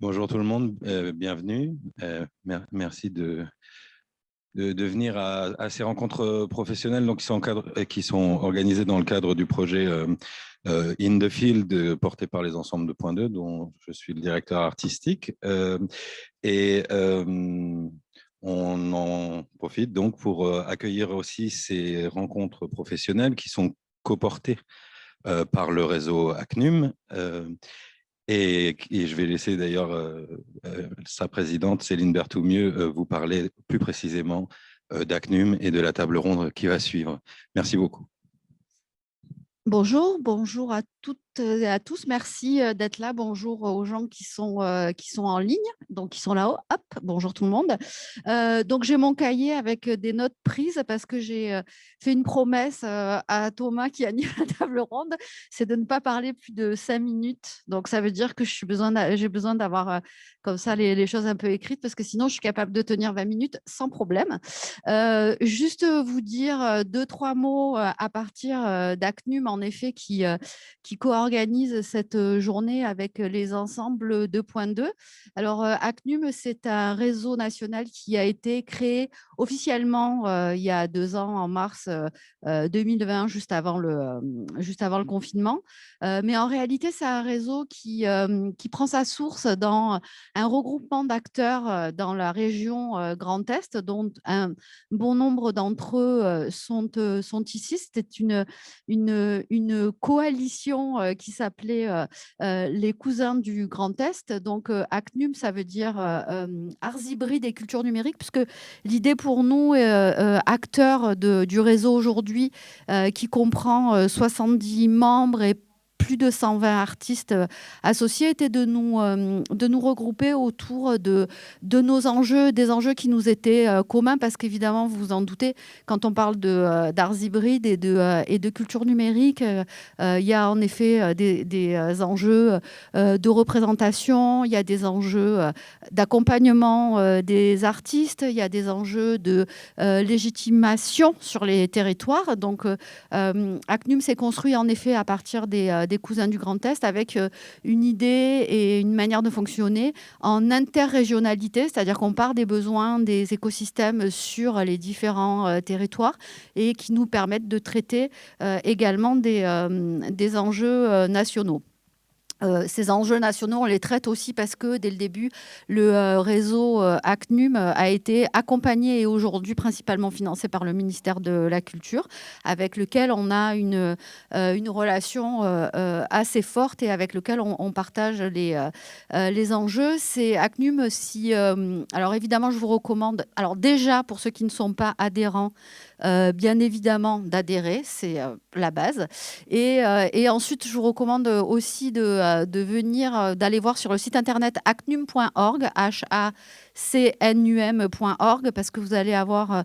Bonjour tout le monde, bienvenue. Merci de venir à ces rencontres professionnelles donc, qui sont organisées dans le cadre du projet In the Field porté par les ensembles de Point 2, dont je suis le directeur artistique. On en profite donc pour accueillir aussi ces rencontres professionnelles qui sont coportées par le réseau ACNUM. Et je vais laisser d'ailleurs sa présidente, Céline Berthoumieux, vous parler plus précisément d'ACNUM et de la table ronde qui va suivre. Merci beaucoup. Bonjour à toutes et à tous. Merci d'être là. Bonjour aux gens qui sont en ligne, donc qui sont là-haut. Hop, bonjour tout le monde. Donc j'ai mon cahier avec des notes prises parce que j'ai fait une promesse à Thomas qui anime la table ronde, c'est de ne pas parler plus de 5 minutes. Donc ça veut dire que j'ai besoin d'avoir comme ça les choses un peu écrites parce que sinon je suis capable de tenir 20 minutes sans problème. Juste vous dire 2-3 mots à partir d'ACNUM, en effet, qui co-organise cette journée avec les ensembles 2.2. Alors, ACNUM, c'est un réseau national qui a été créé officiellement il y a 2 ans, en mars 2020, juste avant le confinement. Mais en réalité, c'est un réseau qui prend sa source dans un regroupement d'acteurs dans la région Grand Est, dont un bon nombre d'entre eux sont ici. C'était une coalition qui s'appelait les Cousins du Grand Est. Donc, ACNUM, ça veut dire Arts hybrides et culture numérique, puisque l'idée pour nous, acteurs du réseau aujourd'hui, qui comprend 70 membres et plus de 120 artistes associés, était de nous regrouper autour de nos enjeux, des enjeux qui nous étaient communs, parce qu'évidemment, vous vous en doutez, quand on parle d'arts hybrides et de culture numérique, il y a en effet des enjeux de représentation, il y a des enjeux d'accompagnement des artistes, il y a des enjeux de légitimation sur les territoires. Donc, ACNUM s'est construit en effet à partir des Cousins du Grand Est, avec une idée et une manière de fonctionner en interrégionalité, c'est-à-dire qu'on part des besoins des écosystèmes sur les différents territoires et qui nous permettent de traiter également des enjeux nationaux. Ces enjeux nationaux, on les traite aussi parce que dès le début, le réseau ACNUM a été accompagné et aujourd'hui principalement financé par le ministère de la Culture, avec lequel on a une relation assez forte et avec lequel on partage les enjeux. C'est ACNUM, alors évidemment, je vous recommande, alors déjà pour ceux qui ne sont pas adhérents, bien évidemment d'adhérer, c'est la base. Et ensuite, je vous recommande aussi de venir, d'aller voir sur le site internet acnum.org, HACNUM.org, parce que vous allez avoir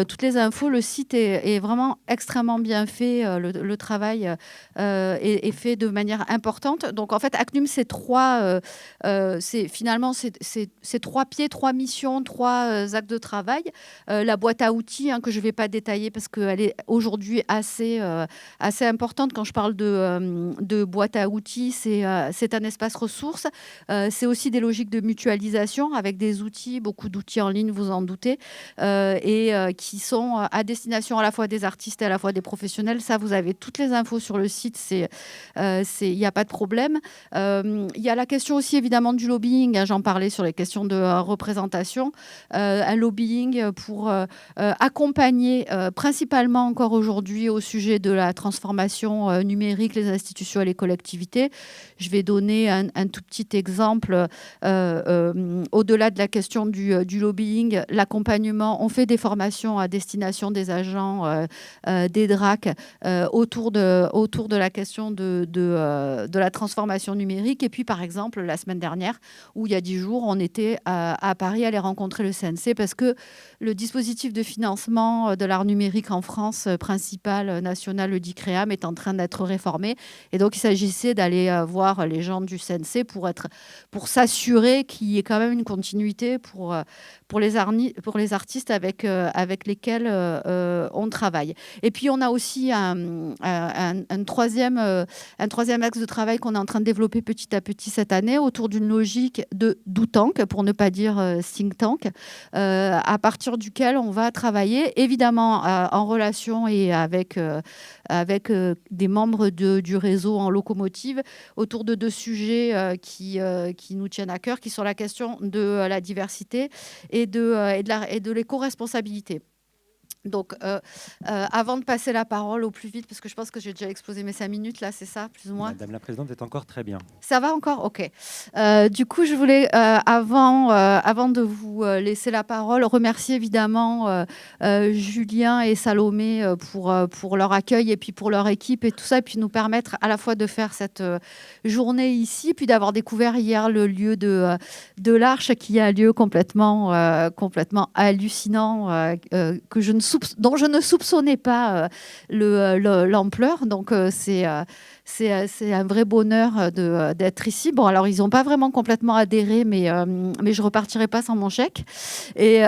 toutes les infos. Le site est vraiment extrêmement bien fait. Le travail est fait de manière importante. Donc, en fait, ACNUM, c'est finalement, c'est 3 pieds, 3 missions, 3 actes de travail. La boîte à outils, hein, que je ne vais pas détailler parce qu'elle est aujourd'hui assez importante. Quand je parle de boîte à outils, c'est un espace ressources. C'est aussi des logiques de mutualisation avec des outils, beaucoup d'outils en ligne, vous en doutez, qui sont à destination à la fois des artistes et à la fois des professionnels. Ça, vous avez toutes les infos sur le site. Il n'y a pas de problème. Il y a la question aussi, évidemment, du lobbying, hein, j'en parlais sur les questions de représentation. Un lobbying pour accompagner principalement encore aujourd'hui au sujet de la transformation numérique, les institutions et les collectivités. Je vais donner un tout petit exemple. Au-delà de la question du lobbying, l'accompagnement, on fait des formations à destination des agents des DRAC autour de la question de la transformation numérique. Et puis, par exemple, la semaine dernière, où il y a 10 jours, on était à Paris à aller rencontrer le CNC parce que le dispositif de financement de l'art numérique en France, principal, national, le DICREAM, est en train d'être réformé. Et donc, il s'agissait d'aller voir les gens du CNC pour s'assurer qu'il y ait quand même une continuité projet pour les artistes avec lesquels on travaille. Et puis, on a aussi un troisième axe de travail qu'on est en train de développer petit à petit cette année autour d'une logique de do tank, pour ne pas dire think tank, à partir duquel on va travailler, évidemment en relation et avec des membres du réseau en locomotive, autour de deux sujets qui nous tiennent à cœur, qui sont la question de la diversité et de l'éco-responsabilité. Donc, avant de passer la parole au plus vite, parce que je pense que j'ai déjà exposé mes 5 minutes, là, c'est ça, plus ou moins? Madame la Présidente, vous êtes encore très bien. Ça va encore? OK. Du coup, je voulais, avant de vous laisser la parole, remercier évidemment Julien et Salomé pour leur accueil et puis pour leur équipe et tout ça, et puis nous permettre à la fois de faire cette journée ici, puis d'avoir découvert hier le lieu de l'Arche, qui a un lieu complètement hallucinant, dont je ne soupçonnais pas l'ampleur. Donc, c'est un vrai bonheur d'être ici. Bon, alors, ils n'ont pas vraiment complètement adhéré, mais je ne repartirai pas sans mon chèque. Et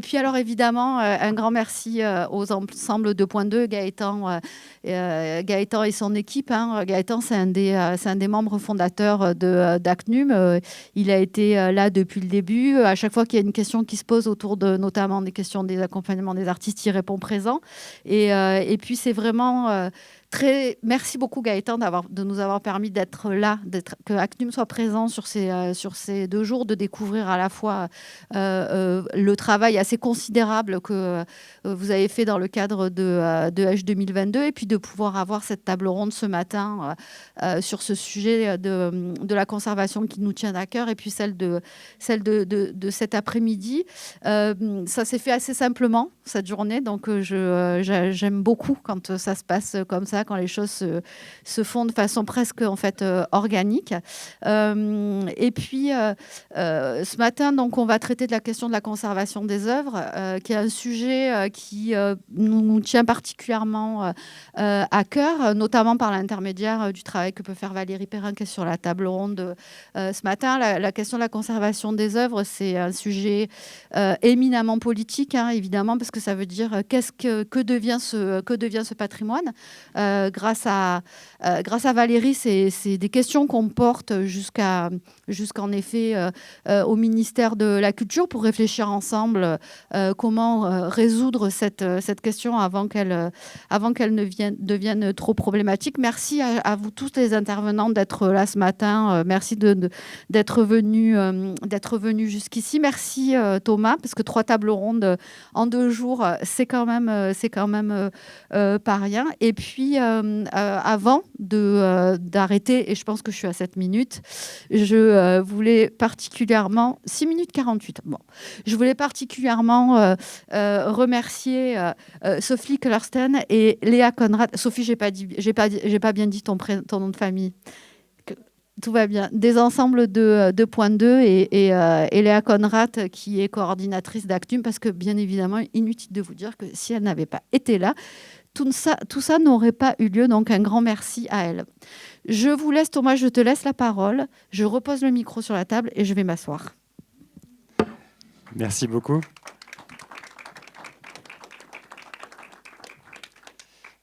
puis, alors, évidemment, un grand merci aux ensembles 2.2, Gaëtan et son équipe. Gaëtan, c'est un des membres fondateurs d'Acnum. Il a été là depuis le début. À chaque fois qu'il y a une question qui se pose autour notamment des questions des accompagnements des artistes, il répond présent. Et puis, c'est vraiment... Merci beaucoup Gaëtan de nous avoir permis d'être là, que Acnum soit présent sur ces 2 jours, de découvrir à la fois le travail assez considérable que vous avez fait dans le cadre de H 2022, et puis de pouvoir avoir cette table ronde ce matin sur ce sujet de la conservation qui nous tient à cœur, et puis celle de cet après-midi. Ça s'est fait assez simplement cette journée, donc j'aime beaucoup quand ça se passe comme ça, quand les choses se font de façon presque en fait organique. Et puis ce matin, donc, on va traiter de la question de la conservation des œuvres, qui est un sujet qui nous tient particulièrement à cœur, notamment par l'intermédiaire du travail que peut faire Valérie Perrin, qui est sur la table ronde ce matin. La question de la conservation des œuvres, c'est un sujet éminemment politique, évidemment, parce que ça veut dire que devient ce patrimoine. Grâce à Valérie, c'est des questions qu'on porte jusqu'en effet au ministère de la Culture, pour réfléchir ensemble comment résoudre cette question avant qu'elle ne devienne trop problématique. Merci à vous tous les intervenants d'être là ce matin. Merci d'être venus jusqu'ici. Merci Thomas, parce que 3 tables rondes en 2 jours, c'est quand même pas rien. Et puis avant d'arrêter, et je pense que je suis à 7 minutes, je voulais particulièrement 6 minutes 48. Bon, je voulais particulièrement remercier Sophie Kellersten et Léa Conrad. Sophie, j'ai pas bien dit ton nom de famille. Tout va bien. Des ensembles de 2.2 et Léa Conrad, qui est coordinatrice d'Acnum, parce que bien évidemment, inutile de vous dire que si elle n'avait pas été là, tout ça n'aurait pas eu lieu. Donc un grand merci à elle. Je vous laisse, Thomas, je te laisse la parole. Je repose le micro sur la table et je vais m'asseoir. Merci beaucoup.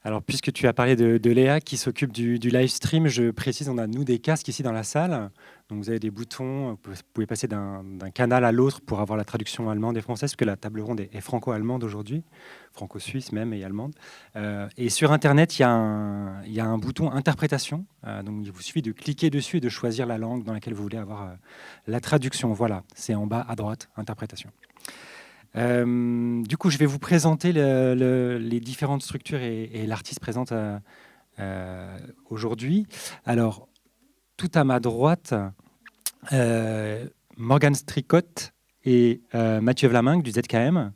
Alors, puisque tu as parlé de Léa qui s'occupe du live stream, je précise, on a nous des casques ici dans la salle. Donc, vous avez des boutons, vous pouvez passer d'un canal à l'autre pour avoir la traduction allemande et française, parce que la table ronde est franco-allemande aujourd'hui, franco-suisse même et allemande. Et sur Internet, il y a un bouton interprétation. Donc, il vous suffit de cliquer dessus et de choisir la langue dans laquelle vous voulez avoir la traduction. Voilà, c'est en bas à droite, interprétation. Du coup, je vais vous présenter les différentes structures et l'artiste présente aujourd'hui. Alors, tout à ma droite, Morgan Stricot et Mathieu Vlaminck du ZKM.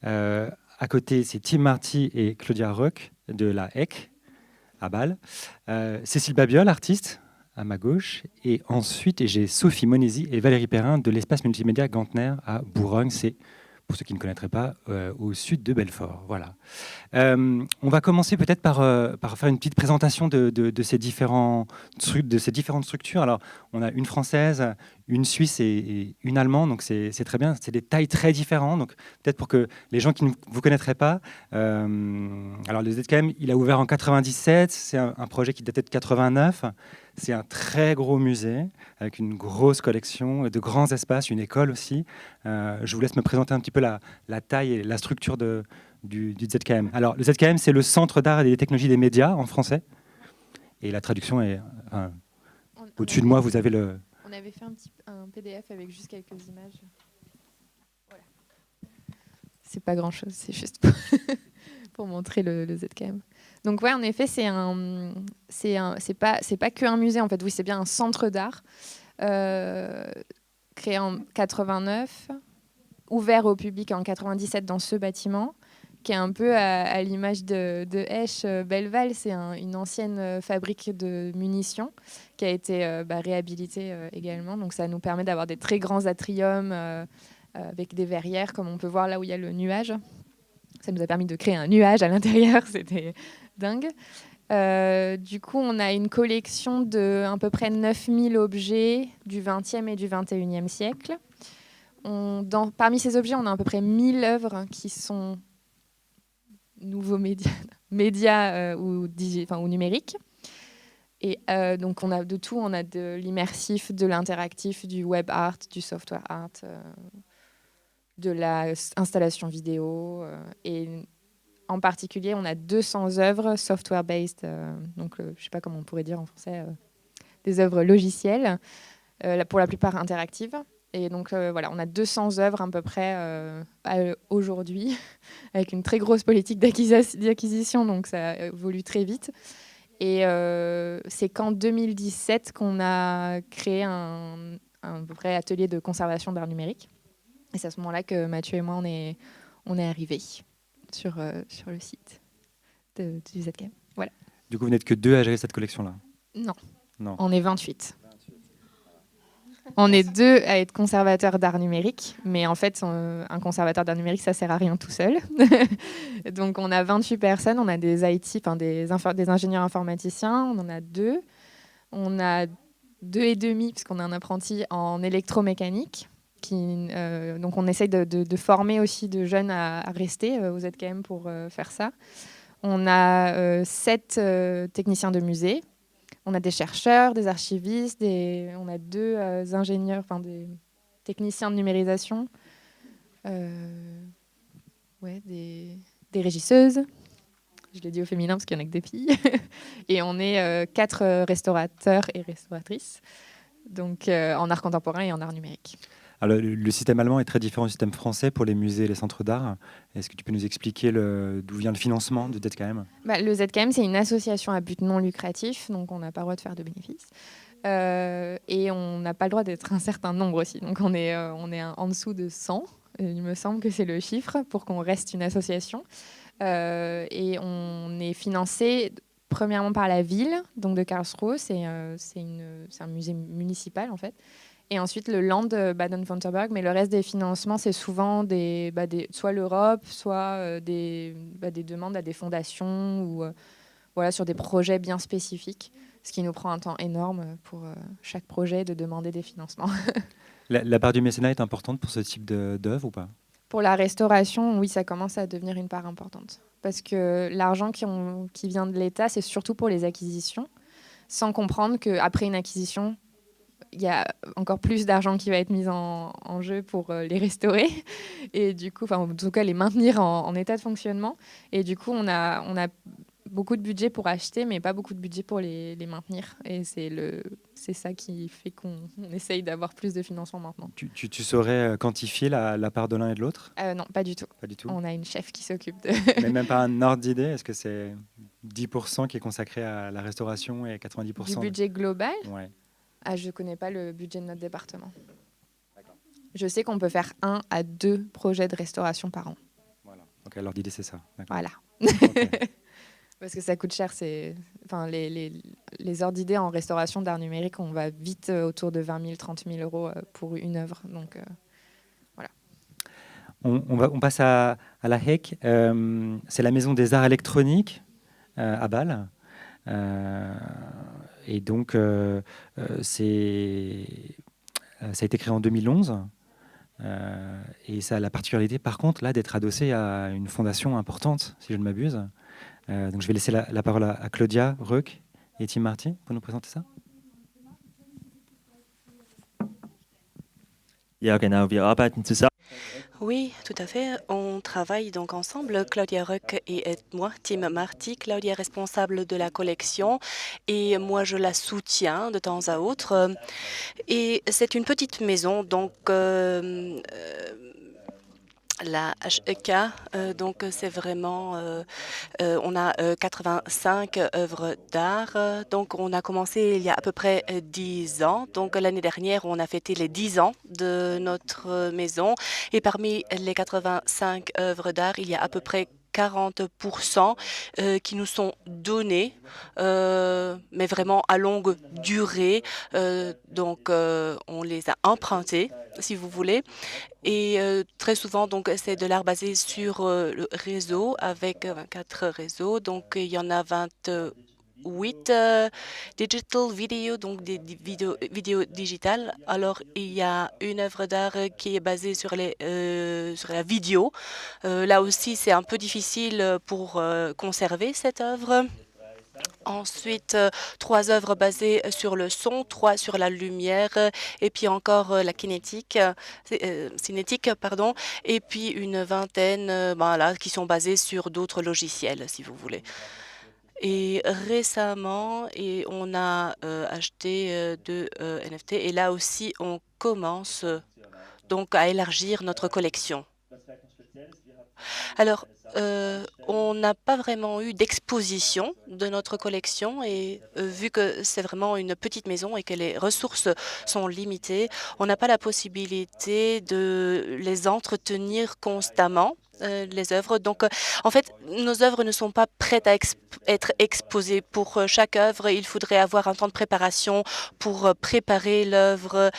À côté, c'est Tim Marty et Claudia Roch de la HEC à Bâle. Cécile Babiol, artiste, à ma gauche. Et ensuite, j'ai Sophie Monesi et Valérie Perrin de l'espace multimédia Gantner à Bourgogne. C'est pour ceux qui ne connaîtraient pas, au sud de Belfort. Voilà. On va commencer peut-être par faire une petite présentation de ces différentes structures. Alors, on a une française, une suisse et une allemande, donc c'est très bien. C'est des tailles très différentes. Donc, peut-être pour que les gens qui ne vous connaîtraient pas, alors le ZKM, il a ouvert en 97. C'est un projet qui datait de 89. C'est un très gros musée avec une grosse collection, de grands espaces, une école aussi. Je vous laisse me présenter un petit peu la taille et la structure du ZKM. Alors, le ZKM, c'est le Centre d'art et des technologies des médias en français. Et la traduction est... au-dessus de moi, vous avez le... On avait fait un PDF avec juste quelques images. Voilà. C'est pas grand-chose, c'est juste pour montrer le ZKM. Donc ouais, en effet, c'est pas que un musée en fait. Oui, c'est bien un centre d'art créé en 89, ouvert au public en 97 dans ce bâtiment, qui est un peu à l'image de Esch Belval. C'est une ancienne fabrique de munitions qui a été réhabilitée également. Donc ça nous permet d'avoir des très grands atriums avec des verrières, comme on peut voir là où il y a le nuage. Ça nous a permis de créer un nuage à l'intérieur, c'était dingue. Du coup, on a une collection de à peu près 9000 objets du XXe et du XXIe siècle. Parmi ces objets, on a à peu près 1000 œuvres qui sont nouveaux médias ou numériques. Et donc, on a de tout. On a de l'immersif, de l'interactif, du web art, du software art, de l'installation vidéo. Et en particulier, on a 200 œuvres software-based, donc je ne sais pas comment on pourrait dire en français, des œuvres logicielles, pour la plupart interactives. Et donc voilà, on a 200 œuvres à peu près aujourd'hui, avec une très grosse politique d'acquisition, donc ça évolue très vite. Et c'est qu'en 2017 qu'on a créé un vrai atelier de conservation d'art numérique. Et c'est à ce moment-là que Mathieu et moi, on est arrivés sur le site du ZKM. Voilà. Du coup, vous n'êtes que 2 à gérer cette collection-là? Non, on est 28. On est 2 à être conservateurs d'art numérique, mais en fait, un conservateur d'art numérique, ça sert à rien tout seul. Donc, on a 28 personnes, on a des IT, des ingénieurs informaticiens, on en a 2. On a 2 et demi, parce qu'on a un apprenti en électromécanique. Donc, on essaye de former aussi de jeunes à rester au ZKM pour faire ça. On a 7 techniciens de musée. On a des chercheurs, des archivistes, on a 2 ingénieurs, des techniciens de numérisation, des régisseuses. Je l'ai dit au féminin parce qu'il n'y en a que des filles. Et on est 4 restaurateurs et restauratrices, donc en art contemporain et en art numérique. Alors, le système allemand est très différent du système français pour les musées et les centres d'art. Est-ce que tu peux nous expliquer d'où vient le financement du ZKM? Le ZKM, c'est une association à but non lucratif, donc on n'a pas le droit de faire de bénéfices. Et on n'a pas le droit d'être un certain nombre aussi. Donc on est en dessous de 100. Il me semble que c'est le chiffre pour qu'on reste une association. Et on est financé premièrement par la ville, donc de Karlsruhe. C'est un musée municipal en fait. Et ensuite le Land Baden-Württemberg, mais le reste des financements, c'est souvent soit l'Europe, soit des demandes à des fondations ou sur des projets bien spécifiques, ce qui nous prend un temps énorme pour chaque projet de demander des financements. La part du mécénat est importante pour ce type d'œuvre ou pas? Pour la restauration, oui, ça commence à devenir une part importante. Parce que l'argent qui vient de l'État, c'est surtout pour les acquisitions, sans comprendre qu'après une acquisition, il y a encore plus d'argent qui va être mis en jeu pour les restaurer et du coup, en tout cas les maintenir en état de fonctionnement. Et du coup, on a beaucoup de budget pour acheter, mais pas beaucoup de budget pour les maintenir. Et c'est ça qui fait qu'on essaye d'avoir plus de financement maintenant. Tu saurais quantifier la part de l'un et de l'autre? Non, pas du tout. Pas du tout. On a une chef qui s'occupe de... Mais même pas un ordre d'idée? Est-ce que c'est 10% qui est consacré à la restauration et 90% du budget global? Ouais. Je ne connais pas le budget de notre département. Je sais qu'on peut faire 1 à 2 projets de restauration par an. Voilà. Ok, l'ordre d'idée, c'est ça. Voilà. Okay. Parce que ça coûte cher. Les ordres d'idées en restauration d'art numérique, on va vite autour de 20 000, 30 000 euros pour une œuvre. Donc, voilà. On passe à la HEC. C'est la Maison des Arts électroniques à Bâle. Et donc, ça a été créé en 2011. Et ça a la particularité, par contre, là, d'être adossé à une fondation importante, si je ne m'abuse. Donc, je vais laisser la parole à Claudia Reuck et Tim Marty pour nous présenter ça. Ja, genau, wir arbeiten zusammen. Oui, tout à fait. On travaille donc ensemble, Claudia Reuck et moi, Tim Marty. Claudia est responsable de la collection et moi je la soutiens de temps à autre. Et c'est une petite maison, donc la HEK, donc c'est vraiment, on a 85 œuvres d'art, donc on a commencé il y a à peu près 10 ans, donc l'année dernière on a fêté les 10 ans de notre maison et parmi les 85 œuvres d'art, il y a à peu près 40% qui nous sont donnés, mais vraiment à longue durée. Donc, on les a empruntés, si vous voulez. Et très souvent, donc, c'est de l'art basé sur le réseau, avec 24 réseaux. Donc, il y en a 28 digital video, donc des vidéos digitales. Alors, il y a une œuvre d'art qui est basée sur la vidéo. Là aussi, c'est un peu difficile pour conserver cette œuvre. Ensuite, 3 œuvres basées sur le son, 3 sur la lumière, et puis encore la cinétique, pardon, et puis une vingtaine là, qui sont basées sur d'autres logiciels, si vous voulez. Et récemment, on a acheté 2 NFT, et là aussi, on commence donc à élargir notre collection. Alors, on n'a pas vraiment eu d'exposition de notre collection et vu que c'est vraiment une petite maison et que les ressources sont limitées, on n'a pas la possibilité de les entretenir constamment, les œuvres. Donc, en fait, nos œuvres ne sont pas prêtes à être exposées. Pour chaque œuvre, il faudrait avoir un temps de préparation pour préparer l'œuvre,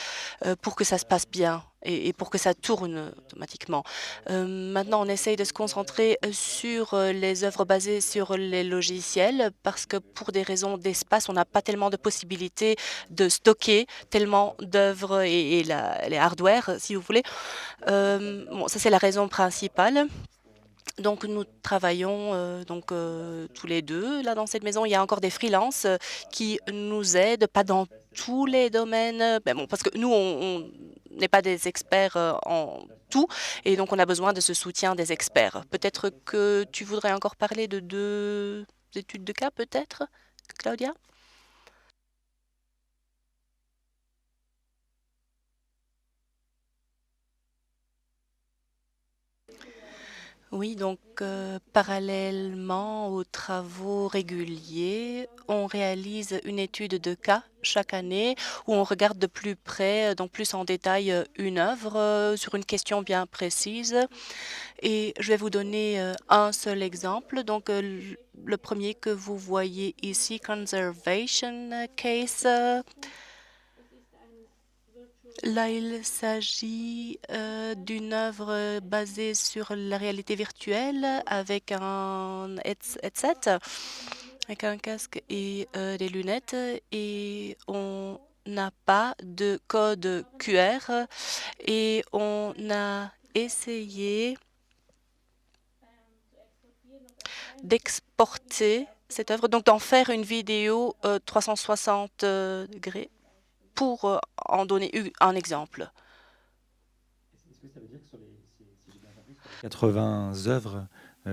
pour que ça se passe bien et pour que ça tourne automatiquement. Maintenant, on essaye de se concentrer sur les œuvres basées sur les logiciels parce que pour des raisons d'espace, on n'a pas tellement de possibilités de stocker tellement d'œuvres et les hardware, si vous voulez. Bon, ça, c'est la raison principale. Donc, nous travaillons tous les deux. Là, dans cette maison, il y a encore des freelances qui nous aident, pas dans tous les domaines, mais bon, parce que nous, on n'est pas des experts en tout, et donc on a besoin de ce soutien des experts. Peut-être que tu voudrais encore parler de 2 études de cas, peut-être, Claudia? Oui, donc parallèlement aux travaux réguliers, on réalise une étude de cas chaque année où on regarde de plus près, donc plus en détail, une œuvre sur une question bien précise. Et je vais vous donner un seul exemple. Donc le premier que vous voyez ici, Conservation Case. Là, il s'agit d'une œuvre basée sur la réalité virtuelle avec un headset, avec un casque et des lunettes. Et on n'a pas de code QR et on a essayé d'exporter cette œuvre, donc d'en faire une vidéo 360 degrés. Pour en donner un exemple. Est-ce que ça veut dire que sur les 80 œuvres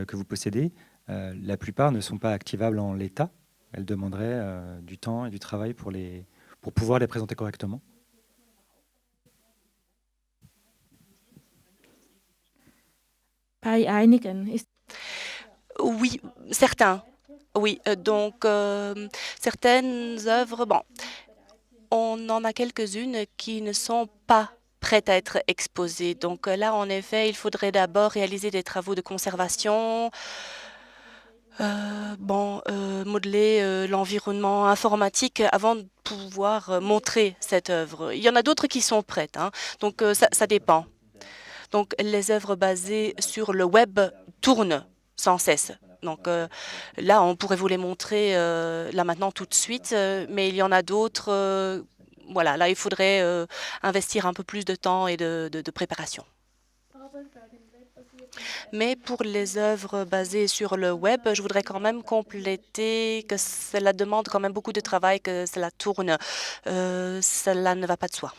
que vous possédez, la plupart ne sont pas activables en l'état? Elles demanderaient du temps et du travail pour pouvoir les présenter correctement? Oui, certains. Oui, donc certaines œuvres, bon, on en a quelques-unes qui ne sont pas prêtes à être exposées. Donc là, en effet, il faudrait d'abord réaliser des travaux de conservation, modeler l'environnement informatique avant de pouvoir montrer cette œuvre. Il y en a d'autres qui sont prêtes, hein, donc ça dépend. Donc, les œuvres basées sur le web tournent sans cesse. Donc là, on pourrait vous les montrer là maintenant tout de suite, mais il y en a d'autres. Voilà, là, il faudrait investir un peu plus de temps et de préparation. Mais pour les œuvres basées sur le web, je voudrais quand même compléter que cela demande quand même beaucoup de travail, que cela tourne. Cela ne va pas de soi.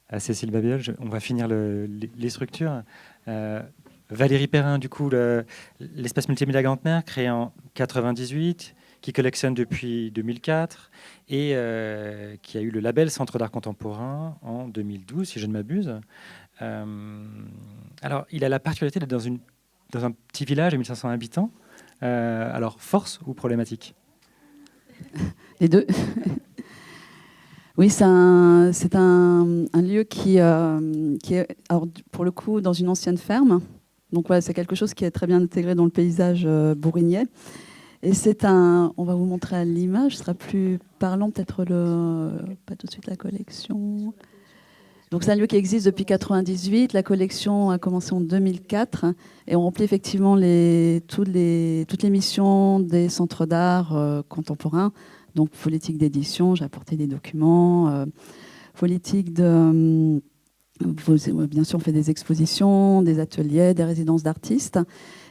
À Cécile Babiol, on va finir les structures. Valérie Perrin, du coup, l'espace multimédia Gantner, créé en 98, qui collectionne depuis 2004 et qui a eu le label Centre d'art contemporain en 2012, si je ne m'abuse. Alors, il a la particularité d'être dans un petit village de 1500 habitants. Alors, force ou problématique? Les deux. Oui, c'est un lieu qui est, alors, pour le coup, dans une ancienne ferme. Donc voilà, c'est quelque chose qui est très bien intégré dans le paysage bourguignais. Et on va vous montrer à l'image, ce sera plus parlant, peut-être pas tout de suite la collection. Donc c'est un lieu qui existe depuis 1998. La collection a commencé en 2004 et on remplit effectivement toutes les missions des centres d'art contemporains. Donc politique d'édition, j'ai apporté des documents, politique de... Bien sûr, on fait des expositions, des ateliers, des résidences d'artistes.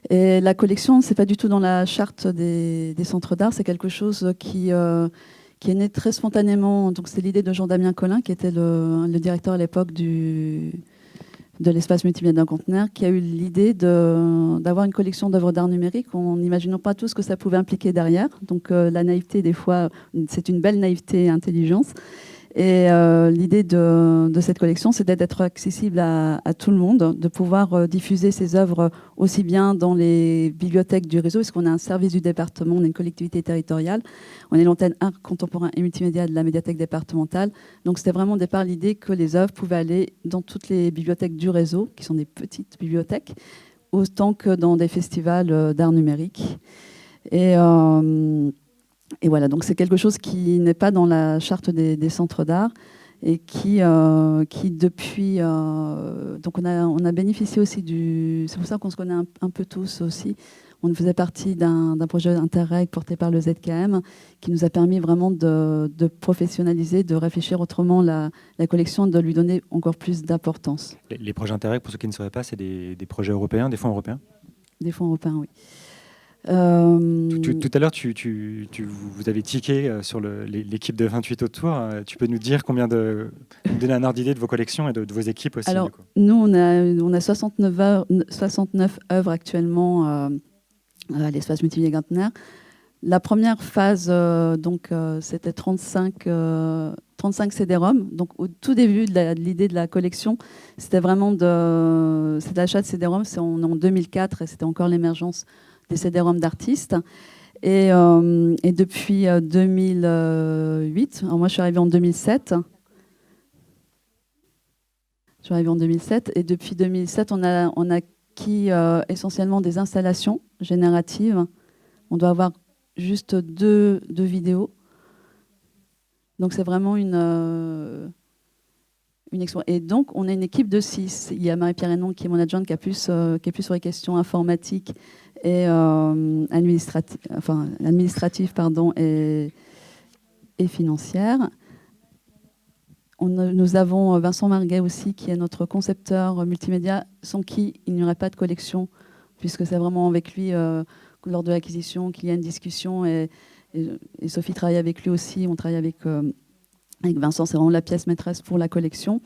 Et la collection, c'est pas du tout dans la charte des centres d'art, c'est quelque chose qui est né très spontanément. Donc c'est l'idée de Jean-Damien Collin, qui était le directeur à l'époque de l'espace multimédia Gantner, qui a eu l'idée d'avoir une collection d'œuvres d'art numérique en n'imaginant pas tout ce que ça pouvait impliquer derrière. Donc la naïveté, des fois, c'est une belle naïveté et intelligence. Et l'idée de cette collection, c'était d'être accessible à tout le monde, de pouvoir diffuser ces œuvres aussi bien dans les bibliothèques du réseau, parce qu'on a un service du département, on est une collectivité territoriale, on est l'antenne art contemporain et multimédia de la médiathèque départementale. Donc c'était vraiment au départ l'idée que les œuvres pouvaient aller dans toutes les bibliothèques du réseau, qui sont des petites bibliothèques, autant que dans des festivals d'art numérique. Et voilà, donc c'est quelque chose qui n'est pas dans la charte des centres d'art et qui depuis... donc on a bénéficié aussi c'est pour ça qu'on se connaît un peu tous aussi. On faisait partie d'un projet Interreg porté par le ZKM qui nous a permis vraiment de professionnaliser, de réfléchir autrement la collection, de lui donner encore plus d'importance. Les projets Interreg, pour ceux qui ne sauraient pas, c'est des projets européens, des fonds européens? Des fonds européens, oui. Tout à l'heure, vous avez tiqué sur l'équipe de 28 autour. Tu peux nous dire nous donner un ordre d'idée de vos collections et de vos équipes aussi? Alors, nous, on a 69 œuvres actuellement à l'espace multimédia Gantner. La première phase, c'était 35 CD-ROM. Donc, au tout début de l'idée de la collection, c'était vraiment c'est l'achat de CD-ROM. C'est en 2004 et c'était encore l'émergence des CD-ROM d'artistes. Et depuis 2008, alors moi je suis arrivée en 2007. Et depuis 2007, on a acquis essentiellement des installations génératives. On doit avoir juste deux vidéos. Donc c'est vraiment une et donc, on est une équipe de 6. Il y a Marie-Pierre Hénon, qui est mon adjointe, qui est plus sur les questions informatiques et administratives et financières. Nous avons Vincent Marguet aussi, qui est notre concepteur multimédia, sans qui il n'y aurait pas de collection, puisque c'est vraiment avec lui, lors de l'acquisition, qu'il y a une discussion. Et Sophie travaille avec lui aussi. On travaille avec Vincent, c'est vraiment la pièce maîtresse pour la collection.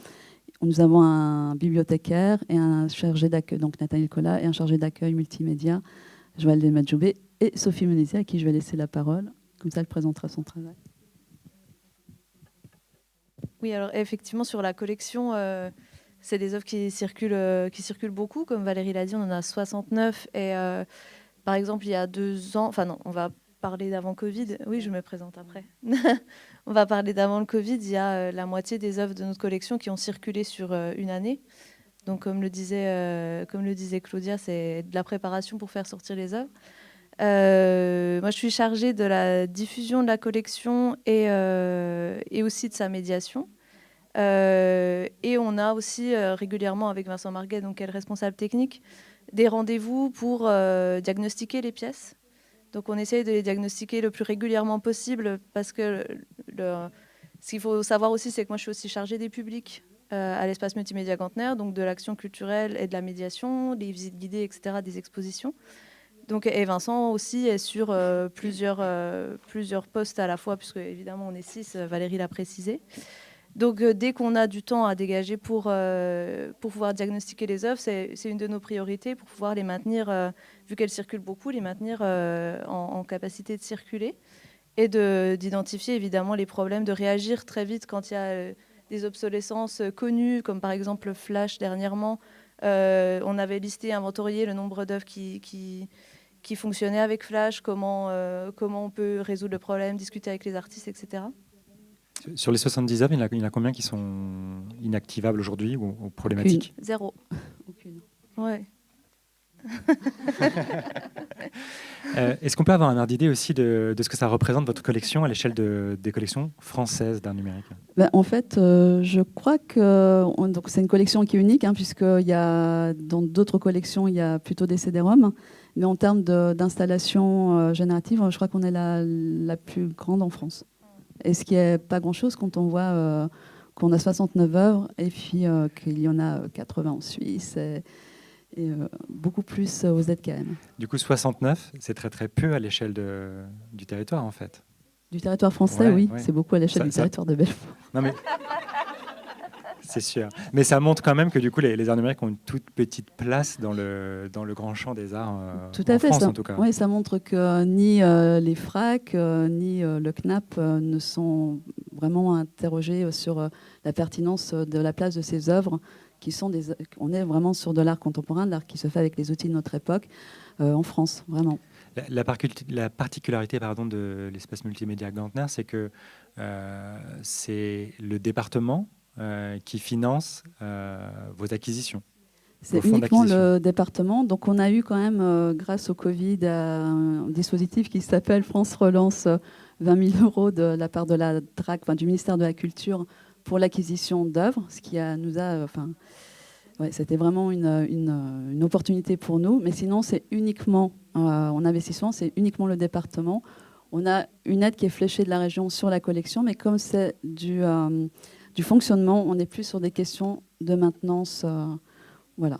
Nous avons un bibliothécaire et un chargé d'accueil, donc Nathalie Collat, et un chargé d'accueil multimédia, Joël Madjoubé, et Sophie Menézier, à qui je vais laisser la parole. Comme ça, elle présentera son travail. Oui, alors effectivement, sur la collection, c'est des œuvres qui circulent beaucoup. Comme Valérie l'a dit, on en a 69. Et par exemple, il y a 2 ans, enfin non, on va parler d'avant Covid. Oui, je me présente après. On va parler d'avant le Covid. Il y a la moitié des œuvres de notre collection qui ont circulé sur une année. Donc, comme le disait Claudia, c'est de la préparation pour faire sortir les œuvres. Moi, je suis chargée de la diffusion de la collection et aussi de sa médiation. Et on a aussi régulièrement avec Vincent Marguet, donc qui est le responsable technique, des rendez-vous pour diagnostiquer les pièces. Donc on essaye de les diagnostiquer le plus régulièrement possible parce que ce qu'il faut savoir aussi, c'est que moi je suis aussi chargée des publics à l'espace multimédia Gantner, donc de l'action culturelle et de la médiation, des visites guidées, etc., des expositions. Donc, et Vincent aussi est sur plusieurs postes à la fois, puisque évidemment on est 6, Valérie l'a précisé. Donc dès qu'on a du temps à dégager pour pouvoir diagnostiquer les œuvres, c'est une de nos priorités pour pouvoir les maintenir, vu qu'elles circulent beaucoup, les maintenir en capacité de circuler et d'identifier évidemment les problèmes, de réagir très vite quand il y a des obsolescences connues, comme par exemple Flash dernièrement. On avait listé, inventorié le nombre d'œuvres qui fonctionnaient avec Flash, comment on peut résoudre le problème, discuter avec les artistes, etc. Sur les 70 œuvres, il y en a combien qui sont inactivables aujourd'hui ou problématiques? Aucune. Zéro. Aucune. Ouais. Est-ce qu'on peut avoir un ordre d'idée aussi de ce que ça représente votre collection à l'échelle des collections françaises d'art numérique? En fait, je crois que donc c'est une collection qui est unique, puisqu'il y a, dans d'autres collections, il y a plutôt des CD-ROM. Mais en termes d'installation générative, je crois qu'on est la plus grande en France. Et ce qui n'est pas grand-chose quand on voit qu'on a 69 œuvres et puis qu'il y en a 80 en Suisse et beaucoup plus aux ZKM. Du coup, 69, c'est très très peu à l'échelle du territoire en fait. Du territoire français, Ouais, oui, ouais. c'est beaucoup à l'échelle du territoire de Belfort. Non mais c'est sûr. Mais ça montre quand même que du coup, les arts numériques ont une toute petite place dans le grand champ des arts tout à en fait, France ça, en tout cas. Oui, ça montre que ni les FRAC, ni le CNAP ne sont vraiment interrogés sur la pertinence de la place de ces œuvres, qui sont on est vraiment sur de l'art contemporain, de l'art qui se fait avec les outils de notre époque, en France, vraiment. La particularité de l'espace multimédia Gantner, c'est que c'est le département qui finance vos acquisitions. C'est uniquement le département. Donc on a eu quand même, grâce au Covid, un dispositif qui s'appelle France Relance, 20 000 € de la part de la DRAC, du ministère de la Culture, pour l'acquisition d'œuvres, ce qui nous a... c'était vraiment une opportunité pour nous. Mais sinon, c'est uniquement, en investissement, c'est uniquement le département. On a une aide qui est fléchée de la région sur la collection, mais comme c'est du fonctionnement, on est plus sur des questions de maintenance. Voilà.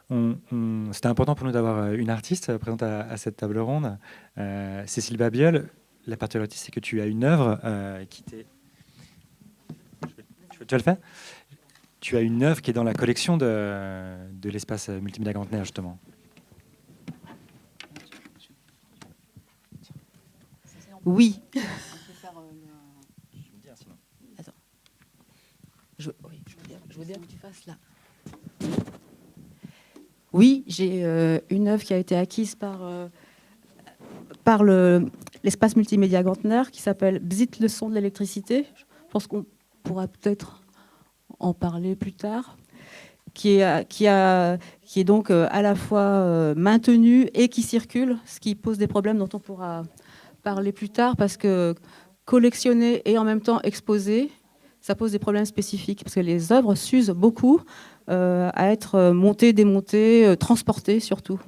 C'était important pour nous d'avoir une artiste présente à cette table ronde. Cécile Babiol, la particularité, c'est que tu as une œuvre qui t'est... Tu vas le faire ? Tu as une œuvre qui est dans la collection de l'espace multimédia Gantner, justement. Oui. Attends. Je veux dire que tu fasses là. Oui, j'ai une œuvre qui a été acquise par l'espace multimédia Gantner qui s'appelle Bzit, le son de l'électricité. Je pense qu'on pourra peut-être en parler plus tard. Qui est donc à la fois maintenu et qui circule, ce qui pose des problèmes dont on pourra parler plus tard, parce que collectionner et en même temps exposer, ça pose des problèmes spécifiques, parce que les œuvres s'usent beaucoup à être montées, démontées, transportées surtout.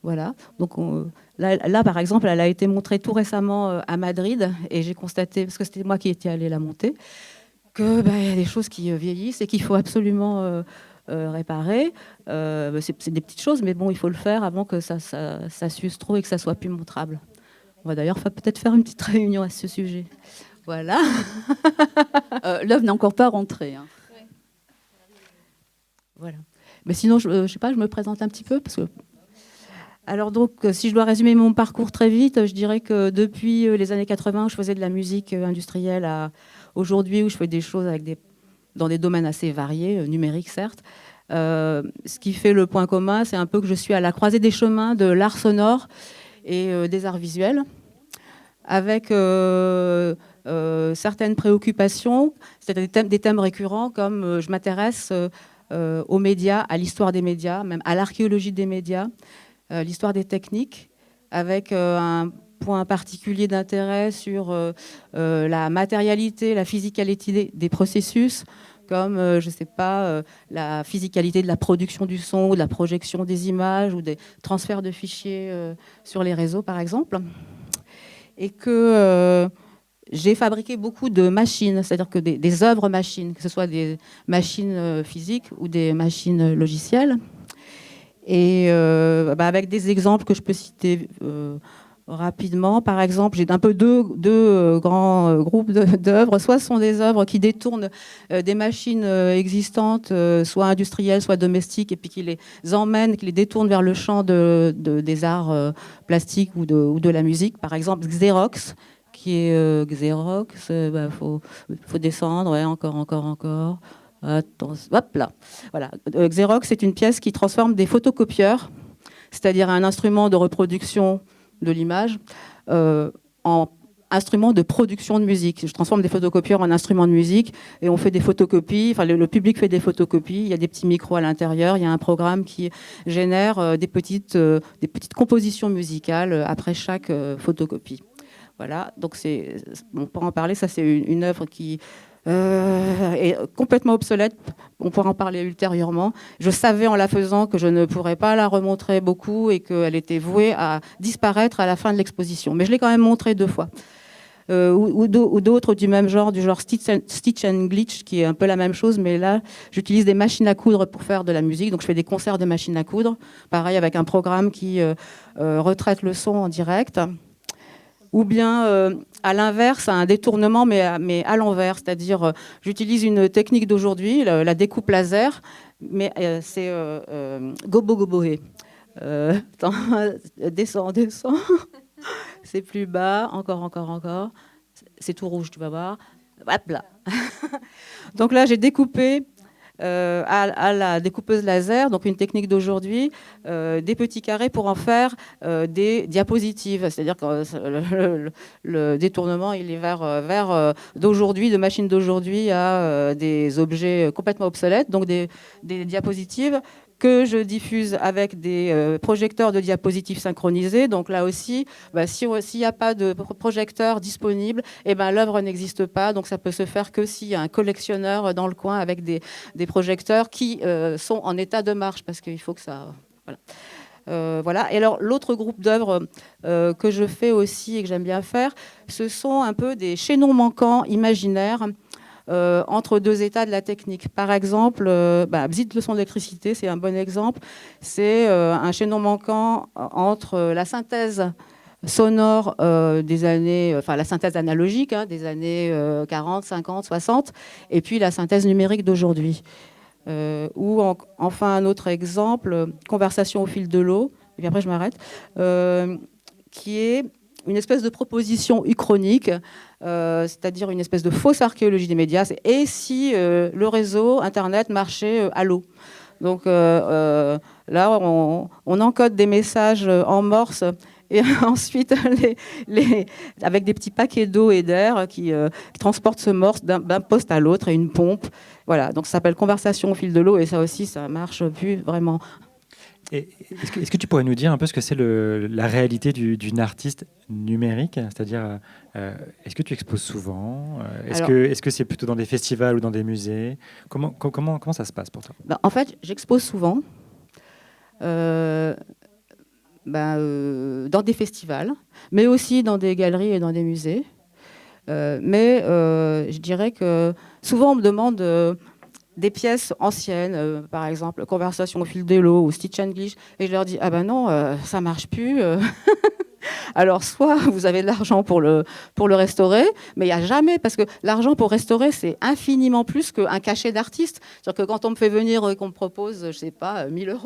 Voilà. Donc là, par exemple, elle a été montrée tout récemment à Madrid, et j'ai constaté, parce que c'était moi qui étais allée la monter, qu'il y a des choses qui vieillissent et qu'il faut absolument réparer. C'est des petites choses, mais bon, il faut le faire avant que ça s'use trop et que ça soit plus montrable. On va d'ailleurs peut-être faire une petite réunion à ce sujet. Voilà. L'œuvre n'est encore pas rentrée. Voilà. Mais sinon, je sais pas, je me présente un petit peu parce que. Alors donc, si je dois résumer mon parcours très vite, je dirais que depuis les années 80, où je faisais de la musique industrielle, à aujourd'hui où je fais des choses dans des domaines assez variés, numériques certes. Ce qui fait le point commun, c'est un peu que je suis à la croisée des chemins de l'art sonore et des arts visuels, avec certaines préoccupations, c'est-à-dire des thèmes récurrents, comme je m'intéresse aux médias, à l'histoire des médias, même à l'archéologie des médias, l'histoire des techniques, avec un points particuliers d'intérêt sur la matérialité, la physicalité des processus, comme, je ne sais pas, la physicalité de la production du son, ou de la projection des images, ou des transferts de fichiers sur les réseaux, par exemple. Et que j'ai fabriqué beaucoup de machines, c'est-à-dire que des œuvres machines, que ce soit des machines physiques ou des machines logicielles. Et avec des exemples que je peux citer rapidement. Par exemple, j'ai un peu deux grands groupes d'œuvres. Soit ce sont des œuvres qui détournent des machines existantes, soit industrielles, soit domestiques, et puis qui les emmènent, qui les détournent vers le champ des arts plastiques ou de la musique. Par exemple, Xerox, qui est Xerox, faut descendre, ouais, encore. Attends, hop là. Voilà. Xerox, c'est une pièce qui transforme des photocopieurs, c'est-à-dire un instrument de reproduction de l'image, en instrument de production de musique. Je transforme des photocopieurs en instruments de musique et on fait des photocopies. Enfin, le public fait des photocopies. Il y a des petits micros à l'intérieur. Il y a un programme qui génère des petites compositions musicales après chaque photocopie. Voilà. Donc on pourra en parler. Ça, c'est une œuvre qui est complètement obsolète. On pourra en parler ultérieurement. Je savais en la faisant que je ne pourrais pas la remontrer beaucoup et qu'elle était vouée à disparaître à la fin de l'exposition. Mais je l'ai quand même montrée 2 fois. Ou d'autres du même genre, du genre Stitch and Glitch, qui est un peu la même chose, mais là, j'utilise des machines à coudre pour faire de la musique. Donc, je fais des concerts de machines à coudre, pareil, avec un programme qui retraite le son en direct. Ou bien, à l'inverse, un détournement, mais à l'envers. C'est-à-dire, j'utilise une technique d'aujourd'hui, la découpe laser, mais c'est gobo-goboé. Descends. C'est plus bas, encore. C'est tout rouge, tu vas voir. Hop là. Donc là, j'ai découpé à la découpeuse laser, donc une technique d'aujourd'hui, des petits carrés pour en faire des diapositives. C'est-à-dire que le détournement, il est vers d'aujourd'hui, de machines d'aujourd'hui à des objets complètement obsolètes, donc des diapositives que je diffuse avec des projecteurs de diapositives synchronisés. Donc là aussi, s'il n'y a pas de projecteur disponible, l'œuvre n'existe pas. Donc ça peut se faire que s'il y a un collectionneur dans le coin avec des projecteurs qui sont en état de marche, parce qu'il faut que ça... Voilà. Et alors, l'autre groupe d'œuvres que je fais aussi et que j'aime bien faire, ce sont un peu des chaînons manquants imaginaires entre 2 états de la technique. Par exemple, Bzit leçon d'électricité, c'est un bon exemple. C'est un chaînon manquant entre la synthèse sonore des années, la synthèse analogique des années 40, 50, 60, et puis la synthèse numérique d'aujourd'hui. Ou enfin un autre exemple, conversation au fil de l'eau, et puis après je m'arrête, qui est une espèce de proposition uchronique, c'est-à-dire une espèce de fausse archéologie des médias. Et si le réseau Internet marchait à l'eau? Donc là, on encode des messages en morse et ensuite, avec des petits paquets d'eau et d'air qui transportent ce morse d'un poste à l'autre et une pompe. Voilà, donc ça s'appelle conversation au fil de l'eau et ça aussi, ça marche plus vraiment. Est-ce que tu pourrais nous dire un peu ce que c'est la réalité d'une artiste numérique? C'est-à-dire, est-ce que tu exposes souvent? Est-ce que c'est plutôt dans des festivals ou dans des musées? Comment ça se passe pour toi? En fait, j'expose souvent dans des festivals, mais aussi dans des galeries et dans des musées. Mais je dirais que souvent, on me demande... des pièces anciennes, par exemple, Conversation au fil de l'eau ou Stitch and Glitch, et je leur dis, non, ça marche plus. Alors, soit vous avez de l'argent pour le restaurer, mais il n'y a jamais, parce que l'argent pour restaurer, c'est infiniment plus qu'un cachet d'artiste. C'est-à-dire que quand on me fait venir et qu'on me propose, je ne sais pas, 1 000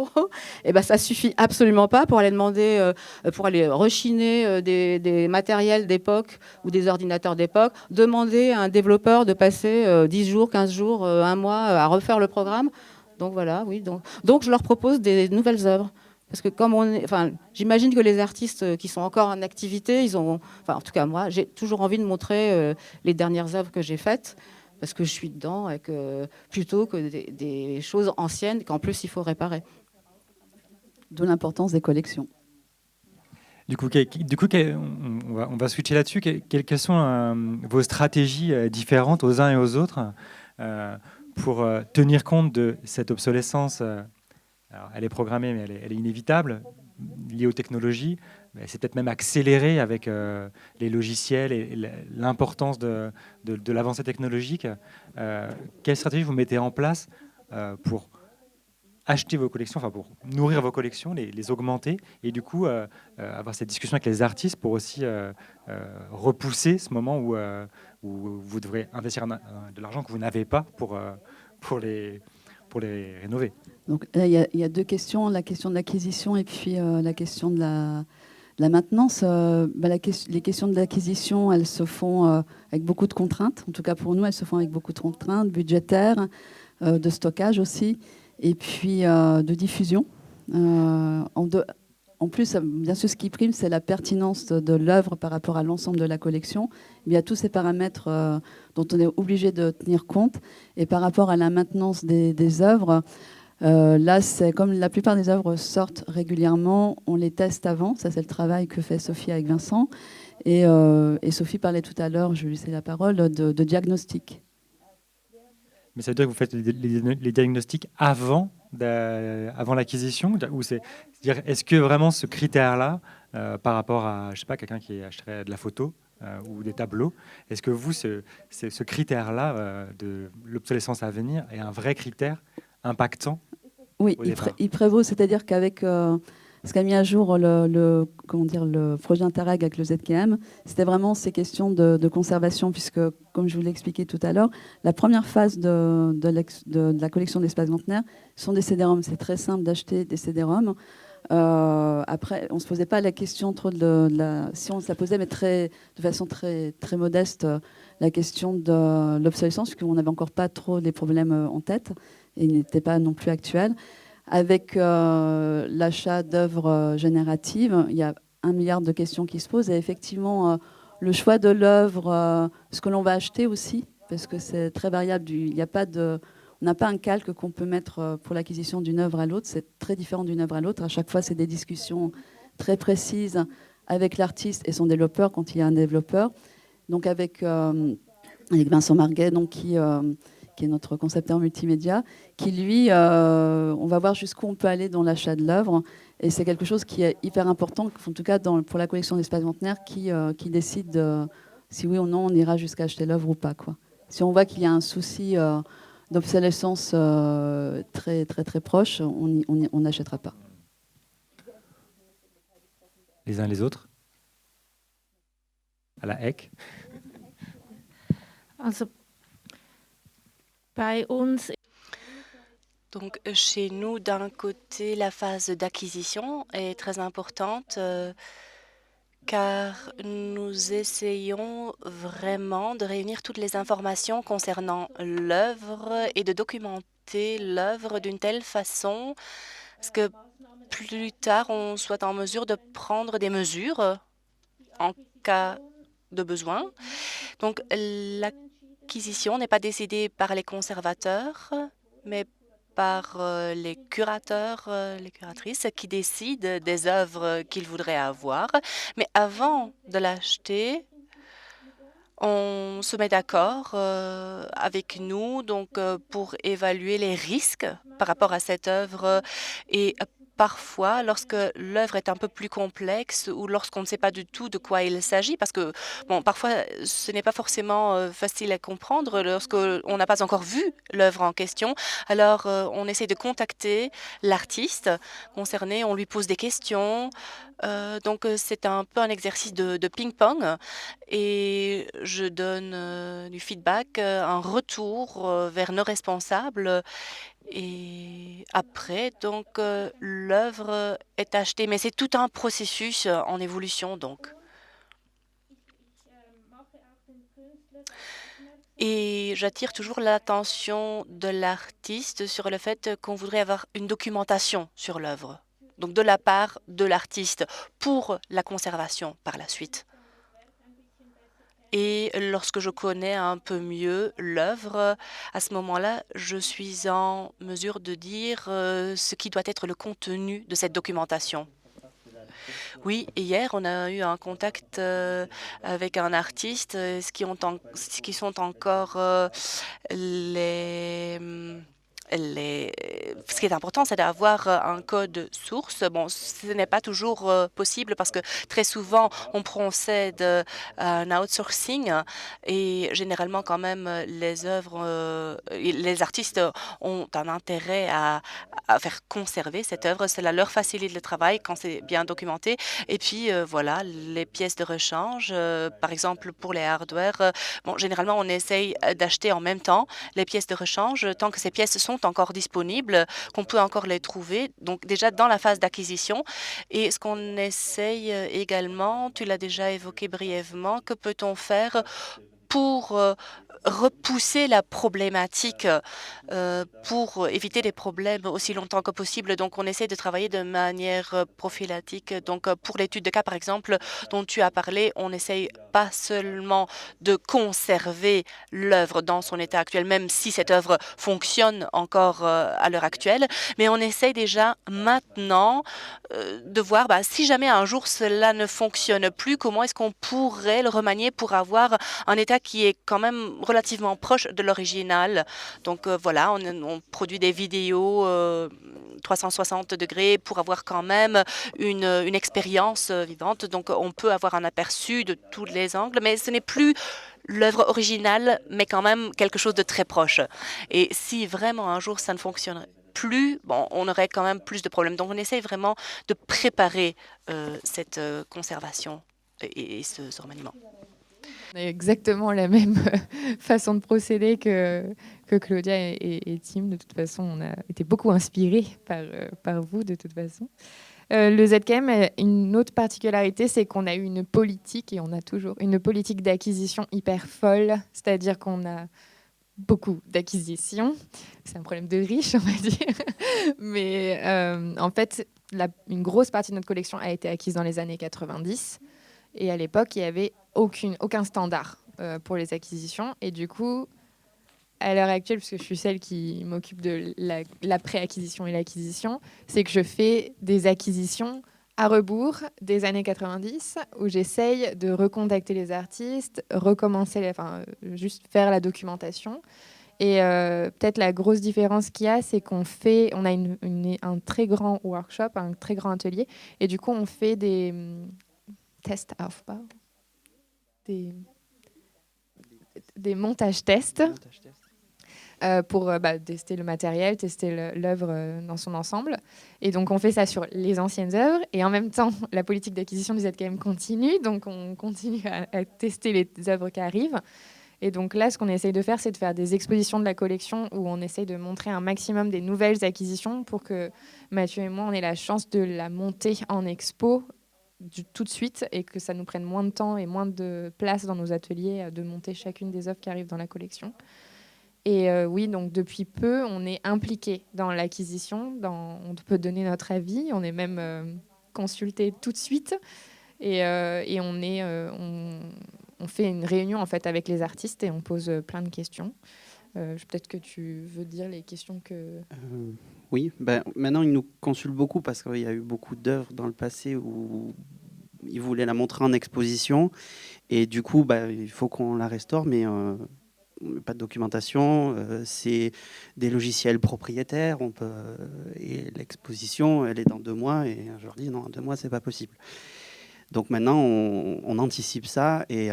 €, ça ne suffit absolument pas pour aller demander, pour aller rechiner des matériels d'époque ou des ordinateurs d'époque, demander à un développeur de passer 10 jours, 15 jours, 1 mois à refaire le programme. Donc voilà, oui. Donc je leur propose des nouvelles œuvres. Parce que j'imagine que les artistes qui sont encore en activité, en tout cas moi, j'ai toujours envie de montrer les dernières œuvres que j'ai faites, parce que je suis dedans, plutôt que des choses anciennes qu'en plus il faut réparer. D'où l'importance des collections. Du coup, on va switcher là-dessus. Quelles sont vos stratégies différentes aux uns et aux autres pour tenir compte de cette obsolescence? Alors, elle est programmée, mais elle est inévitable, liée aux technologies. C'est peut-être même accéléré avec les logiciels et l'importance de l'avancée technologique. Quelle stratégie vous mettez en place pour acheter vos collections, enfin pour nourrir vos collections, les augmenter, et du coup avoir cette discussion avec les artistes pour aussi repousser ce moment où vous devrez investir de l'argent que vous n'avez pas pour les rénover. Donc là, il y a deux questions, la question de l'acquisition et puis la question de la maintenance. Les questions de l'acquisition, elles se font avec beaucoup de contraintes. En tout cas pour nous, elles se font avec beaucoup de contraintes budgétaires, de stockage aussi, et puis de diffusion. En plus, bien sûr, ce qui prime, c'est la pertinence de l'œuvre par rapport à l'ensemble de la collection. Il y a tous ces paramètres dont on est obligé de tenir compte. Et par rapport à la maintenance des œuvres, là, c'est comme la plupart des œuvres sortent régulièrement, on les teste avant. Ça, c'est le travail que fait Sophie avec Vincent. Et Sophie parlait tout à l'heure, je lui laisse la parole, de diagnostic. Mais ça veut dire que vous faites les diagnostics avant l'acquisition, ou c'est-à-dire, est-ce que vraiment ce critère-là, par rapport à, je sais pas, quelqu'un qui achèterait de la photo ou des tableaux, est-ce que vous, ce critère-là de l'obsolescence à venir est un vrai critère impactant? Oui, il prévaut, c'est-à-dire qu'avec ce qu'a mis à jour le projet Interreg avec le ZKM, c'était vraiment ces questions de conservation, puisque, comme je vous l'ai expliqué tout à l'heure, la première phase de la collection d'espaces Gantner sont des CD-ROM. C'est très simple d'acheter des CD-ROM. Après, on ne se posait pas la question trop si on se la posait, mais de façon très, très modeste, la question de l'obsolescence, puisqu'on n'avait encore pas trop les problèmes en tête, et ils n'étaient pas non plus actuels. Avec l'achat d'œuvres génératives, il y a 1 milliard de questions qui se posent. Et effectivement, le choix de l'œuvre, ce que l'on va acheter aussi, parce que c'est très variable. On n'a pas un calque qu'on peut mettre pour l'acquisition d'une œuvre à l'autre. C'est très différent d'une œuvre à l'autre. À chaque fois, c'est des discussions très précises avec l'artiste et son développeur, quand il y a un développeur. Donc avec Vincent Marguet, donc, qui est notre concepteur multimédia, qui lui, on va voir jusqu'où on peut aller dans l'achat de l'œuvre. Et c'est quelque chose qui est hyper important, en tout cas pour la collection d'Espace Gantner, qui décide si oui ou non on ira jusqu'à acheter l'œuvre ou pas, quoi. Si on voit qu'il y a un souci d'obsolescence très, très, très proche, on n'achètera pas. Les uns les autres? À la HEC? Donc, chez nous, d'un côté, la phase d'acquisition est très importante car nous essayons vraiment de réunir toutes les informations concernant l'œuvre et de documenter l'œuvre d'une telle façon que plus tard, on soit en mesure de prendre des mesures en cas de besoin. Donc, l'acquisition n'est pas décidée par les conservateurs, mais par les curateurs, les curatrices qui décident des œuvres qu'ils voudraient avoir. Mais avant de l'acheter, on se met d'accord avec nous pour évaluer les risques par rapport à cette œuvre et parfois, lorsque l'œuvre est un peu plus complexe ou lorsqu'on ne sait pas du tout de quoi il s'agit, parce que parfois ce n'est pas forcément facile à comprendre lorsqu'on n'a pas encore vu l'œuvre en question, alors on essaie de contacter l'artiste concerné, on lui pose des questions. Donc c'est un peu un exercice de ping-pong et je donne du feedback, un retour vers nos responsables. Et après, donc, l'œuvre est achetée. Mais c'est tout un processus en évolution, donc. Et j'attire toujours l'attention de l'artiste sur le fait qu'on voudrait avoir une documentation sur l'œuvre. Donc, de la part de l'artiste pour la conservation par la suite. Et lorsque je connais un peu mieux l'œuvre, à ce moment-là, je suis en mesure de dire ce qui doit être le contenu de cette documentation. Oui, hier, on a eu un contact avec un artiste, ce qui sont encore les... les... Ce qui est important, c'est d'avoir un code source. Bon, ce n'est pas toujours possible parce que très souvent, on procède à un outsourcing et généralement, quand même, les artistes ont un intérêt à faire conserver cette œuvre. Cela leur facilite le travail quand c'est bien documenté. Et puis, voilà, les pièces de rechange, par exemple, pour les hardware, bon, généralement, on essaye d'acheter en même temps les pièces de rechange tant que ces pièces sont encore disponibles, qu'on peut encore les trouver. Donc, déjà dans la phase d'acquisition. Et ce qu'on essaye également, tu l'as déjà évoqué brièvement, que peut-on faire pour repousser la problématique, pour éviter des problèmes aussi longtemps que possible. Donc, on essaie de travailler de manière prophylatique. Donc, pour l'étude de cas, par exemple, dont tu as parlé, on n'essaye pas seulement de conserver l'œuvre dans son état actuel, même si cette œuvre fonctionne encore à l'heure actuelle, mais on essaye déjà maintenant de voir si jamais un jour cela ne fonctionne plus, comment est-ce qu'on pourrait le remanier pour avoir un état qui est quand même relativement proche de l'original. Donc voilà, on produit des vidéos 360 degrés pour avoir quand même une expérience vivante. Donc on peut avoir un aperçu de tous les angles, mais ce n'est plus l'œuvre originale, mais quand même quelque chose de très proche. Et si vraiment un jour ça ne fonctionnerait plus, bon, on aurait quand même plus de problèmes. Donc on essaye vraiment de préparer cette conservation et ce remaniement. On a exactement la même façon de procéder que Claudia et Tim. De toute façon, on a été beaucoup inspirés par vous, de toute façon. Le ZKM, une autre particularité, c'est qu'on a eu une politique, et on a toujours une politique d'acquisition hyper folle, c'est-à-dire qu'on a beaucoup d'acquisitions. C'est un problème de riche, on va dire. Mais en fait, une grosse partie de notre collection a été acquise dans les années 90. Et à l'époque, il n'y avait aucun standard pour les acquisitions. Et du coup, à l'heure actuelle, puisque je suis celle qui m'occupe de la pré-acquisition et l'acquisition, c'est que je fais des acquisitions à rebours des années 90, où j'essaye de recontacter les artistes, recommencer, juste faire la documentation. Et peut-être la grosse différence qu'il y a, c'est qu'on a un très grand workshop, un très grand atelier. Et du coup, on fait des Testaufbau, des montages tests pour tester le matériel, tester l'œuvre dans son ensemble. Et donc, on fait ça sur les anciennes œuvres. Et en même temps, la politique d'acquisition du ZKM continue. Donc, on continue à tester les œuvres qui arrivent. Et donc là, ce qu'on essaye de faire, c'est de faire des expositions de la collection où on essaye de montrer un maximum des nouvelles acquisitions pour que Mathieu et moi, on ait la chance de la monter en expo tout de suite et que ça nous prenne moins de temps et moins de place dans nos ateliers de monter chacune des œuvres qui arrivent dans la collection. Et oui, donc depuis peu, on est impliqué dans l'acquisition, on peut donner notre avis, on est même consulté tout de suite et on fait une réunion en fait avec les artistes et on pose plein de questions. Peut-être que tu veux dire les questions que... Oui, maintenant ils nous consultent beaucoup parce qu'il y a eu beaucoup d'œuvres dans le passé où ils voulaient la montrer en exposition et du coup il faut qu'on la restaure, mais pas de documentation, c'est des logiciels propriétaires, et l'exposition elle est dans 2 mois et je leur dis non, 2 mois c'est pas possible. Donc maintenant, on anticipe ça et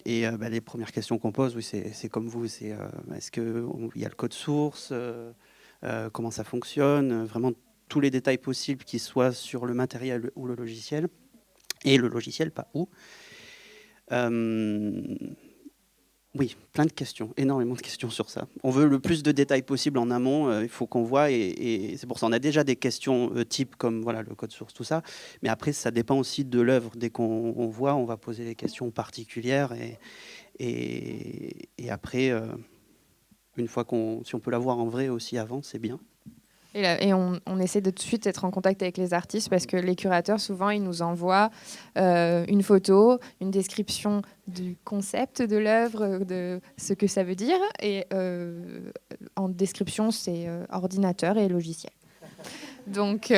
les premières questions qu'on pose, oui, c'est comme vous, c'est est-ce qu'il y a le code source, comment ça fonctionne, vraiment tous les détails possibles qui soient sur le matériel ou le logiciel, et le logiciel, pas où. Oui, plein de questions, énormément de questions sur ça. On veut le plus de détails possible en amont, il faut qu'on voit, et c'est pour ça on a déjà des questions type comme voilà, le code source, tout ça, mais après ça dépend aussi de l'œuvre. Dès qu'on voit, on va poser des questions particulières, et après, une fois si on peut la voir en vrai aussi avant, c'est bien. Et on essaie de tout de suite être en contact avec les artistes parce que les curateurs, souvent, ils nous envoient une photo, une description du concept de l'œuvre, de ce que ça veut dire. Et en description, c'est ordinateur et logiciel. Donc,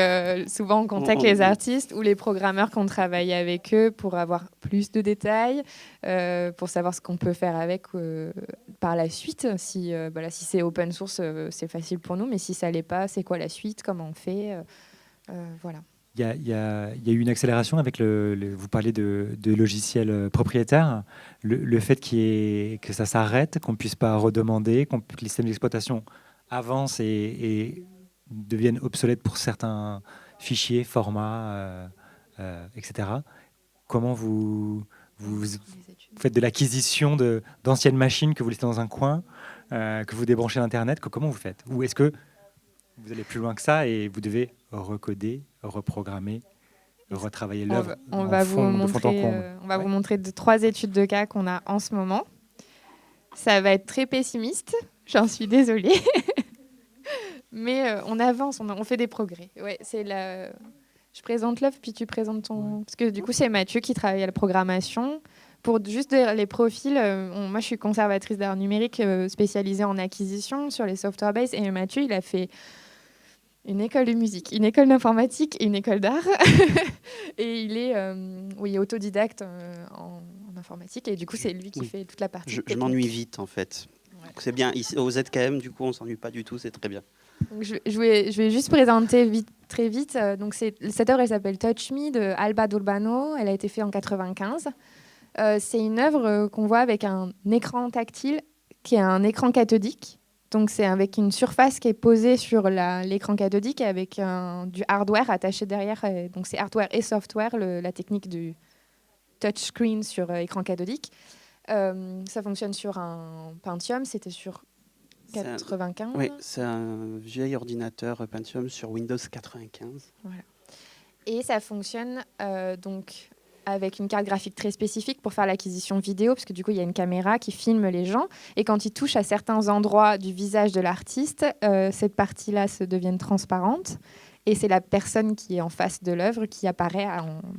souvent, on contacte les artistes ou les programmeurs qui ont travaillé avec eux pour avoir plus de détails, pour savoir ce qu'on peut faire avec par la suite. Si c'est open source, c'est facile pour nous, mais si ça ne l'est pas, c'est quoi la suite, comment on fait, voilà. Il y a eu une accélération avec vous parlez de logiciels propriétaires, le fait que ça s'arrête, qu'on ne puisse pas redemander, que les systèmes d'exploitation avancent et deviennent obsolètes pour certains fichiers, formats, etc. Comment vous faites de l'acquisition d'anciennes machines que vous laissez dans un coin, que vous débranchez d'Internet, comment vous faites? Ou est-ce que vous allez plus loin que ça et vous devez recoder, reprogrammer, retravailler l'œuvre? On va vous montrer 3 études de cas qu'on a en ce moment. Ça va être très pessimiste, j'en suis désolée. Mais on avance, on fait des progrès. Ouais, je présente l'œuvre, puis tu présentes ton... Parce que du coup, c'est Mathieu qui travaille à la programmation. Pour juste les profils, moi, je suis conservatrice d'art numérique spécialisée en acquisition sur les software base. Et Mathieu, il a fait une école de musique, une école d'informatique et une école d'art. Et il est autodidacte en informatique. Et du coup, c'est lui qui fait toute la partie Je m'ennuie vite, en fait. Ouais. C'est bien. Au ZKM, du coup, on ne s'ennuie pas du tout. C'est très bien. Donc, je vais juste présenter très vite. Donc, cette œuvre, elle s'appelle Touch Me de Alba d'Urbano. Elle a été faite en 1995. C'est une œuvre qu'on voit avec un écran tactile qui est un écran cathodique. Donc, c'est avec une surface qui est posée sur l'écran cathodique et avec du hardware attaché derrière. Donc, c'est hardware et software, la technique du touchscreen sur écran cathodique. Ça fonctionne sur un Pentium. C'était sur 95. Oui, c'est un vieil ordinateur Pentium sur Windows 95. Voilà. Et ça fonctionne donc avec une carte graphique très spécifique pour faire l'acquisition vidéo, parce que du coup, il y a une caméra qui filme les gens. Et quand ils touchent à certains endroits du visage de l'artiste, cette partie-là se devient transparente. Et c'est la personne qui est en face de l'œuvre qui apparaît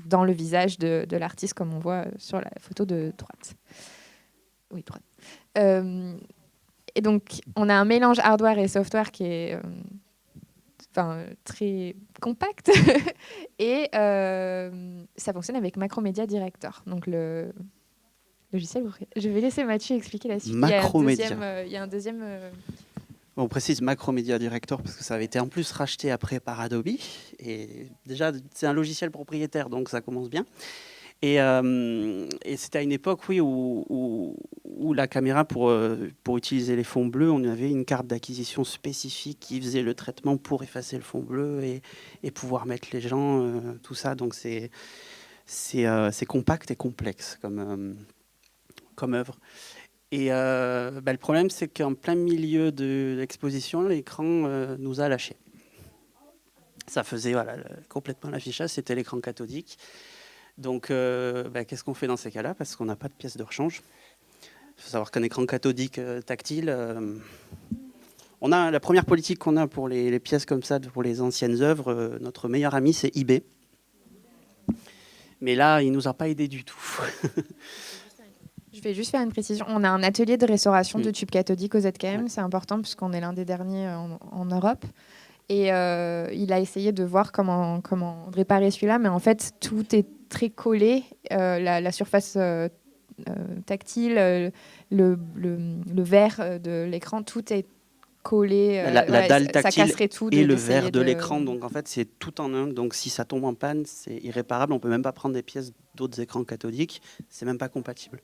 dans le visage de l'artiste, comme on voit sur la photo de droite. Oui, droite. Et donc, on a un mélange hardware et software qui est très compact. Et ça fonctionne avec Macromedia Director. Donc, le logiciel, je vais laisser Mathieu expliquer la suite. Macromedia. Il y a un deuxième... On précise Macromedia Director parce que ça avait été en plus racheté après par Adobe. Et déjà, c'est un logiciel propriétaire, donc ça commence bien. Et c'était à une époque, oui, où la caméra, pour utiliser les fonds bleus, on avait une carte d'acquisition spécifique qui faisait le traitement pour effacer le fond bleu et pouvoir mettre les gens, tout ça. Donc c'est compact et complexe comme œuvre. Et le problème, c'est qu'en plein milieu de l'exposition, l'écran nous a lâchés. Ça faisait complètement l'affichage, c'était l'écran cathodique. Donc, qu'est-ce qu'on fait dans ces cas-là? Parce qu'on n'a pas de pièce de rechange. Il faut savoir qu'un écran cathodique tactile, on a la première politique qu'on a pour les pièces comme ça, pour les anciennes œuvres. Notre meilleur ami, c'est eBay. Mais là, il ne nous a pas aidés du tout. Je vais juste faire une précision. On a un atelier de restauration de tubes cathodiques au ZKM. Ouais. C'est important puisqu'on est l'un des derniers en Europe. Et il a essayé de voir comment réparer celui-là. Mais en fait, tout est très collé. La surface tactile, le verre de l'écran, tout est collé. La dalle tactile ça casserait tout et le verre de l'écran. Donc en fait, c'est tout en un. Donc si ça tombe en panne, c'est irréparable. On ne peut même pas prendre des pièces d'autres écrans cathodiques. C'est même pas compatible.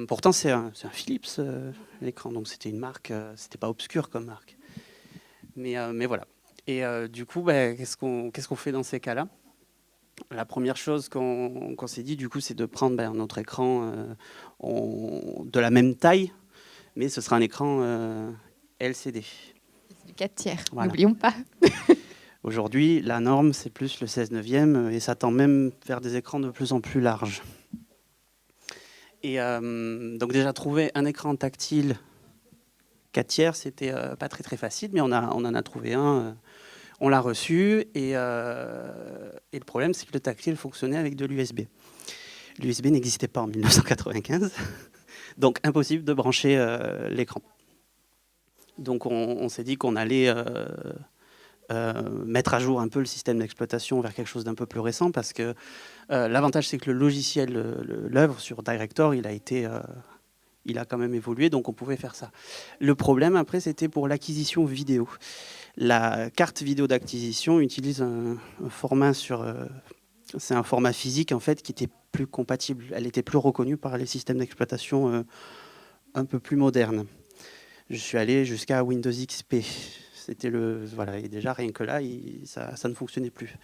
Pourtant, c'est un Philips, l'écran. Donc c'était une marque, c'était pas obscur comme marque. Mais voilà. Et du coup, qu'est-ce qu'on fait dans ces cas-là? La première chose qu'on s'est dit, du coup, c'est de prendre notre écran de la même taille, mais ce sera un écran LCD. Du 4/3, voilà. N'oublions pas. Aujourd'hui, la norme, c'est plus le 16/9 et ça tend même vers des écrans de plus en plus larges. Et donc déjà, trouver un écran tactile 4/3, c'était pas très très facile, mais on en a trouvé un. On l'a reçu et le problème, c'est que le tactile fonctionnait avec de l'USB. L'USB n'existait pas en 1995, donc impossible de brancher l'écran. Donc on s'est dit qu'on allait mettre à jour un peu le système d'exploitation vers quelque chose d'un peu plus récent, parce que l'avantage, c'est que le logiciel, l'œuvre sur Director, il a quand même évolué, donc on pouvait faire ça. Le problème, après, c'était pour l'acquisition vidéo. La carte vidéo d'acquisition utilise un format c'est un format physique, en fait, qui était plus compatible. Elle était plus reconnue par les systèmes d'exploitation un peu plus modernes. Je suis allé jusqu'à Windows XP. C'était voilà, et déjà, rien que là, ça ne fonctionnait plus.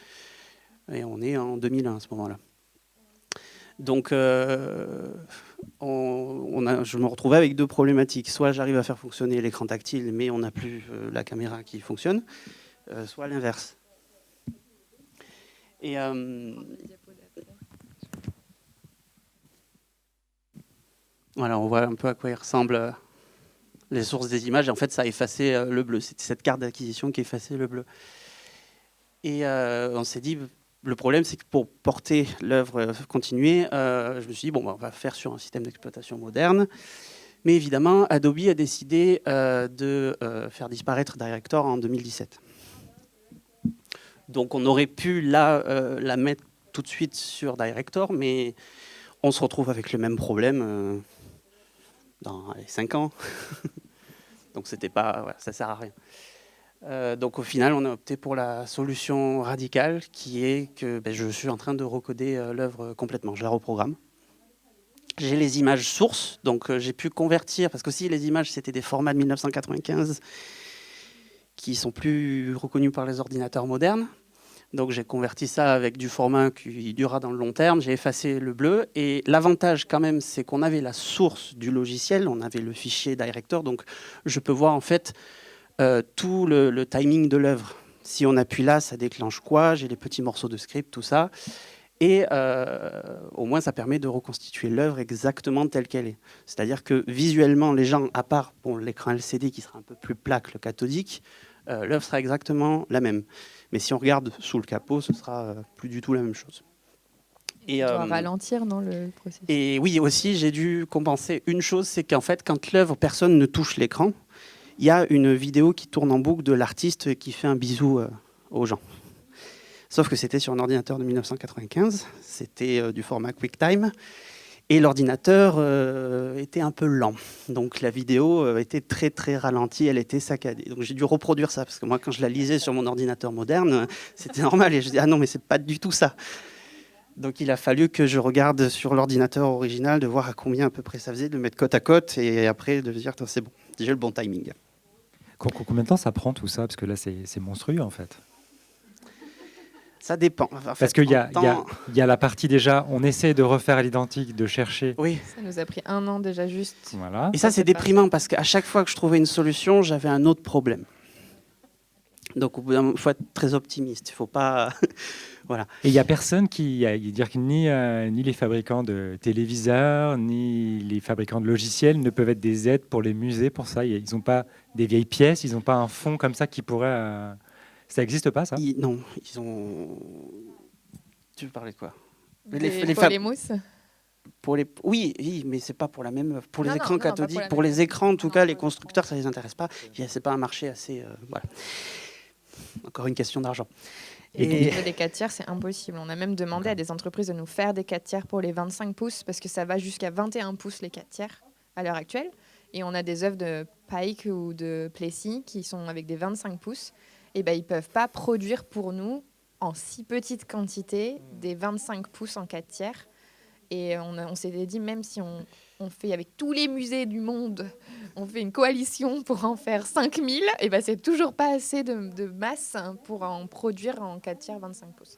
Et on est en 2001 à ce moment-là. Donc, je me retrouvais avec deux problématiques. Soit j'arrive à faire fonctionner l'écran tactile, mais on n'a plus la caméra qui fonctionne, soit l'inverse. Et voilà, on voit un peu à quoi il ressemble les sources des images. Et en fait, ça a effacé le bleu. C'était cette carte d'acquisition qui effaçait le bleu. Et on s'est dit, le problème, c'est que pour porter l'œuvre continuée, je me suis dit, bon, on va faire sur un système d'exploitation moderne. Mais évidemment, Adobe a décidé de faire disparaître Director en 2017. Donc, on aurait pu la mettre tout de suite sur Director, mais on se retrouve avec le même problème dans les 5 ans. Donc, c'était pas, voilà, ça ne sert à rien. Donc, au final, on a opté pour la solution radicale qui est que je suis en train de recoder l'œuvre complètement. Je la reprogramme. J'ai les images sources, donc j'ai pu convertir, parce que si les images, c'était des formats de 1995 qui sont plus reconnus par les ordinateurs modernes. Donc j'ai converti ça avec du format qui durera dans le long terme, j'ai effacé le bleu. Et l'avantage quand même, c'est qu'on avait la source du logiciel, on avait le fichier Director, donc je peux voir en fait tout le timing de l'œuvre. Si on appuie là, ça déclenche quoi? J'ai les petits morceaux de script, tout ça. Et au moins, ça permet de reconstituer l'œuvre exactement telle qu'elle est. C'est-à-dire que visuellement, les gens, à part l'écran LCD qui sera un peu plus plat que le cathodique, l'œuvre sera exactement la même. Mais si on regarde sous le capot, ce sera plus du tout la même chose. Et tu dois ralentir dans le processus. Et oui, aussi, j'ai dû compenser une chose, c'est qu'en fait, quand l'œuvre, personne ne touche l'écran, il y a une vidéo qui tourne en boucle de l'artiste qui fait un bisou aux gens. Sauf que c'était sur un ordinateur de 1995, c'était du format QuickTime, et l'ordinateur était un peu lent. Donc la vidéo était très très ralentie, elle était saccadée. Donc j'ai dû reproduire ça, parce que moi quand je la lisais sur mon ordinateur moderne, c'était normal, et je dis ah non mais c'est pas du tout ça. Donc il a fallu que je regarde sur l'ordinateur original, de voir à combien à peu près ça faisait, de le mettre côte à côte, et après de dire c'est bon, j'ai le bon timing. Combien de temps ça prend tout ça? Parce que là c'est monstrueux en fait. Ça dépend. En fait, parce qu'il y a la partie déjà, on essaie de refaire à l'identique, de chercher. Oui. Ça nous a pris 1 an déjà juste. Voilà. Et ça, c'est déprimant parce qu'à chaque fois que je trouvais une solution, j'avais un autre problème. Donc, il faut être très optimiste. Il ne faut pas... voilà. Et il n'y a personne qui... dire que ni les fabricants de téléviseurs, ni les fabricants de logiciels ne peuvent être des aides pour les musées pour ça. Ils n'ont pas des vieilles pièces, ils n'ont pas un fonds comme ça qui pourrait... Ça n'existe pas, ça? Non, ils ont... Tu veux parler de quoi? Pour les mousses oui, mais c'est pas pour la même... Pour les écrans cathodiques, pour les écrans, en tout cas, les constructeurs, ça les intéresse pas. C'est pas un marché assez... voilà. Encore une question d'argent. Et au niveau des 4 tiers, c'est impossible. On a même demandé à des entreprises de nous faire des 4 tiers pour les 25 pouces, parce que ça va jusqu'à 21 pouces les 4 tiers à l'heure actuelle. Et on a des œuvres de Pike ou de Plessis qui sont avec des 25 pouces. Et ils ne peuvent pas produire pour nous, en si petite quantité, des 25 pouces en 4 tiers. Et on s'était dit, même si on fait avec tous les musées du monde, on fait une coalition pour en faire 5000, et c'est toujours pas assez de masse pour en produire en 4 tiers 25 pouces.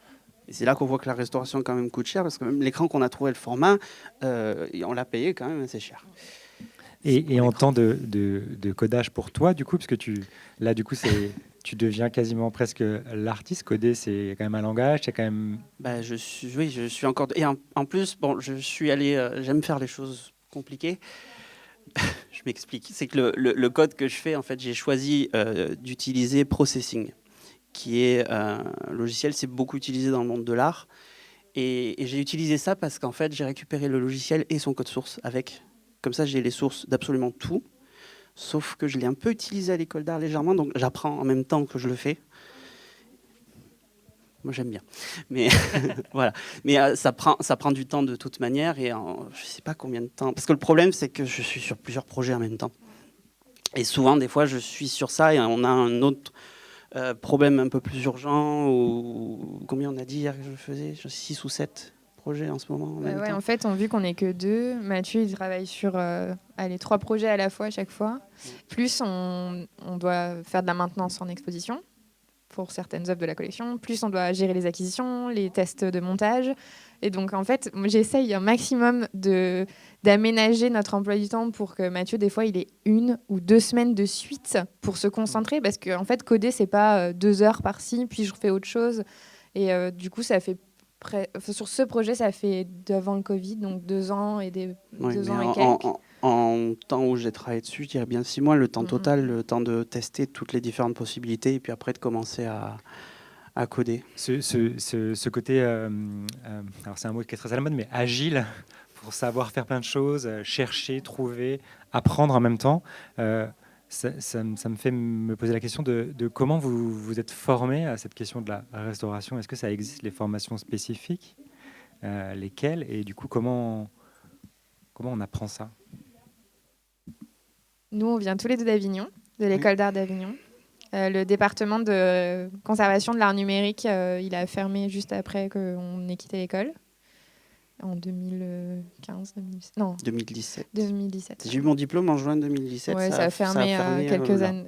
Et c'est là qu'on voit que la restauration quand même coûte cher, parce que même l'écran qu'on a trouvé, le format, on l'a payé quand même assez cher. Et en temps de codage pour toi, du coup, parce que tu deviens quasiment presque l'artiste. Coder, c'est quand même un langage, c'est quand même... je suis encore... Et en plus, je suis allé... j'aime faire les choses compliquées. Je m'explique. C'est que le code que je fais, en fait, j'ai choisi d'utiliser Processing, qui est un logiciel, c'est beaucoup utilisé dans le monde de l'art. Et j'ai utilisé ça parce qu'en fait, j'ai récupéré le logiciel et son code source avec... Comme ça, j'ai les sources d'absolument tout. Sauf que je l'ai un peu utilisé à l'école d'art légèrement, donc j'apprends en même temps que je le fais. moi j'aime bien. Mais voilà. Mais ça prend du temps de toute manière et je ne sais pas combien de temps. Parce que le problème, c'est que je suis sur plusieurs projets en même temps. Et souvent, des fois, je suis sur ça et on a un autre problème un peu plus urgent. Ou combien on a dit hier que je faisais 6 ou 7 projets en ce moment. Ouais, en fait, vu qu'on n'est que 2, Mathieu il travaille sur 3 projets à la fois à chaque fois. Plus on doit faire de la maintenance en exposition pour certaines œuvres de la collection. Plus on doit gérer les acquisitions, les tests de montage. Et donc, en fait, j'essaye un maximum d'aménager notre emploi du temps pour que Mathieu, des fois, il ait 1 ou 2 semaines de suite pour se concentrer. Parce que, en fait, coder, c'est pas 2 heures par-ci, puis je refais autre chose. Et du coup, ça fait sur ce projet, ça fait d'avant le Covid, donc 2 ans et 2 ans et quelques. En temps où j'ai travaillé dessus, je dirais bien 6 mois, le temps total, le temps de tester toutes les différentes possibilités et puis après de commencer à coder. Ce côté, alors c'est un mot qui est très à la mode, mais agile, pour savoir faire plein de choses, chercher, trouver, apprendre en même temps. Ça me fait me poser la question de comment vous êtes formé à cette question de la restauration. Est-ce que ça existe, les formations spécifiques, lesquelles, et du coup, comment on apprend ça? Nous, on vient tous les deux d'Avignon, de l'école d'art d'Avignon. Le département de conservation de l'art numérique, il a fermé juste après qu'on ait quitté l'école. En 2015, 2017. Non. 2017. 2017. J'ai eu mon diplôme en juin 2017. Ouais, ça a fermé,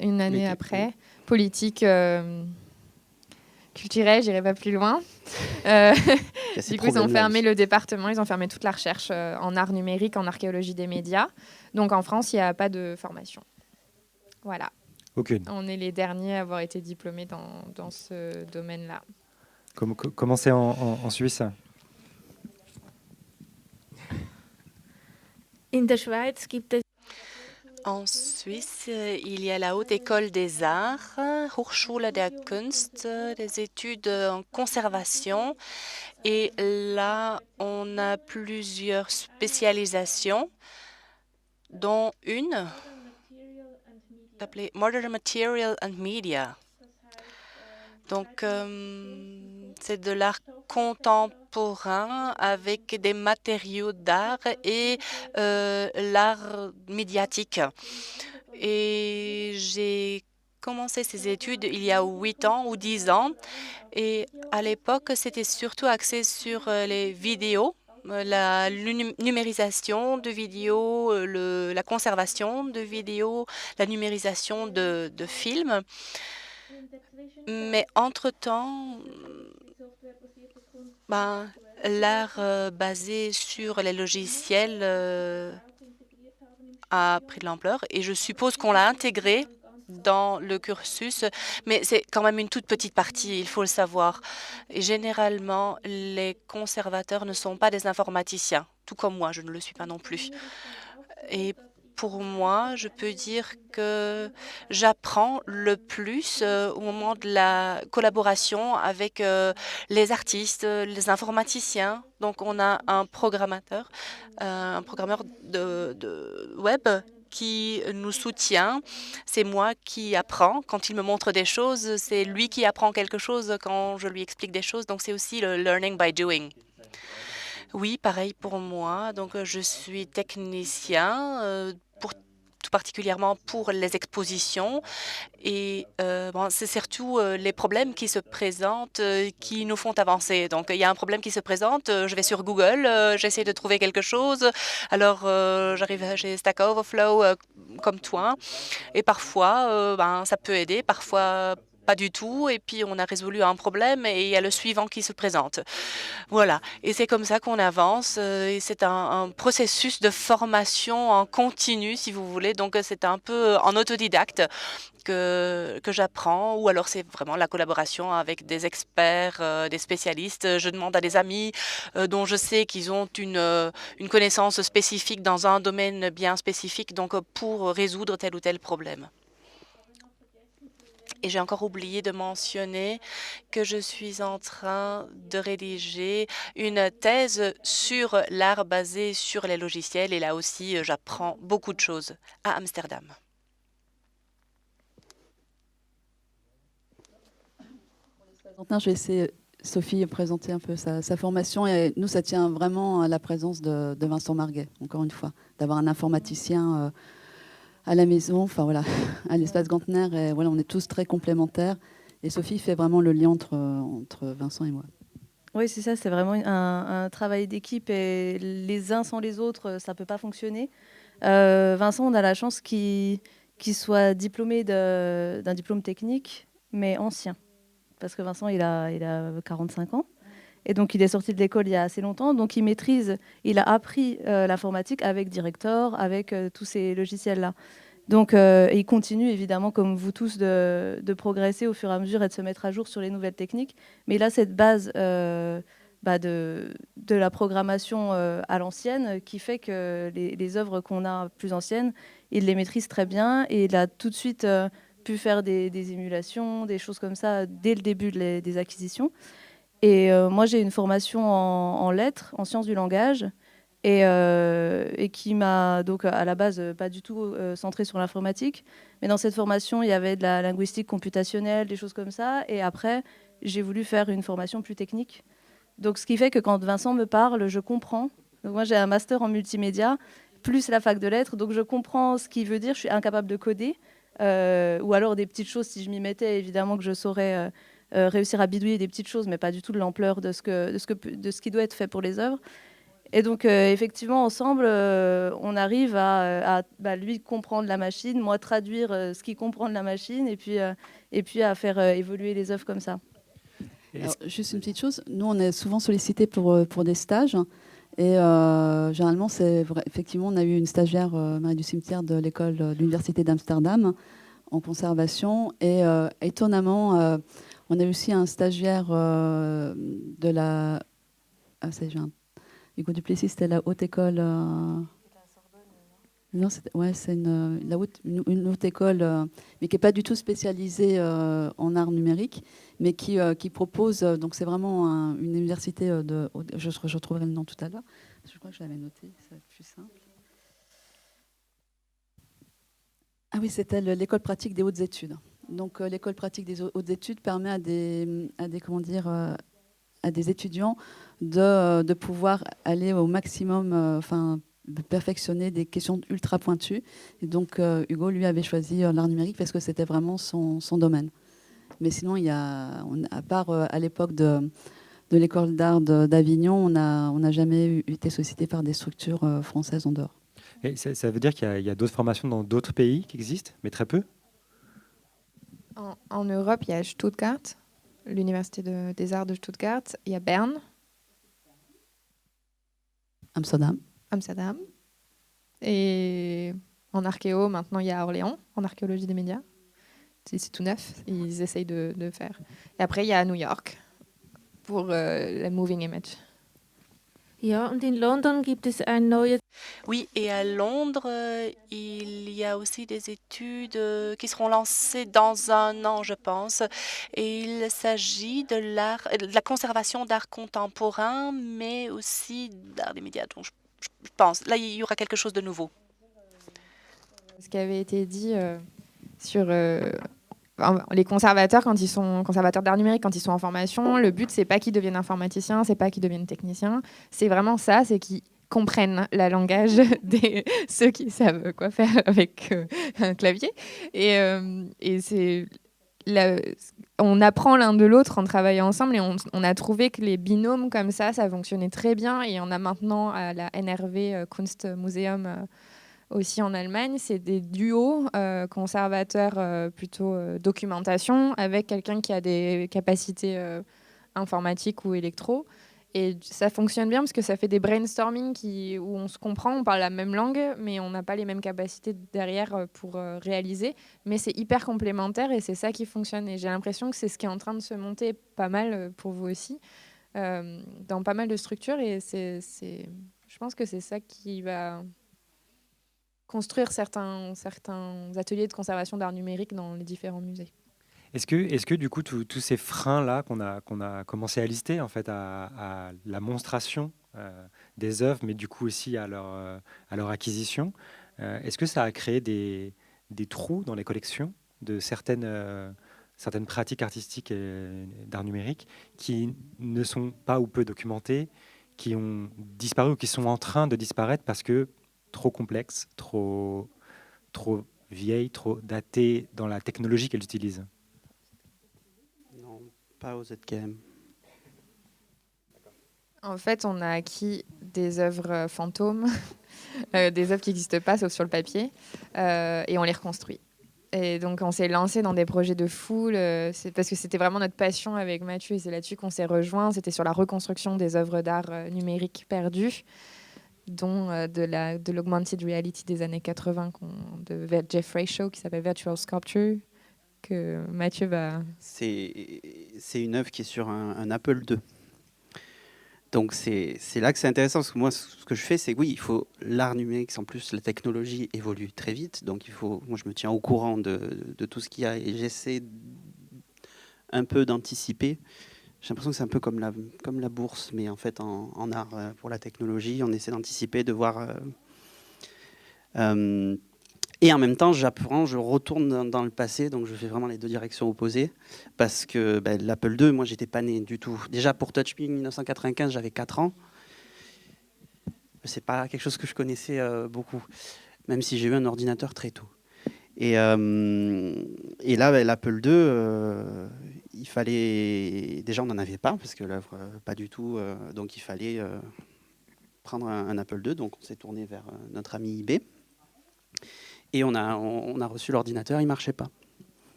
une année après. Politique culturelle, j'irai pas plus loin. Du coup, ils ont fermé le département, ils ont fermé toute la recherche en art numérique, en archéologie des médias. Donc en France, il n'y a pas de formation. Voilà. Aucune. On est les derniers à avoir été diplômés dans ce domaine-là. Comment c'est en Suisse? En Suisse, il y a la Haute École des Arts, Hochschule der Kunst, des études en conservation. Et là, on a plusieurs spécialisations, dont une appelée Modern Material and Media. Donc, c'est de l'art contemporain avec des matériaux d'art et l'art médiatique. Et j'ai commencé ces études il y a 8 ans ou 10 ans. Et à l'époque, c'était surtout axé sur les vidéos, la numérisation de vidéos, la conservation de vidéos, la numérisation de films. Mais entre-temps, l'art basé sur les logiciels a pris de l'ampleur et je suppose qu'on l'a intégré dans le cursus, mais c'est quand même une toute petite partie, il faut le savoir. Et généralement, les conservateurs ne sont pas des informaticiens, tout comme moi, je ne le suis pas non plus. Et pour moi, je peux dire que j'apprends le plus au moment de la collaboration avec les artistes, les informaticiens. Donc, on a un programmeur de web qui nous soutient. C'est moi qui apprends. Quand il me montre des choses, c'est lui qui apprend quelque chose quand je lui explique des choses. Donc, c'est aussi le learning by doing. Oui, pareil pour moi. Donc, je suis technicien, tout particulièrement pour les expositions. Et c'est surtout les problèmes qui se présentent qui nous font avancer. Donc, il y a un problème qui se présente, je vais sur Google, j'essaie de trouver quelque chose. Alors, j'arrive chez Stack Overflow comme toi. Et parfois, ça peut aider, parfois pas du tout, et puis on a résolu un problème et il y a le suivant qui se présente. Voilà, et c'est comme ça qu'on avance, et c'est un processus de formation en continu, si vous voulez, donc c'est un peu en autodidacte que j'apprends, ou alors c'est vraiment la collaboration avec des experts, des spécialistes. Je demande à des amis dont je sais qu'ils ont une connaissance spécifique dans un domaine bien spécifique, donc pour résoudre tel ou tel problème. Et j'ai encore oublié de mentionner que je suis en train de rédiger une thèse sur l'art basé sur les logiciels. Et là aussi, j'apprends beaucoup de choses à Amsterdam. Je vais essayer Sophie présentait un peu sa formation et nous, ça tient vraiment à la présence de Vincent Marguet, encore une fois, d'avoir un informaticien à la maison, enfin voilà, à l'espace Gantner. Et voilà, on est tous très complémentaires. Et Sophie fait vraiment le lien entre Vincent et moi. Oui, c'est ça, c'est vraiment un travail d'équipe et les uns sans les autres, ça ne peut pas fonctionner. Vincent, on a la chance qu'il soit diplômé d'un diplôme technique, mais ancien. Parce que Vincent, il a 45 ans. Et donc, il est sorti de l'école il y a assez longtemps. Donc, il a appris l'informatique avec Director, avec tous ces logiciels-là. Donc, il continue évidemment, comme vous tous, de progresser au fur et à mesure et de se mettre à jour sur les nouvelles techniques. Mais il a cette base de la programmation à l'ancienne qui fait que les œuvres qu'on a plus anciennes, il les maîtrise très bien et il a tout de suite pu faire des émulations, des choses comme ça dès le début des acquisitions. Et moi, j'ai une formation en lettres, en sciences du langage, et qui m'a donc à la base pas du tout centrée sur l'informatique. Mais dans cette formation, il y avait de la linguistique computationnelle, des choses comme ça. Et après, j'ai voulu faire une formation plus technique. Donc, ce qui fait que quand Vincent me parle, je comprends. Donc, moi, j'ai un master en multimédia, plus la fac de lettres. Donc, je comprends ce qu'il veut dire. Je suis incapable de coder. Ou alors des petites choses, si je m'y mettais, évidemment que je saurais réussir à bidouiller des petites choses, mais pas du tout de l'ampleur de ce qui doit être fait pour les œuvres. Et donc, effectivement, ensemble, on arrive à lui comprendre la machine, moi traduire ce qu'il comprend de la machine, et puis à faire évoluer les œuvres comme ça. Alors, juste une petite chose, nous, on est souvent sollicités pour des stages. Et généralement, c'est vrai, effectivement, on a eu une stagiaire, Marie du Cimetière, de l'école de l'Université d'Amsterdam, en conservation. Et étonnamment, on a eu aussi un stagiaire de la... Ah, Hugo Duplessis, c'était la haute école... Non, c'est une haute école, mais qui n'est pas du tout spécialisée en art numérique, mais qui propose, donc c'est vraiment une université je retrouverai le nom tout à l'heure, je crois que je l'avais noté, c'est plus simple. Ah oui, c'était l'école pratique des hautes études. Donc l'école pratique des hautes études permet à des étudiants de pouvoir aller au maximum, de perfectionner des questions ultra pointues. Et donc, Hugo, lui, avait choisi l'art numérique parce que c'était vraiment son domaine. Mais sinon, à part à l'époque de l'école d'art d'Avignon, on n'a jamais été sollicité par des structures françaises en dehors. Et ça veut dire qu'il y a d'autres formations dans d'autres pays qui existent, mais très peu? En Europe, il y a Stuttgart, l'Université des Arts de Stuttgart. Il y a Berne. Amsterdam. Et en archéo, maintenant, il y a Orléans, en archéologie des médias. C'est tout neuf, ils essayent de faire. Et après, il y a New York pour la Moving Image. Ja, und in London gibt es ein neues... Oui, et à Londres, il y a aussi des études qui seront lancées dans un an, je pense. Et il s'agit de la conservation d'art contemporain, mais aussi d'art des médias. Donc, je pense, là, il y aura quelque chose de nouveau. Ce qui avait été dit sur les conservateurs, quand ils sont conservateurs d'art numérique, quand ils sont en formation, le but, c'est pas qu'ils deviennent informaticiens, c'est pas qu'ils deviennent techniciens. C'est vraiment ça, c'est qu'ils comprennent le langage de ceux qui savent quoi faire avec un clavier. Et on apprend l'un de l'autre en travaillant ensemble et on a trouvé que les binômes comme ça fonctionnait très bien. Et on a maintenant à la NRW Kunstmuseum aussi en Allemagne, c'est des duos conservateurs plutôt documentation avec quelqu'un qui a des capacités informatiques ou électro. Et ça fonctionne bien parce que ça fait des brainstorming où on se comprend, on parle la même langue, mais on n'a pas les mêmes capacités derrière pour réaliser. Mais c'est hyper complémentaire et c'est ça qui fonctionne. Et j'ai l'impression que c'est ce qui est en train de se monter pas mal pour vous aussi, dans pas mal de structures. Et je pense que c'est ça qui va construire certains ateliers de conservation d'art numérique dans les différents musées. Est-ce que du coup, tous ces freins-là qu'on a commencé à lister, en fait, à la monstration des œuvres, mais du coup aussi à leur acquisition, est-ce que ça a créé des trous dans les collections de certaines certaines pratiques artistiques et d'art numérique qui ne sont pas ou peu documentées, qui ont disparu ou qui sont en train de disparaître parce que trop complexes, trop vieilles, trop datées dans la technologie qu'elles utilisent. Non, pas aux ZKM. En fait, on a acquis des œuvres fantômes, des œuvres qui n'existent pas sauf sur le papier, et on les reconstruit. Et donc, on s'est lancé dans des projets de foule, c'est parce que c'était vraiment notre passion avec Mathieu, et c'est là-dessus qu'on s'est rejoints. C'était sur la reconstruction des œuvres d'art numériques perdues, dont de l'augmented reality des années 80 de Jeffrey Shaw, qui s'appelle Virtual Sculpture, que Mathieu va... C'est une œuvre qui est sur un Apple II. Donc c'est là que c'est intéressant, parce que moi, ce que je fais, c'est que oui, il faut l'art numérique, en plus la technologie évolue très vite, donc moi je me tiens au courant de tout ce qu'il y a, et j'essaie un peu d'anticiper. J'ai l'impression que c'est un peu comme la bourse, mais en fait en art pour la technologie, on essaie d'anticiper, de voir... et en même temps, j'apprends, je retourne dans le passé, donc je fais vraiment les deux directions opposées, parce que l'Apple II, moi, j'étais pas né du tout. Déjà, pour TouchMe 1995, j'avais 4 ans. C'est pas quelque chose que je connaissais beaucoup, même si j'ai eu un ordinateur très tôt. Et là, l'Apple II, il fallait... Déjà, on n'en avait pas, parce que l'œuvre, pas du tout. Donc, il fallait prendre un Apple II. Donc, on s'est tourné vers notre ami eBay. Et on a reçu l'ordinateur, il ne marchait pas.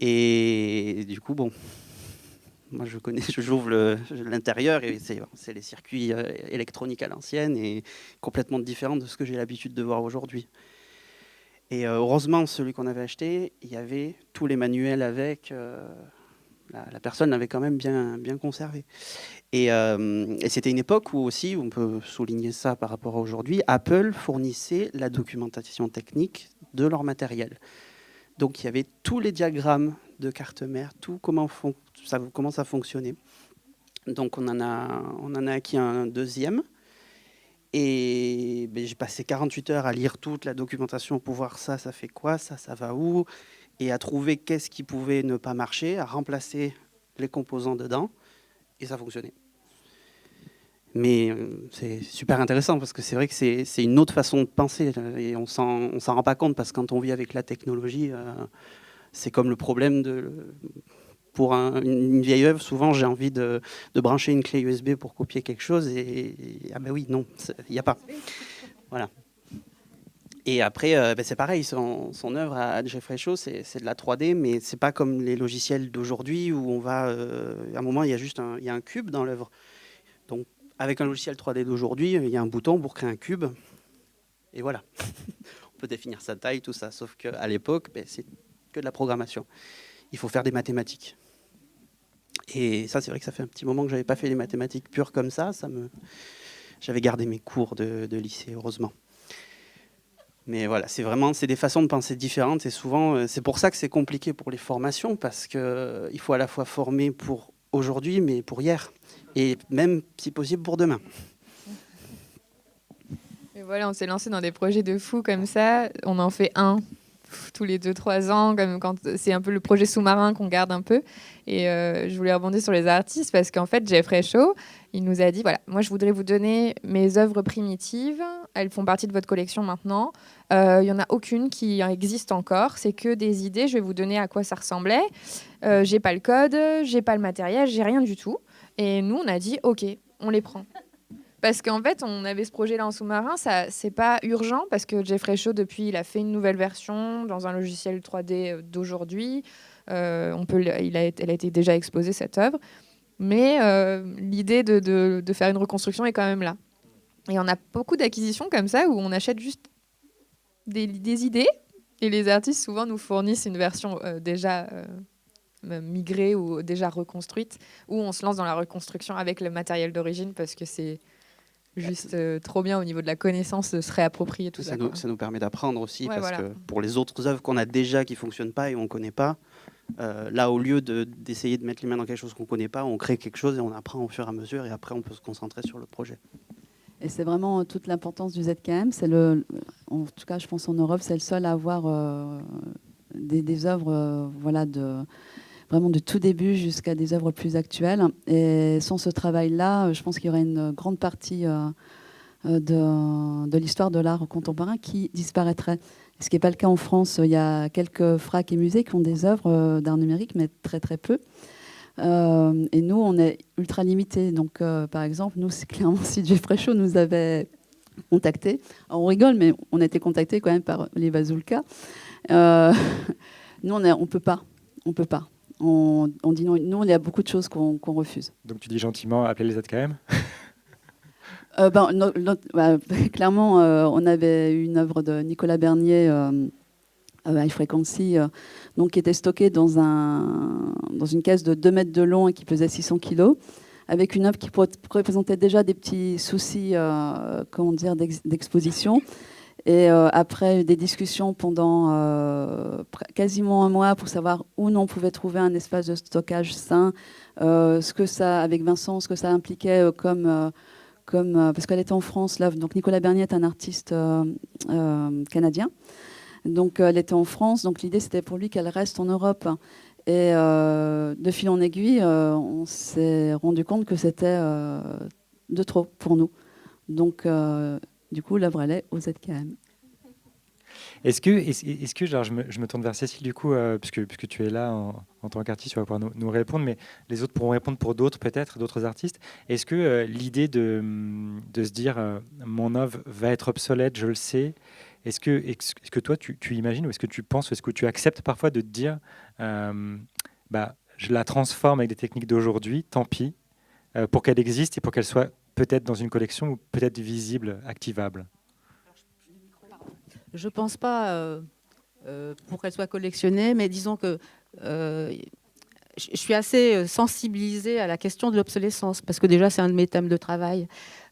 Et du coup, bon, moi j'ouvre l'intérieur et c'est les circuits électroniques à l'ancienne et complètement différents de ce que j'ai l'habitude de voir aujourd'hui. Et heureusement, celui qu'on avait acheté, il y avait tous les manuels avec. La personne l'avait quand même bien conservé. Et c'était une époque où aussi, on peut souligner ça par rapport à aujourd'hui, Apple fournissait la documentation technique de leur matériel. Donc il y avait tous les diagrammes de carte mère, tout comment ça fonctionnait. Donc on en a acquis un deuxième. Et j'ai passé 48 heures à lire toute la documentation pour voir ça fait quoi, ça va où, et à trouver qu'est-ce qui pouvait ne pas marcher, à remplacer les composants dedans, et ça fonctionnait. Mais c'est super intéressant parce que c'est vrai que c'est une autre façon de penser et on s'en rend pas compte parce que quand on vit avec la technologie, c'est comme le problème pour une vieille œuvre, souvent j'ai envie de brancher une clé USB pour copier quelque chose et ah ben oui, non, il n'y a pas. Voilà. Et après, c'est pareil, son œuvre à Jeffrey Shaw, c'est de la 3D, mais c'est pas comme les logiciels d'aujourd'hui où on va, à un moment, il y a un cube dans l'œuvre. Donc, avec un logiciel 3D d'aujourd'hui, il y a un bouton pour créer un cube, et voilà. On peut définir sa taille, tout ça, sauf qu'à l'époque, c'est que de la programmation. Il faut faire des mathématiques. Et ça, c'est vrai que ça fait un petit moment que j'avais pas fait les mathématiques pures comme ça. J'avais gardé mes cours de lycée, heureusement. Mais voilà, c'est des façons de penser différentes et souvent, c'est pour ça que c'est compliqué pour les formations parce qu'il faut à la fois former pour aujourd'hui, mais pour hier et même, si possible, pour demain. Et voilà, on s'est lancé dans des projets de fou comme ça. On en fait un tous les 2-3 ans, comme quand c'est un peu le projet sous-marin qu'on garde un peu. Et je voulais rebondir sur les artistes parce qu'en fait, Jeffrey Shaw, il nous a dit, voilà, moi je voudrais vous donner mes œuvres primitives. Elles font partie de votre collection maintenant. Il n'y en a aucune qui existe encore. C'est que des idées. Je vais vous donner à quoi ça ressemblait. J'ai pas le code, j'ai pas le matériel, j'ai rien du tout. Et nous, on a dit, OK, on les prend. Parce qu'en fait, on avait ce projet-là en sous-marin, ça c'est pas urgent parce que Jeffrey Shaw, depuis, il a fait une nouvelle version dans un logiciel 3D d'aujourd'hui. Elle a été déjà exposée, cette œuvre. Mais l'idée de faire une reconstruction est quand même là. Et on a beaucoup d'acquisitions comme ça où on achète juste des idées et les artistes souvent nous fournissent une version déjà migrée ou déjà reconstruite où on se lance dans la reconstruction avec le matériel d'origine parce que c'est juste trop bien au niveau de la connaissance de se réapproprier tout ça. Ça nous permet d'apprendre aussi parce voilà. que pour les autres œuvres qu'on a déjà qui ne fonctionnent pas et on ne connaît pas, là au lieu d'essayer de mettre les mains dans quelque chose qu'on ne connaît pas, on crée quelque chose et on apprend au fur et à mesure et après on peut se concentrer sur le projet. Et c'est vraiment toute l'importance du ZKM. En tout cas, je pense en Europe, c'est le seul à avoir des œuvres voilà, vraiment de tout début jusqu'à des œuvres plus actuelles. Et sans ce travail-là, je pense qu'il y aurait une grande partie de l'histoire de l'art contemporain qui disparaîtrait. Ce qui n'est pas le cas en France. Il y a quelques FRAC et musées qui ont des œuvres d'art numérique, mais très très peu. Et nous, on est ultra limité. Donc, par exemple, nous, c'est clairement, si Jeff Fréchaud nous avait contactés. On rigole, mais on a été contactés quand même par les Bazooka. Nous, on peut pas. On peut pas. On dit non. Nous, il y a beaucoup de choses qu'on refuse. Donc tu dis gentiment, appelez les ZKM. Clairement, on avait une œuvre de Nicolas Bernier, High Frequency, donc, qui était stockée dans une caisse de 2 mètres de long et qui pesait 600 kilos, avec une œuvre qui représentait déjà des petits soucis d'exposition. Et après des discussions pendant quasiment un mois pour savoir où on pouvait trouver un espace de stockage sain, ce que ça, avec Vincent, ce que ça impliquait parce qu'elle était en France, là, donc Nicolas Bernier est un artiste canadien, donc elle était en France, donc l'idée c'était pour lui qu'elle reste en Europe. Et de fil en aiguille, on s'est rendu compte que c'était de trop pour nous. Donc du coup, l'œuvre elle est au ZKM. Est-ce que genre, je me tourne vers Cécile du coup, puisque tu es là en tant qu'artiste, tu vas pouvoir nous répondre, mais les autres pourront répondre pour d'autres peut-être, d'autres artistes. Est-ce que l'idée de se dire mon œuvre va être obsolète, je le sais, est-ce que toi tu imagines, ou est-ce que tu penses, ou est-ce que tu acceptes parfois de te dire je la transforme avec des techniques d'aujourd'hui, tant pis, pour qu'elle existe et pour qu'elle soit peut-être dans une collection ou peut-être visible, activable? Je ne pense pas pour qu'elle soit collectionnée, mais disons que je suis assez sensibilisée à la question de l'obsolescence, parce que déjà, c'est un de mes thèmes de travail.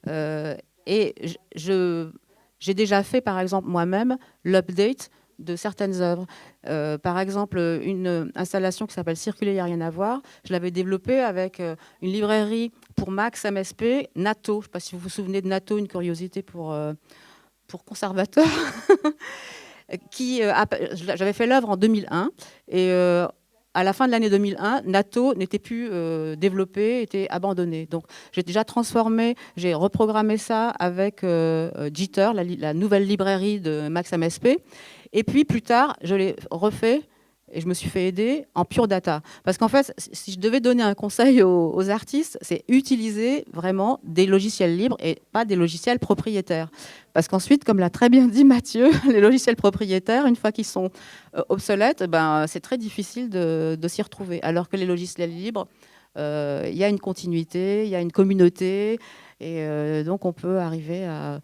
Et j'ai déjà fait, par exemple, moi-même, l'update de certaines œuvres. Par exemple, une installation qui s'appelle Circuler, il n'y a rien à voir. Je l'avais développée avec une librairie pour Max MSP, NATO. Je ne sais pas si vous vous souvenez de NATO, une curiosité pour conservateurs. J'avais fait l'œuvre en 2001 et à la fin de l'année 2001, NATO n'était plus développé, était abandonné. Donc j'ai déjà transformé, j'ai reprogrammé ça avec Jitter, la nouvelle librairie de Max MSP. Et puis plus tard, je l'ai refait et je me suis fait aider en pure data. Parce qu'en fait, si je devais donner un conseil aux artistes, c'est utiliser vraiment des logiciels libres et pas des logiciels propriétaires. Parce qu'ensuite, comme l'a très bien dit Mathieu, les logiciels propriétaires, une fois qu'ils sont obsolètes, c'est très difficile de s'y retrouver. Alors que les logiciels libres, il y a une continuité, il y a une communauté, et donc on peut arriver à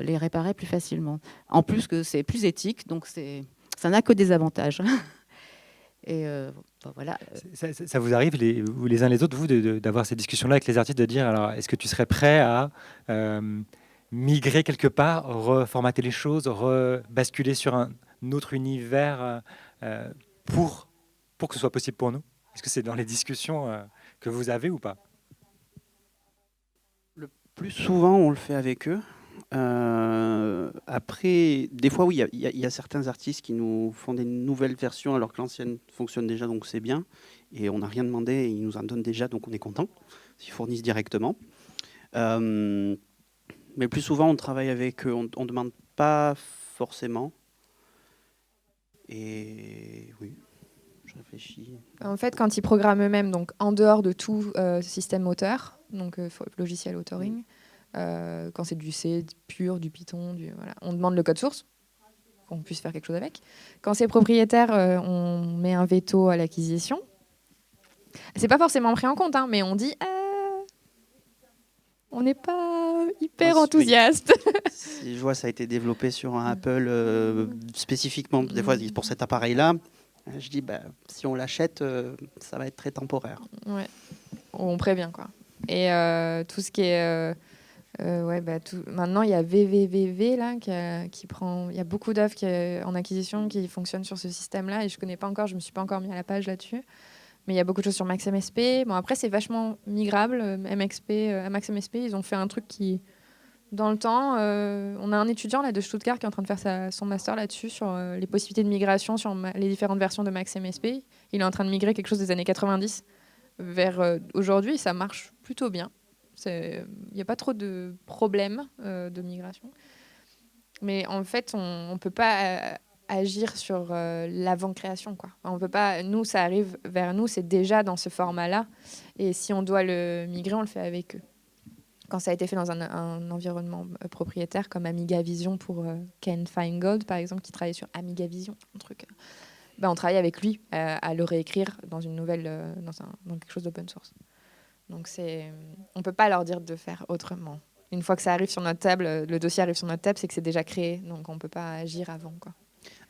les réparer plus facilement. En plus que c'est plus éthique, donc ça n'a que des avantages. Et voilà. Ça vous arrive, les uns les autres, vous, d'avoir ces discussions-là avec les artistes, de dire, alors, est-ce que tu serais prêt à migrer quelque part, reformater les choses, basculer sur un autre univers pour que ce soit possible pour nous? Est-ce que c'est dans les discussions que vous avez ou pas? Le plus souvent, on le fait avec eux. Après, des fois, oui, il y a certains artistes qui nous font des nouvelles versions alors que l'ancienne fonctionne déjà, donc c'est bien. Et on n'a rien demandé, et ils nous en donnent déjà, donc on est content. Ils fournissent directement. Mais plus souvent, on travaille avec eux, on ne demande pas forcément. Et oui, je réfléchis. En fait, quand ils programment eux-mêmes, donc en dehors de tout système auteur, donc logiciel authoring, quand c'est du C pur, du Python, voilà, on demande le code source, qu'on puisse faire quelque chose avec. Quand c'est propriétaire, on met un veto à l'acquisition. C'est pas forcément pris en compte, hein, mais on dit on n'est pas hyper enthousiaste. Si je vois, ça a été développé sur un Apple spécifiquement, des fois pour cet appareil-là. Je dis, si on l'achète, ça va être très temporaire. Ouais. On prévient, quoi. Et tout ce qui est maintenant il y a VVVV là qui prend, il y a beaucoup d'œuvres en acquisition qui fonctionnent sur ce système-là et je connais pas encore, je me suis pas encore mis à la page là-dessus, mais il y a beaucoup de choses sur Max MSP. Bon, après c'est vachement migrable. Max MSP, ils ont fait un truc qui Dans le temps, on a un étudiant là, de Stuttgart qui est en train de faire son master là-dessus, sur les possibilités de migration sur les différentes versions de Max MSP. Il est en train de migrer quelque chose des années 90 vers aujourd'hui, ça marche plutôt bien. Il n'y a pas trop de problèmes de migration. Mais en fait, on ne peut pas agir sur l'avant-création, quoi. On peut pas, nous, ça arrive vers nous, c'est déjà dans ce format-là. Et si on doit le migrer, on le fait avec eux. Quand ça a été fait dans un environnement propriétaire comme Amiga Vision pour Ken Feingold, par exemple, qui travaillait sur Amiga Vision, un truc, on travaille avec lui à le réécrire dans une nouvelle, dans quelque chose d'open source. Donc on ne peut pas leur dire de faire autrement. Une fois que ça arrive sur notre table, le dossier arrive sur notre table, c'est que c'est déjà créé, donc on ne peut pas agir avant, quoi.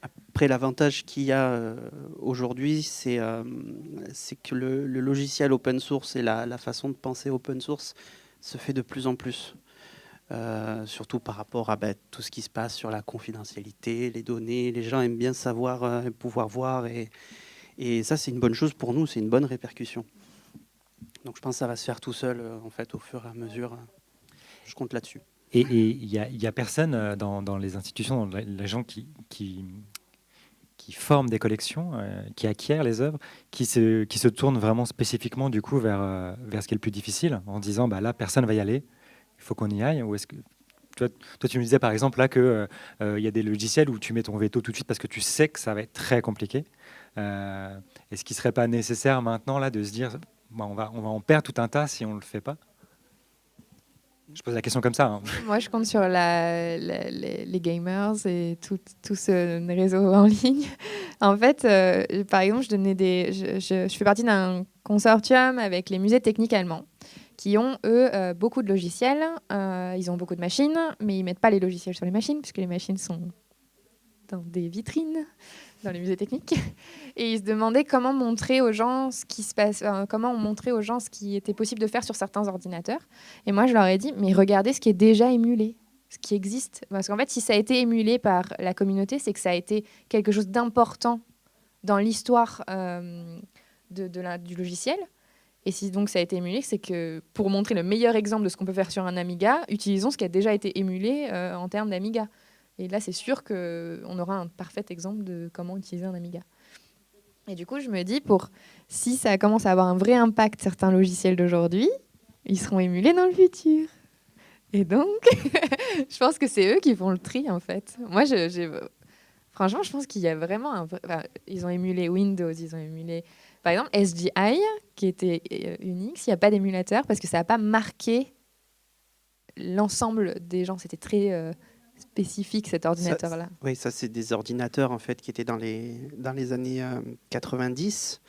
Après, l'avantage qu'il y a aujourd'hui, c'est que le logiciel open source et la façon de penser open source se fait de plus en plus. Surtout par rapport à tout ce qui se passe sur la confidentialité, les données. Les gens aiment bien savoir, pouvoir voir. Et ça, c'est une bonne chose pour nous, c'est une bonne répercussion. Donc je pense que ça va se faire tout seul, en fait, au fur et à mesure. Je compte là-dessus. Et il y a personne dans les institutions, dans les gens qui forment des collections, qui acquièrent les œuvres, qui se tournent vraiment spécifiquement du coup vers ce qui est le plus difficile, en disant là personne va y aller, il faut qu'on y aille. Ou est-ce que toi tu me disais par exemple là que y a des logiciels où tu mets ton veto tout de suite parce que tu sais que ça va être très compliqué. Est-ce qu'il serait pas nécessaire maintenant là de se dire on va en perdre tout un tas si on le fait pas? Je pose la question comme ça. Hein. Moi, je compte sur les gamers et tout ce réseau en ligne. En fait, par exemple, je fais partie d'un consortium avec les musées techniques allemands qui ont, eux, beaucoup de logiciels. Ils ont beaucoup de machines, mais ils ne mettent pas les logiciels sur les machines puisque les machines sont dans des vitrines dans les musées techniques. Et ils se demandaient comment montrer aux gens ce qui se passe, comment on montrait aux gens ce qui était possible de faire sur certains ordinateurs. Et moi, je leur ai dit, mais regardez ce qui est déjà émulé, ce qui existe. Parce qu'en fait, si ça a été émulé par la communauté, c'est que ça a été quelque chose d'important dans l'histoire du logiciel. Et si donc ça a été émulé, c'est que pour montrer le meilleur exemple de ce qu'on peut faire sur un Amiga, utilisons ce qui a déjà été émulé en termes d'Amiga. Et là, c'est sûr qu'on aura un parfait exemple de comment utiliser un Amiga. Et du coup, je me dis, si ça commence à avoir un vrai impact, certains logiciels d'aujourd'hui, ils seront émulés dans le futur. Et donc, je pense que c'est eux qui font le tri, en fait. Moi, franchement, je pense qu'il y a vraiment ils ont émulé Windows, ils ont émulé, par exemple, SGI, qui était Unix. Il n'y a pas d'émulateur parce que ça n'a pas marqué l'ensemble des gens. C'était très spécifique, cet ordinateur-là. Oui, ça, c'est des ordinateurs, en fait, qui étaient dans les années 90.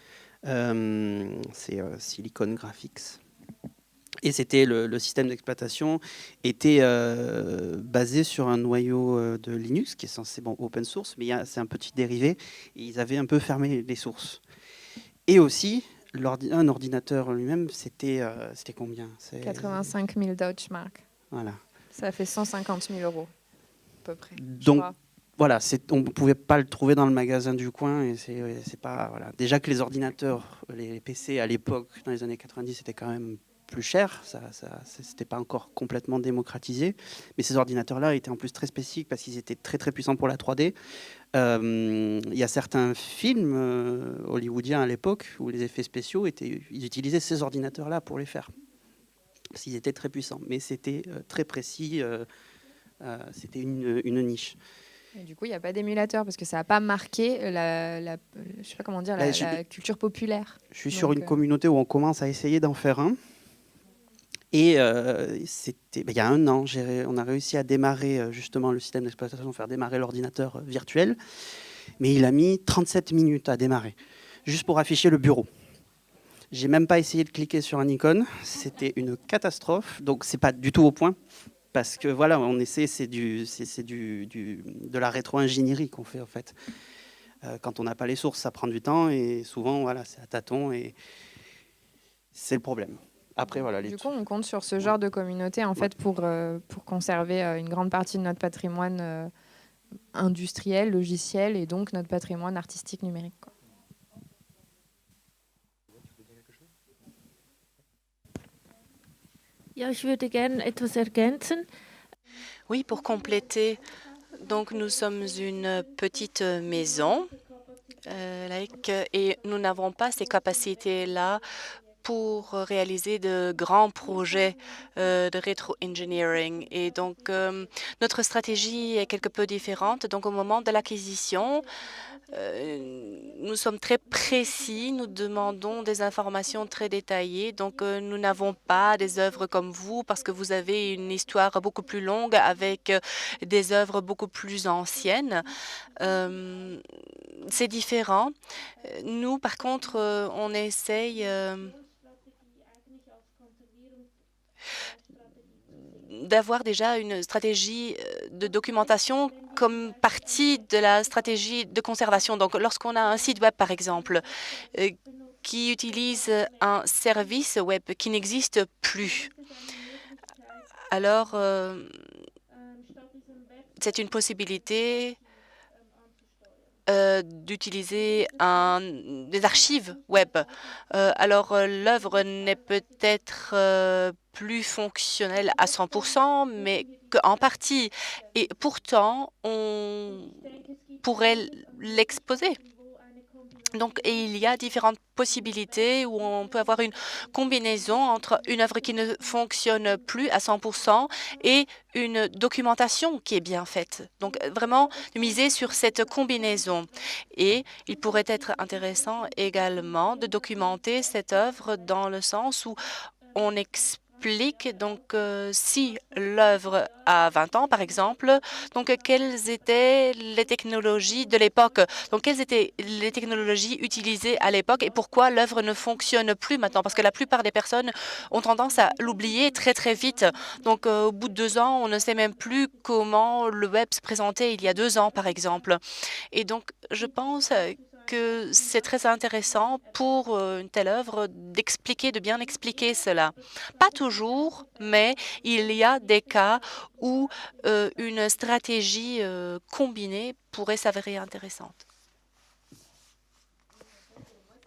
C'est Silicon Graphics. Et c'était le système d'exploitation était basé sur un noyau de Linux, qui est censé open source, mais c'est un petit dérivé. Et ils avaient un peu fermé les sources. Et aussi, un ordinateur lui-même, c'était combien? 85 000 Deutschmark. Voilà. Ça fait 150 000 euros. Peu près, donc voilà, on ne pouvait pas le trouver dans le magasin du coin et c'est pas voilà. Déjà que les ordinateurs, les PC à l'époque dans les années 90 c'était quand même plus cher, c'était pas encore complètement démocratisé, mais ces ordinateurs-là étaient en plus très spécifiques parce qu'ils étaient très très puissants pour la 3D. Il y a certains films hollywoodiens à l'époque où les effets spéciaux ils utilisaient ces ordinateurs-là pour les faire parce qu'ils étaient très puissants, mais c'était très précis. C'était une niche. Et du coup, il n'y a pas d'émulateur parce que ça n'a pas marqué je sais pas comment dire, la culture populaire. Je suis sur une communauté où on commence à essayer d'en faire un. Et il y a 1 an, on a réussi à démarrer justement le système d'exploitation, faire démarrer l'ordinateur virtuel. Mais il a mis 37 minutes à démarrer, juste pour afficher le bureau. J'ai même pas essayé de cliquer sur un icône. C'était une catastrophe. Donc, c'est pas du tout au point. Parce que voilà, on essaie, c'est de la rétro-ingénierie qu'on fait en fait. Quand on n'a pas les sources, ça prend du temps et souvent voilà, c'est à tâtons et c'est le problème. Après voilà. Du coup, on compte sur ce genre de communauté en fait pour conserver une grande partie de notre patrimoine industriel, logiciel et donc notre patrimoine artistique numérique, quoi. Ja, ich würde gerne etwas ergänzen. Oui, pour compléter, donc nous sommes une petite maison et nous n'avons pas ces capacités-là pour réaliser de grands projets de rétro-engineering. Et donc, notre stratégie est quelque peu différente. Donc, au moment de l'acquisition, nous sommes très précis, nous demandons des informations très détaillées. Donc, nous n'avons pas des œuvres comme vous parce que vous avez une histoire beaucoup plus longue avec des œuvres beaucoup plus anciennes. C'est différent. Nous, par contre, on essaye d'avoir déjà une stratégie de documentation comme partie de la stratégie de conservation. Donc, lorsqu'on a un site web, par exemple, qui utilise un service web qui n'existe plus, alors c'est une possibilité d'utiliser des archives web. Alors, l'œuvre n'est peut-être plus fonctionnelle à 100%, mais qu'en partie. Et pourtant, on pourrait l'exposer. Donc, et il y a différentes possibilités où on peut avoir une combinaison entre une œuvre qui ne fonctionne plus à 100% et une documentation qui est bien faite. Donc, vraiment miser sur cette combinaison. Et il pourrait être intéressant également de documenter cette œuvre dans le sens où on explique donc si l'œuvre a 20 ans, par exemple, donc quelles étaient les technologies de l'époque, donc quelles étaient les technologies utilisées à l'époque et pourquoi l'œuvre ne fonctionne plus maintenant, parce que la plupart des personnes ont tendance à l'oublier très très vite. Donc au bout de 2 ans, on ne sait même plus comment le web se présentait il y a 2 ans, par exemple. Et donc je pense que c'est très intéressant pour une telle œuvre d'expliquer, de bien expliquer cela. Pas toujours, mais il y a des cas où une stratégie combinée pourrait s'avérer intéressante.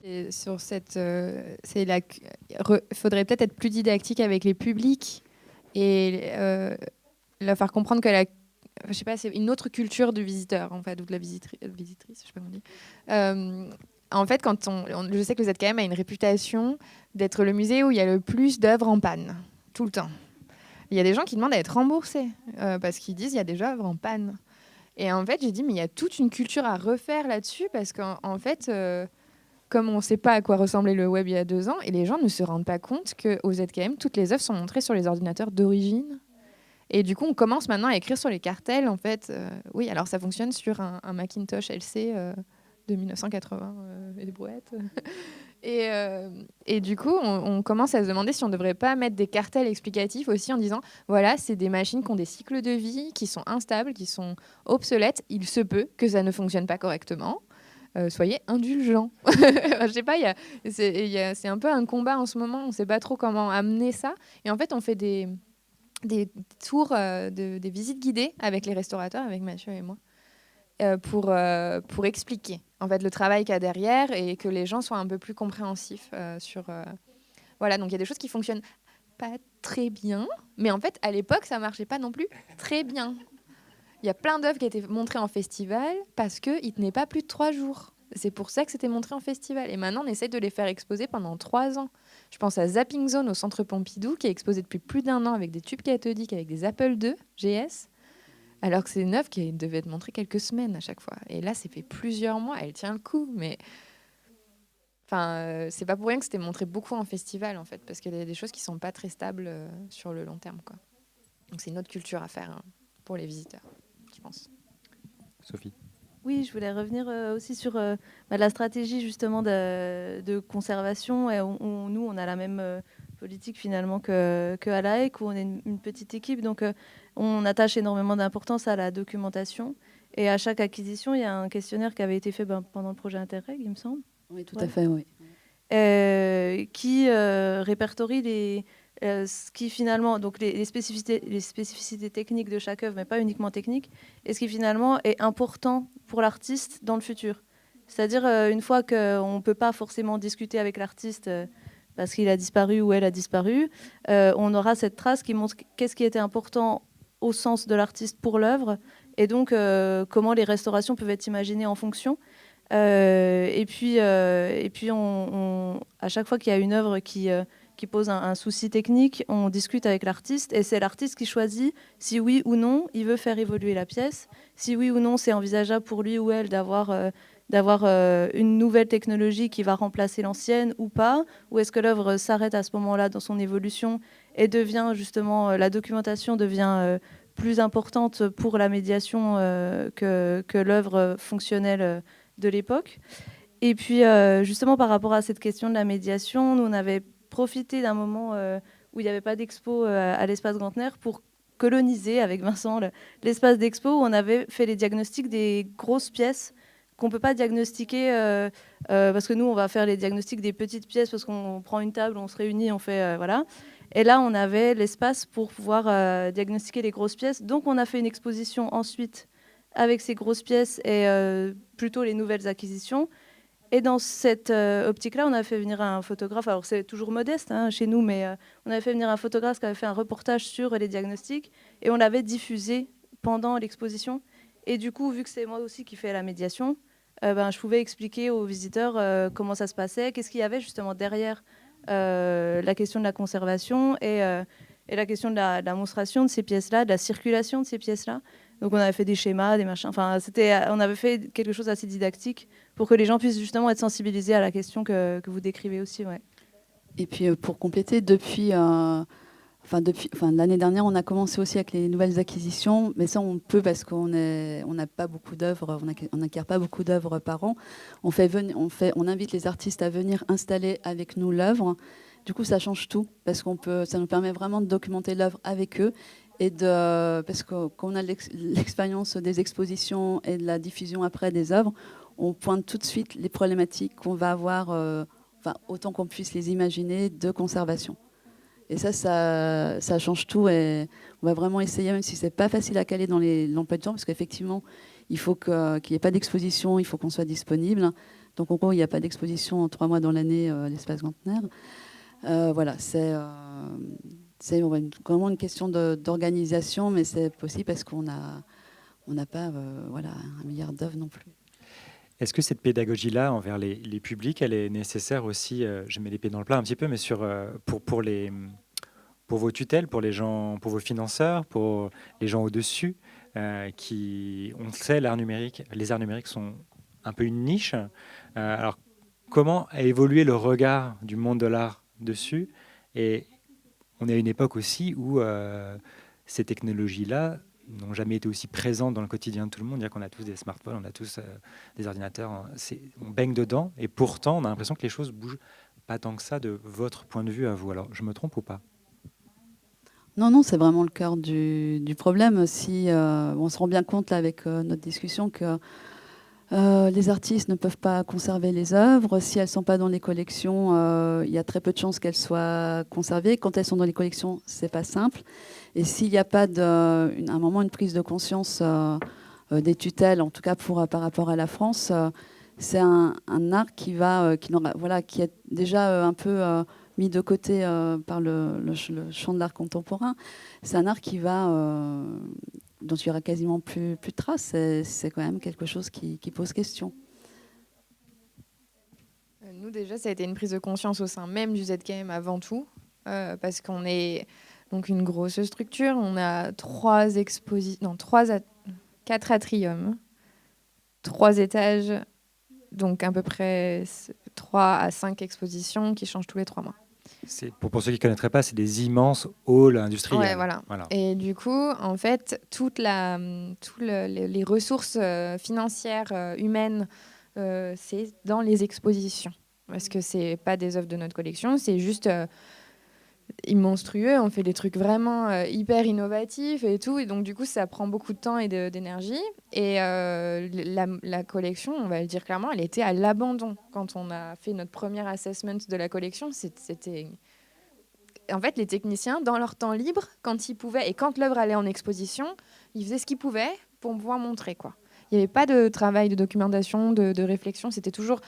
Et sur cette, faudrait peut-être être plus didactique avec les publics et leur faire comprendre que je sais pas, c'est une autre culture du visiteur, en fait, ou de la visitrice, je sais pas comment on dit. En fait, je sais que le ZKM a une réputation d'être le musée où il y a le plus d'œuvres en panne, tout le temps. Il y a des gens qui demandent à être remboursés parce qu'ils disent il y a des œuvres en panne. Et en fait, j'ai dit mais il y a toute une culture à refaire là-dessus parce qu'en fait, comme on ne sait pas à quoi ressemblait le web il y a 2 ans, et les gens ne se rendent pas compte qu'au ZKM, toutes les œuvres sont montrées sur les ordinateurs d'origine. Et du coup, on commence maintenant à écrire sur les cartels, en fait. Oui, alors ça fonctionne sur un Macintosh LC de 1980, et des brouettes. Et du coup, on commence à se demander si on ne devrait pas mettre des cartels explicatifs aussi en disant, voilà, c'est des machines qui ont des cycles de vie, qui sont instables, qui sont obsolètes. Il se peut que ça ne fonctionne pas correctement. Soyez indulgents. Je sais pas, c'est un peu un combat en ce moment. On ne sait pas trop comment amener ça. Et en fait, on fait des tours, des visites guidées avec les restaurateurs, avec Mathieu et moi, pour expliquer en fait, le travail qu'il y a derrière et que les gens soient un peu plus compréhensifs sur... Voilà, donc il y a des choses qui fonctionnent pas très bien, mais en fait, à l'époque, ça marchait pas non plus très bien. Il y a plein d'œuvres qui étaient montrées en festival parce qu'ils ne tenaient pas plus de 3 jours. C'est pour ça que c'était montré en festival. Et maintenant, on essaie de les faire exposer pendant 3 ans. Je pense à Zapping Zone au Centre Pompidou, qui est exposé depuis plus d'1 an avec des tubes cathodiques, avec des Apple II GS, alors que c'est une œuvre qui devait être montrée quelques semaines à chaque fois. Et là, c'est fait plusieurs mois. Elle tient le coup, mais... Enfin, c'est pas pour rien que c'était montré beaucoup en festival, en fait, parce qu'il y a des choses qui sont pas très stables sur le long terme, quoi. Donc, c'est une autre culture à faire pour les visiteurs, je pense. Sophie. Oui, je voulais revenir aussi sur la stratégie justement de conservation. Et nous, on a la même politique finalement qu'à la HEC, où on est une petite équipe. Donc, on attache énormément d'importance à la documentation. Et à chaque acquisition, il y a un questionnaire qui avait été fait pendant le projet Interreg, il me semble. Oui, tout à fait, oui. Qui répertorie ce qui finalement, donc les spécificités techniques de chaque œuvre, mais pas uniquement techniques, et ce qui finalement est important pour l'artiste dans le futur. C'est-à-dire, une fois qu'on ne peut pas forcément discuter avec l'artiste parce qu'il a disparu ou elle a disparu, on aura cette trace qui montre qu'est-ce qui était important au sens de l'artiste pour l'œuvre, et donc comment les restaurations peuvent être imaginées en fonction. Et puis à chaque fois qu'il y a une œuvre qui pose un souci technique, on discute avec l'artiste, et c'est l'artiste qui choisit si oui ou non il veut faire évoluer la pièce, si oui ou non c'est envisageable pour lui ou elle d'avoir une nouvelle technologie qui va remplacer l'ancienne ou pas, ou est-ce que l'œuvre s'arrête à ce moment-là dans son évolution et devient justement, la documentation devient plus importante pour la médiation que l'œuvre fonctionnelle de l'époque. Et puis justement par rapport à cette question de la médiation, nous on avait profité d'un moment où il n'y avait pas d'expo à l'espace Gantner pour coloniser avec Vincent l'espace d'expo, où on avait fait les diagnostics des grosses pièces qu'on ne peut pas diagnostiquer parce que nous on va faire les diagnostics des petites pièces parce qu'on prend une table, on se réunit, on fait voilà. Et là on avait l'espace pour pouvoir diagnostiquer les grosses pièces, donc on a fait une exposition ensuite avec ces grosses pièces et plutôt les nouvelles acquisitions. Et dans cette optique-là, on a fait venir un photographe, alors c'est toujours modeste chez nous, mais on avait fait venir un photographe qui avait fait un reportage sur les diagnostics, et on l'avait diffusé pendant l'exposition. Et du coup, vu que c'est moi aussi qui fais la médiation, je pouvais expliquer aux visiteurs comment ça se passait, qu'est-ce qu'il y avait justement derrière la question de la conservation et la question de la monstration de ces pièces-là, de la circulation de ces pièces-là. Donc on avait fait des schémas, des machins. Enfin, on avait fait quelque chose d'assez didactique pour que les gens puissent justement être sensibilisés à la question que vous décrivez aussi. Ouais. Et puis pour compléter, depuis l'année dernière, on a commencé aussi avec les nouvelles acquisitions, mais ça on peut parce qu'on n'a pas beaucoup d'œuvres, on n'acquiert pas beaucoup d'œuvres par an. On invite les artistes à venir installer avec nous l'œuvre. Du coup, ça change tout parce ça nous permet vraiment de documenter l'œuvre avec eux. Parce que quand on a l'expérience des expositions et de la diffusion après des œuvres, on pointe tout de suite les problématiques qu'on va avoir, autant qu'on puisse les imaginer, de conservation. Et ça change tout, et on va vraiment essayer, même si c'est pas facile à caler dans l'emploi du temps, parce qu'effectivement, il faut qu'il n'y ait pas d'exposition, il faut qu'on soit disponible. Donc en gros, il n'y a pas d'exposition en 3 mois dans l'année à l'espace Gantner. Voilà, c'est vraiment une question d'organisation, mais c'est possible parce qu'on n'a pas un milliard d'œuvres non plus. Est-ce que cette pédagogie-là envers les publics, elle est nécessaire aussi, je mets les pieds dans le plat un petit peu, mais pour vos tutelles, pour vos financeurs, pour les gens au-dessus, on le sait, les arts numériques sont un peu une niche. Alors, comment a évolué le regard du monde de l'art dessus? Et on est à une époque aussi où ces technologies-là n'ont jamais été aussi présentes dans le quotidien de tout le monde. C'est-à-dire qu'on a tous des smartphones, on a tous des ordinateurs, on baigne dedans, et pourtant on a l'impression que les choses bougent pas tant que ça de votre point de vue à vous. Alors, je me trompe ou pas? Non, c'est vraiment le cœur du problème. On se rend bien compte là, avec notre discussion que les artistes ne peuvent pas conserver les œuvres. Si elles ne sont pas dans les collections, il y a très peu de chances qu'elles soient conservées. Quand elles sont dans les collections, ce n'est pas simple. Et s'il n'y a pas un moment une prise de conscience des tutelles, en tout cas par rapport à la France, c'est un art qui est déjà un peu mis de côté par le champ de l'art contemporain. C'est un art dont il n'y aura quasiment plus de traces. C'est quand même quelque chose qui pose question. Nous, déjà, ça a été une prise de conscience au sein même du ZKM avant tout, parce qu'on est donc une grosse structure. On a 4 atriums, 3 étages, donc à peu près 3 à 5 expositions qui changent tous les 3 mois. Pour ceux qui ne connaîtraient pas, c'est des immenses halls industriels. Ouais, voilà. Et du coup, en fait, les ressources financières, humaines, c'est dans les expositions. Parce que ce n'est pas des œuvres de notre collection, c'est juste monstrueux. On fait des trucs vraiment hyper innovatifs et tout. Et donc, du coup, ça prend beaucoup de temps et d'énergie. Et la collection, on va le dire clairement, elle était à l'abandon. Quand on a fait notre premier assessment de la collection, c'était... En fait, les techniciens, dans leur temps libre, quand ils pouvaient, et quand l'œuvre allait en exposition, ils faisaient ce qu'ils pouvaient pour pouvoir montrer, quoi. Il n'y avait pas de travail de documentation, de réflexion. C'était toujours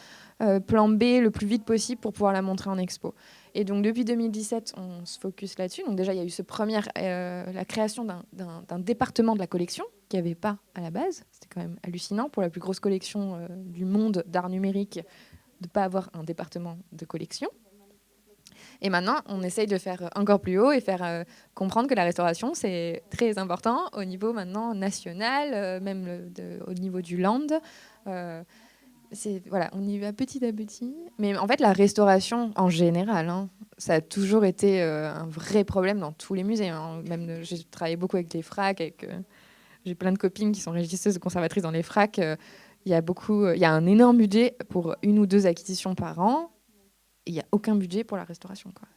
plan B le plus vite possible pour pouvoir la montrer en expo. Et donc depuis 2017, on se focus là-dessus. Donc déjà, il y a eu la création d'un département de la collection qu'il n'y avait pas à la base. C'était quand même hallucinant pour la plus grosse collection du monde d'art numérique de ne pas avoir un département de collection. Et maintenant, on essaye de faire encore plus haut et faire comprendre que la restauration, c'est très important au niveau maintenant national, même au niveau du land. Voilà, on y va petit à petit. Mais en fait, la restauration, en général, ça a toujours été un vrai problème dans tous les musées. Même, j'ai travaillé beaucoup avec les FRAC, j'ai plein de copines qui sont régisseuses et conservatrices dans les FRAC. Il y a un énorme budget pour 1 ou 2 acquisitions par an. Il n'y a aucun budget pour la restauration, quoi.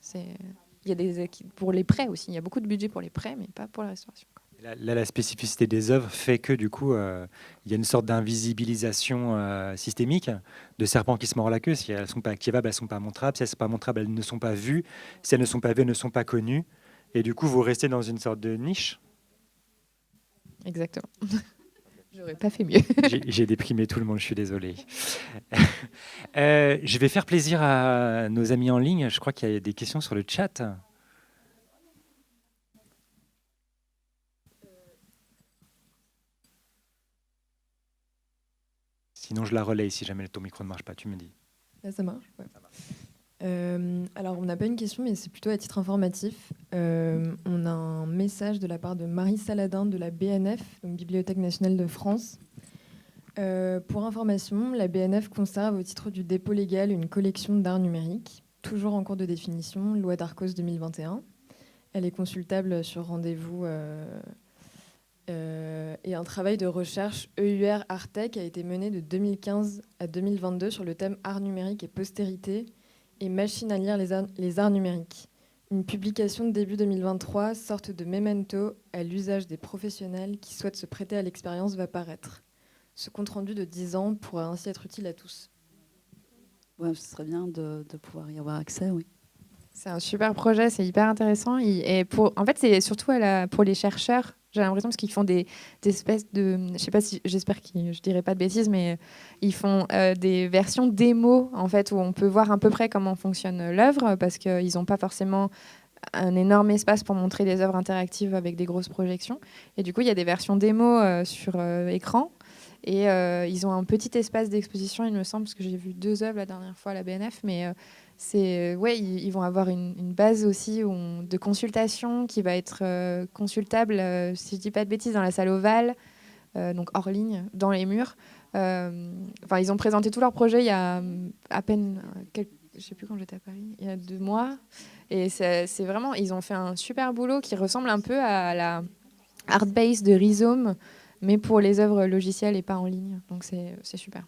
Il y a pour les prêts aussi. Il y a beaucoup de budget pour les prêts, mais pas pour la restauration, quoi. Là, la spécificité des œuvres fait que du coup, il y a une sorte d'invisibilisation systémique de serpents qui se mordent la queue. Si elles ne sont pas activables, elles ne sont pas montrables. Si elles ne sont pas montrables, elles ne sont pas vues. Si elles ne sont pas vues, elles ne sont pas connues. Et du coup, vous restez dans une sorte de niche. Exactement. J'aurais pas fait mieux. J'ai déprimé tout le monde, je suis désolé. Je vais faire plaisir à nos amis en ligne. Je crois qu'il y a des questions sur le chat. Sinon, je la relaye si jamais ton micro ne marche pas, tu me dis. Là, ça marche, ouais. Alors, on n'a pas une question, mais c'est plutôt à titre informatif. On a un message de la part de Marie Saladin de la BNF, donc Bibliothèque nationale de France. Pour information, la BNF conserve au titre du dépôt légal une collection d'art numérique, toujours en cours de définition, loi d'Arcos 2021. Elle est consultable sur rendez-vous. Et un travail de recherche EUR Artec a été mené de 2015 à 2022 sur le thème art numérique et postérité et machine à lire les arts numériques. Une publication de début 2023, sorte de memento à l'usage des professionnels qui souhaitent se prêter à l'expérience, va paraître. Ce compte-rendu de 10 ans pourra ainsi être utile à tous. Ouais, ce serait bien de pouvoir y avoir accès, oui. C'est un super projet, c'est hyper intéressant. En fait, c'est surtout pour les chercheurs, j'ai l'impression, parce qu'ils font des espèces de... Je sais pas si, j'espère que je dirai pas de bêtises, mais ils font des versions démo, en fait, où on peut voir à peu près comment fonctionne l'œuvre, parce qu'ils n'ont pas forcément un énorme espace pour montrer des œuvres interactives avec des grosses projections. Et du coup, il y a des versions démo sur écran. Et ils ont un petit espace d'exposition, il me semble, parce que j'ai vu 2 œuvres la dernière fois à la BNF, mais ils vont avoir une base aussi de consultation qui va être consultable, si je ne dis pas de bêtises, dans la salle ovale, donc hors ligne, dans les murs. Ils ont présenté tout leur projet il y a à peine, je ne sais plus quand j'étais à Paris, il y a 2 mois. Et c'est vraiment, ils ont fait un super boulot qui ressemble un peu à la Artbase de Rhizome, mais pour les œuvres logicielles et pas en ligne. Donc c'est super.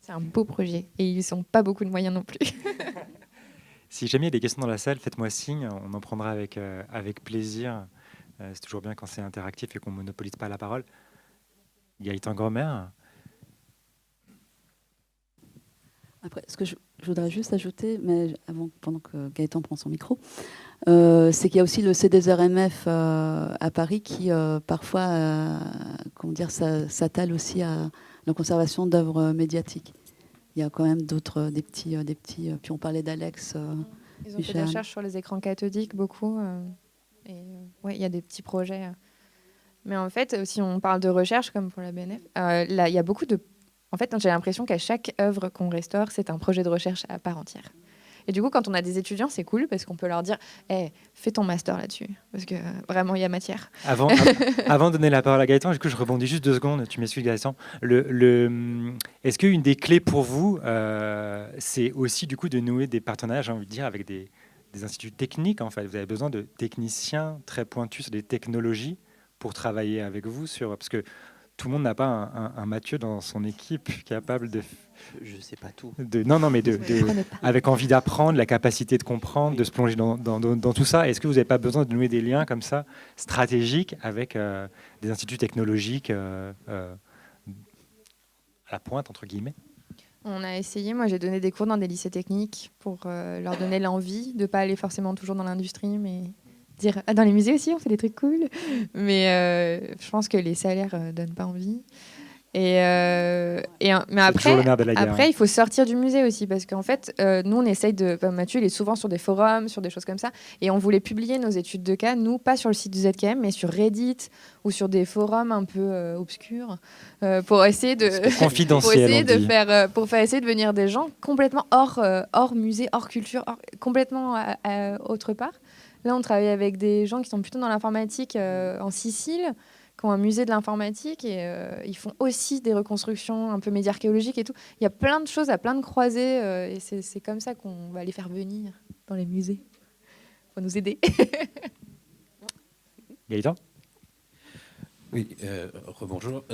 C'est un beau projet. Et ils n'ont pas beaucoup de moyens non plus. Si jamais il y a des questions dans la salle, faites-moi signe. On en prendra avec plaisir. C'est toujours bien quand c'est interactif et qu'on ne monopolise pas la parole. Gaëtan Gromer. Après, ce que je voudrais juste ajouter, mais pendant que Gaëtan prend son micro, c'est qu'il y a aussi le CDSRMF à Paris qui parfois s'attelle aussi à la conservation d'œuvres médiatiques. Il y a quand même des petits. Puis on parlait d'Alex. Ils ont fait des recherches sur les écrans cathodiques beaucoup. Il y a des petits projets. Mais en fait, si on parle de recherche comme pour la BNF, là, il y a beaucoup de. En fait, j'ai l'impression qu'à chaque œuvre qu'on restaure, c'est un projet de recherche à part entière. Et du coup, quand on a des étudiants, c'est cool parce qu'on peut leur dire fais ton master là-dessus, parce que vraiment, il y a matière. Avant de donner la parole à Gaëtan, du coup, je rebondis juste 2 secondes, tu m'excuses Gaëtan. Est-ce qu'une des clés pour vous, c'est aussi du coup de nouer des partenariats, j'ai envie de dire, avec des instituts techniques en fait. Vous avez besoin de techniciens très pointus sur des technologies pour travailler avec vous parce que tout le monde n'a pas un Mathieu dans son équipe capable de... Je ne sais pas tout. Avec envie d'apprendre, la capacité de comprendre, de se plonger dans tout ça. Est-ce que vous n'avez pas besoin de nouer des liens comme ça, stratégiques, avec des instituts technologiques à la pointe, entre guillemets? On a essayé. Moi, j'ai donné des cours dans des lycées techniques pour leur donner l'envie de ne pas aller forcément toujours dans l'industrie, mais... dire dans les musées aussi on fait des trucs cool, mais je pense que les salaires donnent pas envie. Mais après, il faut sortir du musée aussi, parce qu'en fait, nous, on essaye de... Mathieu, il est souvent sur des forums, sur des choses comme ça, et on voulait publier nos études de cas, nous, pas sur le site du ZKM, mais sur Reddit ou sur des forums un peu obscurs, pour essayer de... pour essayer de venir des gens complètement hors musée, hors culture, complètement autre part. Là, on travaille avec des gens qui sont plutôt dans l'informatique en Sicile, qui ont un musée de l'informatique et ils font aussi des reconstructions un peu médiarchéologiques et tout. Il y a plein de choses, à plein de croisées et c'est comme ça qu'on va les faire venir dans les musées. Faut nous aider. Gaëtan ? Oui, rebonjour.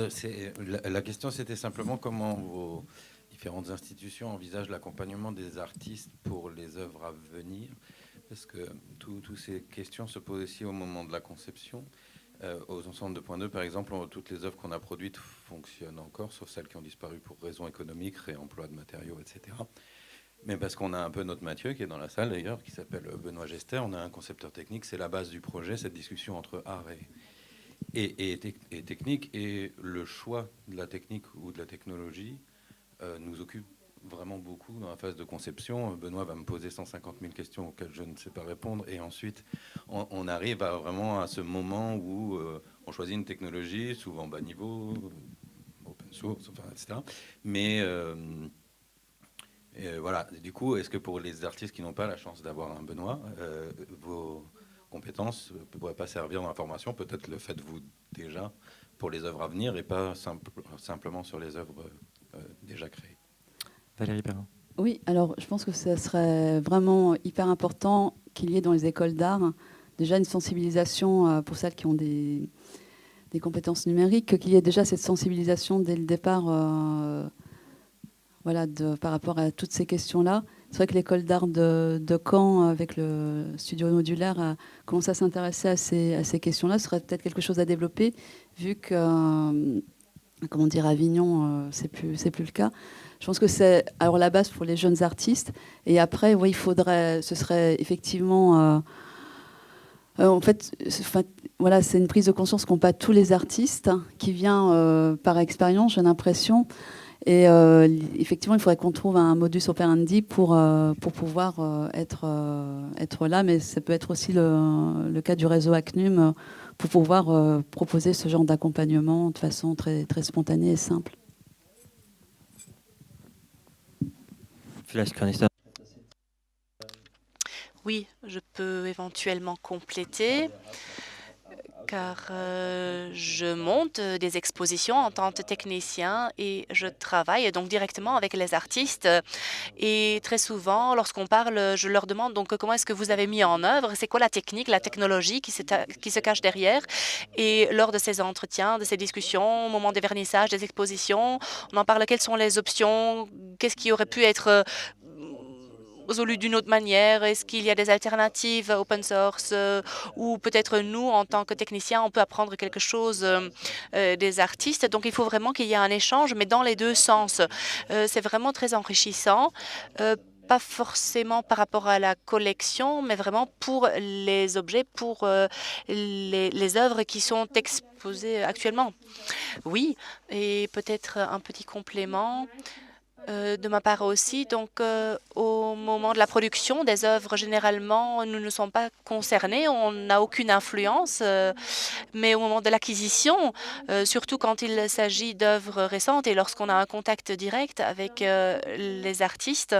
La question, c'était simplement comment vos différentes institutions envisagent l'accompagnement des artistes pour les œuvres à venir, parce que toutes ces questions se posent aussi au moment de la conception. Aux ensembles de point 2, par exemple, toutes les œuvres qu'on a produites fonctionnent encore, sauf celles qui ont disparu pour raisons économiques, réemploi de matériaux, etc. Mais parce qu'on a un peu notre Mathieu, qui est dans la salle d'ailleurs, qui s'appelle Benoît Gester, on a un concepteur technique, c'est la base du projet, cette discussion entre art et technique, et le choix de la technique ou de la technologie nous occupe vraiment beaucoup dans la phase de conception. Benoît va me poser 150 000 questions auxquelles je ne sais pas répondre, et ensuite on arrive vraiment à ce moment où on choisit une technologie, souvent bas niveau, open source, enfin, etc. Mais voilà, du coup, est-ce que pour les artistes qui n'ont pas la chance d'avoir un Benoît, vos compétences ne pourraient pas servir dans la formation? Peut-être le faites-vous déjà pour les œuvres à venir et pas simplement sur les œuvres déjà créées. Valérie Perrin. Oui, alors je pense que ce serait vraiment hyper important qu'il y ait dans les écoles d'art déjà une sensibilisation pour celles qui ont des compétences numériques, qu'il y ait déjà cette sensibilisation dès le départ par rapport à toutes ces questions-là. C'est vrai que l'école d'art de Caen, avec le studio modulaire, a commencé à s'intéresser à ces questions-là. Ce serait peut-être quelque chose à développer, vu que, Avignon, c'est plus le cas. Je pense que c'est alors la base pour les jeunes artistes. Et après, oui, ce serait effectivement... c'est une prise de conscience qu'ont pas tous les artistes, qui vient par expérience, j'ai l'impression. Et effectivement, il faudrait qu'on trouve un modus operandi pour pouvoir être là. Mais ça peut être aussi le cas du réseau ACNUM pour pouvoir proposer ce genre d'accompagnement de façon très, très spontanée et simple. Oui, je peux éventuellement compléter, car je monte des expositions en tant que technicien et je travaille donc directement avec les artistes. Et très souvent, lorsqu'on parle, je leur demande donc comment est-ce que vous avez mis en œuvre, c'est quoi la technique, la technologie qui se cache derrière. Et lors de ces entretiens, de ces discussions, au moment des vernissages, des expositions, on en parle, quelles sont les options, qu'est-ce qui aurait pu être résolu d'une autre manière? Est-ce qu'il y a des alternatives open source ou peut-être nous, en tant que techniciens, on peut apprendre quelque chose des artistes? Donc, il faut vraiment qu'il y ait un échange, mais dans les deux sens. C'est vraiment très enrichissant. Pas forcément par rapport à la collection, mais vraiment pour les objets, pour les œuvres qui sont exposées actuellement. Oui, et peut-être un petit complément. De ma part aussi. Donc, au moment de la production des œuvres, généralement, nous ne sommes pas concernés, on n'a aucune influence. Mais au moment de l'acquisition, surtout quand il s'agit d'œuvres récentes et lorsqu'on a un contact direct avec les artistes,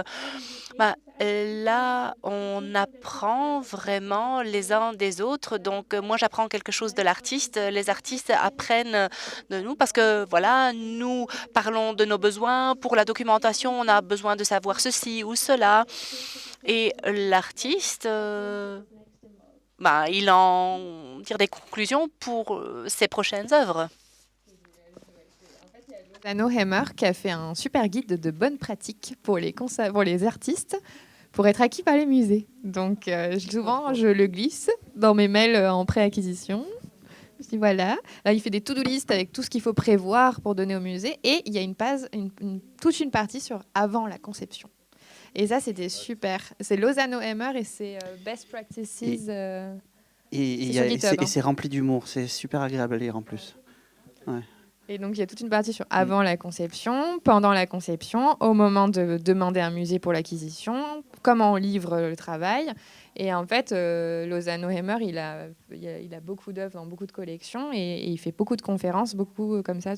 là, on apprend vraiment les uns des autres. Donc, moi, j'apprends quelque chose de l'artiste. Les artistes apprennent de nous parce que, voilà, nous parlons de nos besoins. Pour la documentation, on a besoin de savoir ceci ou cela. Et l'artiste, il en tire des conclusions pour ses prochaines œuvres. Lozano Hammer qui a fait un super guide de bonnes pratiques pour les artistes pour être acquis par les musées. Donc, souvent, je le glisse dans mes mails en pré-acquisition. Je dis voilà. Là, il fait des to-do list avec tout ce qu'il faut prévoir pour donner au musée. Et il y a toute une partie sur avant la conception. Et ça, c'était super. C'est Lozano Hammer et c'est Best Practices. Et c'est rempli d'humour. C'est super agréable à lire en plus. Ouais. Et donc, il y a toute une partie sur avant la conception, pendant la conception, au moment de demander un musée pour l'acquisition, comment on livre le travail. Et en fait, Lozano Hemmer, il a beaucoup d'œuvres dans beaucoup de collections et il fait beaucoup de conférences, beaucoup comme ça.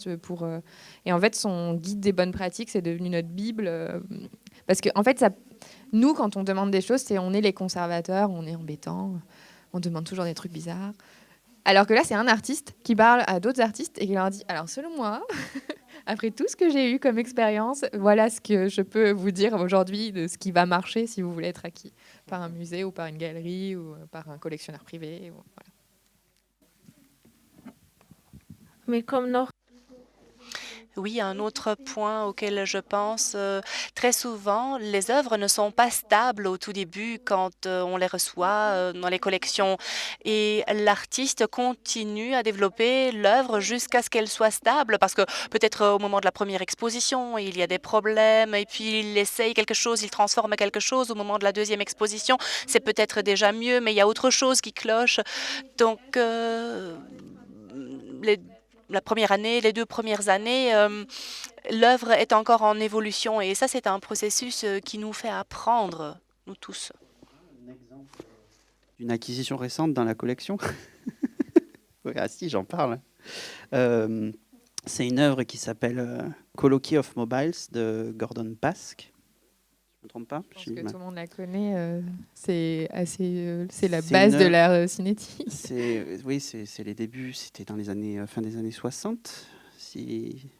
Et en fait, son guide des bonnes pratiques, c'est devenu notre Bible. Parce que, en fait, nous, quand on demande des choses, on est les conservateurs, on est embêtants, on demande toujours des trucs bizarres. Alors que là, c'est un artiste qui parle à d'autres artistes et qui leur dit « Alors, selon moi, après tout ce que j'ai eu comme expérience, voilà ce que je peux vous dire aujourd'hui de ce qui va marcher si vous voulez être acquis par un musée ou par une galerie ou par un collectionneur privé. » Voilà. Mais comme noch Oui, un autre point auquel je pense, très souvent, les œuvres ne sont pas stables au tout début quand on les reçoit dans les collections. Et l'artiste continue à développer l'œuvre jusqu'à ce qu'elle soit stable, parce que peut-être au moment de la première exposition, il y a des problèmes, et puis il essaye quelque chose, il transforme quelque chose. Au moment de la deuxième exposition, c'est peut-être déjà mieux, mais il y a autre chose qui cloche. Donc, la première année, les 2 premières années, l'œuvre est encore en évolution et ça, c'est un processus qui nous fait apprendre, nous tous. Une acquisition récente dans la collection. Oui, ah si, j'en parle. C'est une œuvre qui s'appelle Colloquy of Mobiles de Gordon Pask. Je ne me trompe pas. Je pense que tout le monde la connaît. C'est la base de l'art cinétique. Oui, c'est les débuts. C'était dans les années fin des années 60, si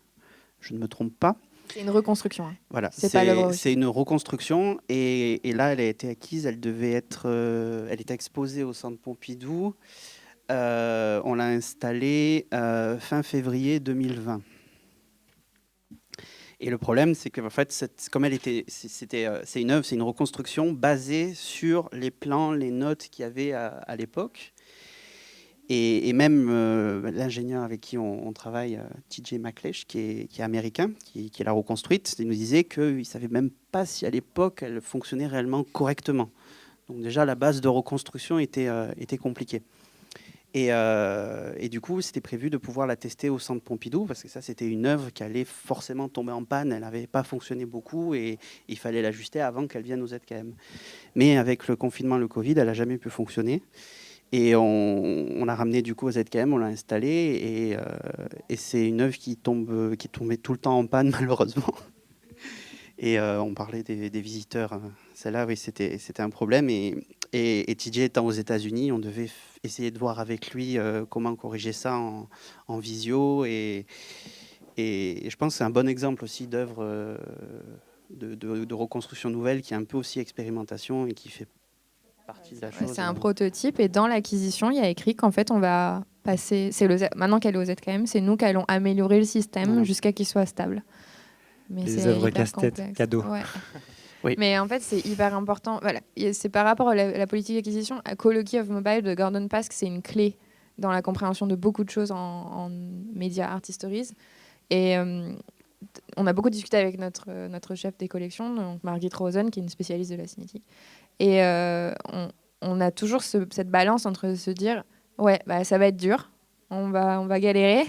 je ne me trompe pas. C'est une reconstruction. Hein. Voilà, c'est une reconstruction et là, elle a été acquise. Elle était exposée au Centre Pompidou. On l'a installée fin février 2020. Et le problème, c'est que en fait, c'est une œuvre, c'est une reconstruction basée sur les plans, les notes qu'il y avait à l'époque. Et même l'ingénieur avec qui on travaille, TJ McLeish, qui est américain, qui l'a reconstruite, il nous disait qu'il ne savait même pas si à l'époque elle fonctionnait réellement correctement. Donc déjà, la base de reconstruction était compliquée. Et du coup, c'était prévu de pouvoir la tester au Centre Pompidou, parce que ça, c'était une œuvre qui allait forcément tomber en panne. Elle n'avait pas fonctionné beaucoup et il fallait l'ajuster avant qu'elle vienne au ZKM. Mais avec le confinement, le Covid, elle n'a jamais pu fonctionner. Et on l'a ramenée du coup au ZKM, on l'a installée et c'est une œuvre qui tombait tout le temps en panne, malheureusement. Et on parlait des visiteurs. Celle-là, oui, c'était un problème. Et TJ étant aux États-Unis, on devait essayer de voir avec lui comment corriger ça en visio. Et je pense que c'est un bon exemple aussi d'œuvre de reconstruction nouvelle qui est un peu aussi expérimentation et qui fait partie de la chose. C'est un prototype et dans l'acquisition, il y a écrit qu'en fait, on va passer. maintenant qu'elle est au ZKM, c'est nous qui allons améliorer le système jusqu'à qu'il soit stable. Mais les œuvres casse-tête, cadeaux. Ouais. Oui. Mais en fait, c'est hyper important. Voilà. C'est par rapport à la politique d'acquisition. Colloquy of Mobile de Gordon Pask, c'est une clé dans la compréhension de beaucoup de choses en Media Art Histories. Et on a beaucoup discuté avec notre chef des collections, donc Margit Rosen, qui est une spécialiste de la cinétique. Et on a toujours cette balance entre se dire ouais, ça va être dur, on va galérer,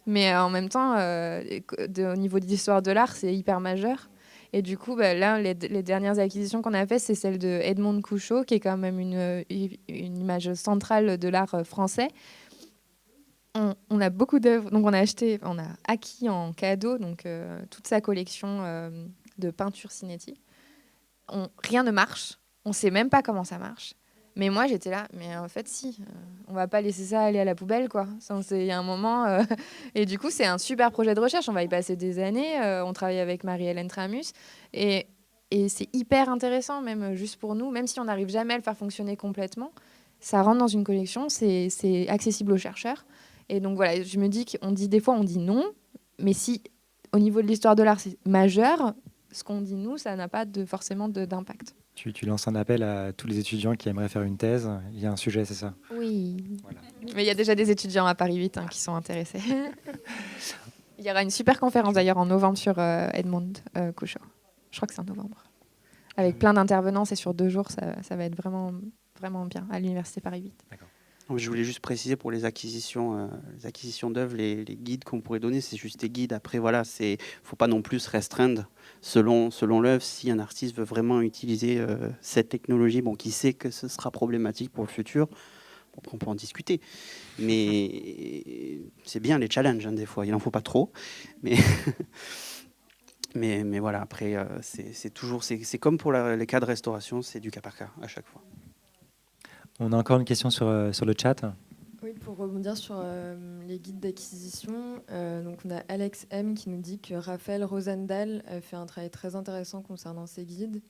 mais en même temps, au niveau de l'histoire de l'art, c'est hyper majeur. Et du coup, là, les dernières acquisitions qu'on a faites, c'est celle de Edmond Couchot, qui est quand même une image centrale de l'art français. On a beaucoup d'œuvres, donc on a acquis en cadeau donc, toute sa collection de peintures cinétiques. Rien ne marche, on ne sait même pas comment ça marche. Mais moi, j'étais là, mais en fait, si, on va pas laisser ça aller à la poubelle, quoi. Il y a un moment... Et du coup, c'est un super projet de recherche. On va y passer des années. On travaille avec Marie-Hélène Tramus. Et c'est hyper intéressant, même juste pour nous. Même si on n'arrive jamais à le faire fonctionner complètement, ça rentre dans une collection, c'est accessible aux chercheurs. Et donc, voilà, je me dis des fois, on dit non. Mais si, au niveau de l'histoire de l'art, c'est majeur, ce qu'on dit nous, ça n'a pas forcément d'impact. Tu lances un appel à tous les étudiants qui aimeraient faire une thèse. Il y a un sujet, c'est ça? Oui. Voilà. Mais il y a déjà des étudiants à Paris 8 qui sont intéressés. Il y aura une super conférence d'ailleurs en novembre sur Edmond Couchot. Je crois que c'est en novembre. Avec plein d'intervenants, c'est sur 2 jours. Ça va être vraiment, vraiment bien à l'Université Paris 8. D'accord. Je voulais juste préciser pour les acquisitions d'œuvres, les guides qu'on pourrait donner, c'est juste des guides. Après, voilà, faut pas non plus se restreindre selon l'œuvre. Si un artiste veut vraiment utiliser cette technologie, bon, qui sait que ce sera problématique pour le futur, on peut en discuter. Mais c'est bien les challenges, hein, des fois. Il n'en faut pas trop. Mais, mais voilà, après, c'est comme pour les cas de restauration, c'est du cas par cas à chaque fois. On a encore une question sur le chat. Oui, pour rebondir sur les guides d'acquisition, donc on a Alex M qui nous dit que Raphaël Rosendahl a fait un travail très intéressant concernant ces guides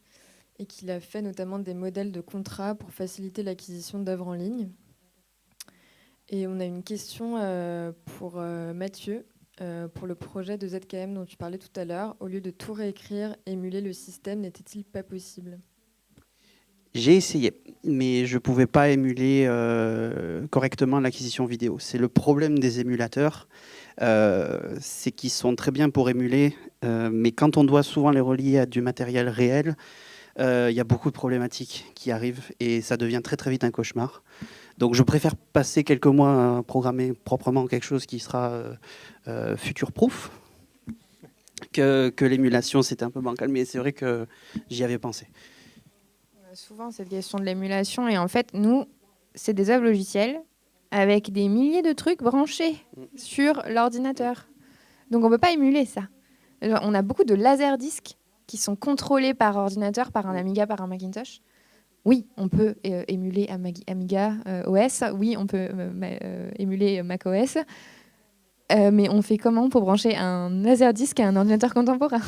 et qu'il a fait notamment des modèles de contrats pour faciliter l'acquisition d'œuvres en ligne. Et on a une question pour Mathieu, pour le projet de ZKM dont tu parlais tout à l'heure. Au lieu de tout réécrire, émuler le système n'était-il pas possible ? J'ai essayé, mais je ne pouvais pas émuler correctement l'acquisition vidéo. C'est le problème des émulateurs, c'est qu'ils sont très bien pour émuler, mais quand on doit souvent les relier à du matériel réel, il y a beaucoup de problématiques qui arrivent et ça devient très très vite un cauchemar. Donc je préfère passer quelques mois à programmer proprement quelque chose qui sera future-proof que l'émulation, c'était un peu bancal, mais c'est vrai que j'y avais pensé. Souvent, cette question de l'émulation, et en fait, nous, c'est des œuvres logicielles avec des milliers de trucs branchés sur l'ordinateur. Donc, on ne peut pas émuler ça. Genre, on a beaucoup de laserdiscs qui sont contrôlés par ordinateur, par un Amiga, par un Macintosh. Oui, on peut émuler Amiga OS. Oui, on peut émuler Mac OS. Mais on fait comment pour brancher un laserdisc à un ordinateur contemporain?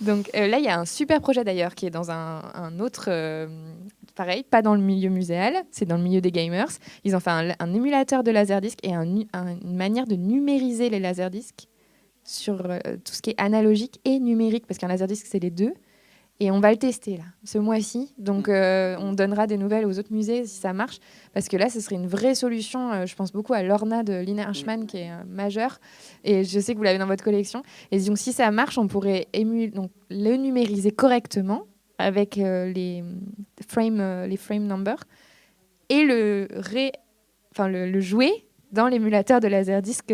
Donc là, il y a un super projet d'ailleurs qui est dans un autre, pareil, pas dans le milieu muséal, c'est dans le milieu des gamers. Ils ont fait un émulateur de laserdisc et une manière de numériser les laserdiscs sur tout ce qui est analogique et numérique, parce qu'un laserdisc, c'est les deux. Et on va le tester là, ce mois-ci. Donc, on donnera des nouvelles aux autres musées si ça marche. Parce que là, ce serait une vraie solution. Je pense beaucoup à l'Orna de Lina Hirschman, qui est majeure. Et je sais que vous l'avez dans votre collection. Et donc, si ça marche, on pourrait le numériser correctement avec les frame numbers et le jouer dans l'émulateur de laserdisc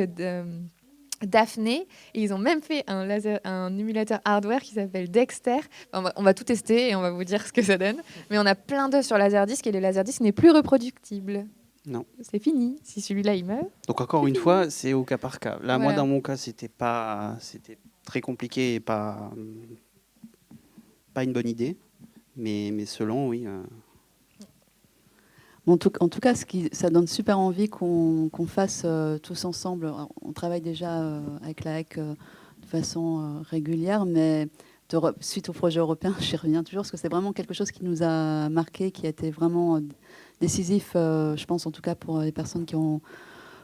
Daphné, et ils ont même fait un émulateur hardware qui s'appelle Dexter. On va tout tester et on va vous dire ce que ça donne. Mais on a plein d'œuvres sur laserdisc et le laserdisc n'est plus reproductible. Non. C'est fini. Si celui-là il meurt. Donc encore une fois, c'est au cas par cas. Là, Voilà. moi, dans mon cas, c'était très compliqué et pas une bonne idée. Mais selon, oui. En tout cas, ça donne super envie qu'on fasse tous ensemble. On travaille déjà avec la HEC de façon régulière, mais suite au projet européen, j'y reviens toujours, parce que c'est vraiment quelque chose qui nous a marqué, qui a été vraiment décisif, je pense en tout cas pour les personnes qui ont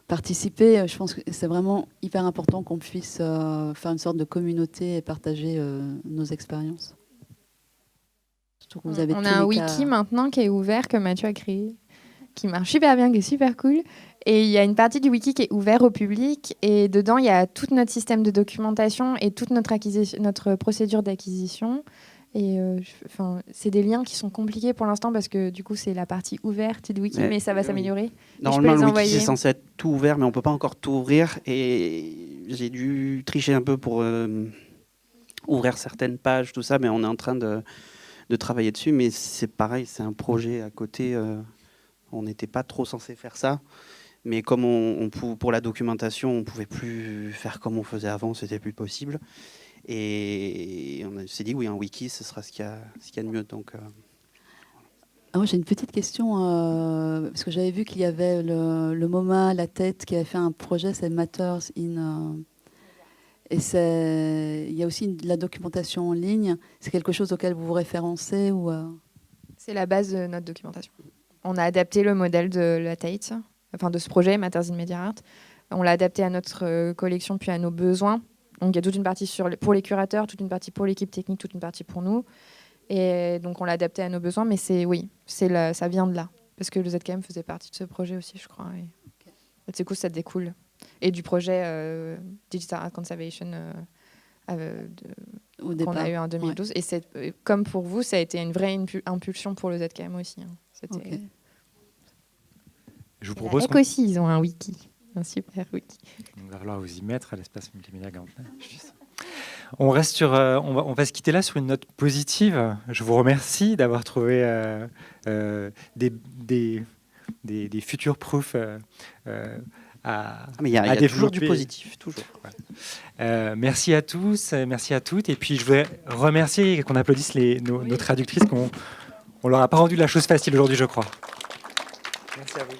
participé. Je pense que c'est vraiment hyper important qu'on puisse faire une sorte de communauté et partager nos expériences. Surtout que vous avez On a un wiki maintenant qui est ouvert, que Mathieu a créé, qui marche super bien, qui est super cool. Et il y a une partie du wiki qui est ouverte au public. Et dedans, il y a tout notre système de documentation et toute notre procédure d'acquisition. Et c'est des liens qui sont compliqués pour l'instant parce que du coup, c'est la partie ouverte du wiki, mais ça va s'améliorer. Normalement, le wiki, c'est censé être tout ouvert, mais on ne peut pas encore tout ouvrir. Et j'ai dû tricher un peu pour ouvrir certaines pages, tout ça, mais on est en train de travailler dessus. Mais c'est pareil, c'est un projet à côté. On n'était pas trop censé faire ça, mais comme pour la documentation, on ne pouvait plus faire comme on faisait avant, c'était plus possible. Et on s'est dit, oui, un wiki, ce sera ce qu'il y a de mieux. Donc, moi, j'ai une petite question, parce que j'avais vu qu'il y avait le MoMA, la tête, qui avait fait un projet, c'est Matters in... et il y a aussi de la documentation en ligne. C'est quelque chose auquel vous vous référencez ou C'est la base de notre documentation. On a adapté le modèle de la Tate, enfin de ce projet, Matters in Media Art. On l'a adapté à notre collection, puis à nos besoins. Donc il y a toute une partie pour les curateurs, toute une partie pour l'équipe technique, toute une partie pour nous. Et donc on l'a adapté à nos besoins, mais ça vient de là. Parce que le ZKM faisait partie de ce projet aussi, je crois. Et du coup, ça découle. Et du projet Digital Art Conservation qu'on a eu en 2012. Ouais. Et comme pour vous, ça a été une vraie impulsion pour le ZKM aussi. Hein. Je vous propose aussi, ils ont un wiki, un super wiki. On va falloir vous y mettre à l'espace multimédia Gantner. On reste sur, on va se quitter là sur une note positive. Je vous remercie d'avoir trouvé des future proof mais il y a toujours du positif, toujours. Merci à tous, merci à toutes. Et puis je voudrais remercier et qu'on applaudisse nos traductrices. On leur a pas rendu la chose facile aujourd'hui, je crois. Merci à vous.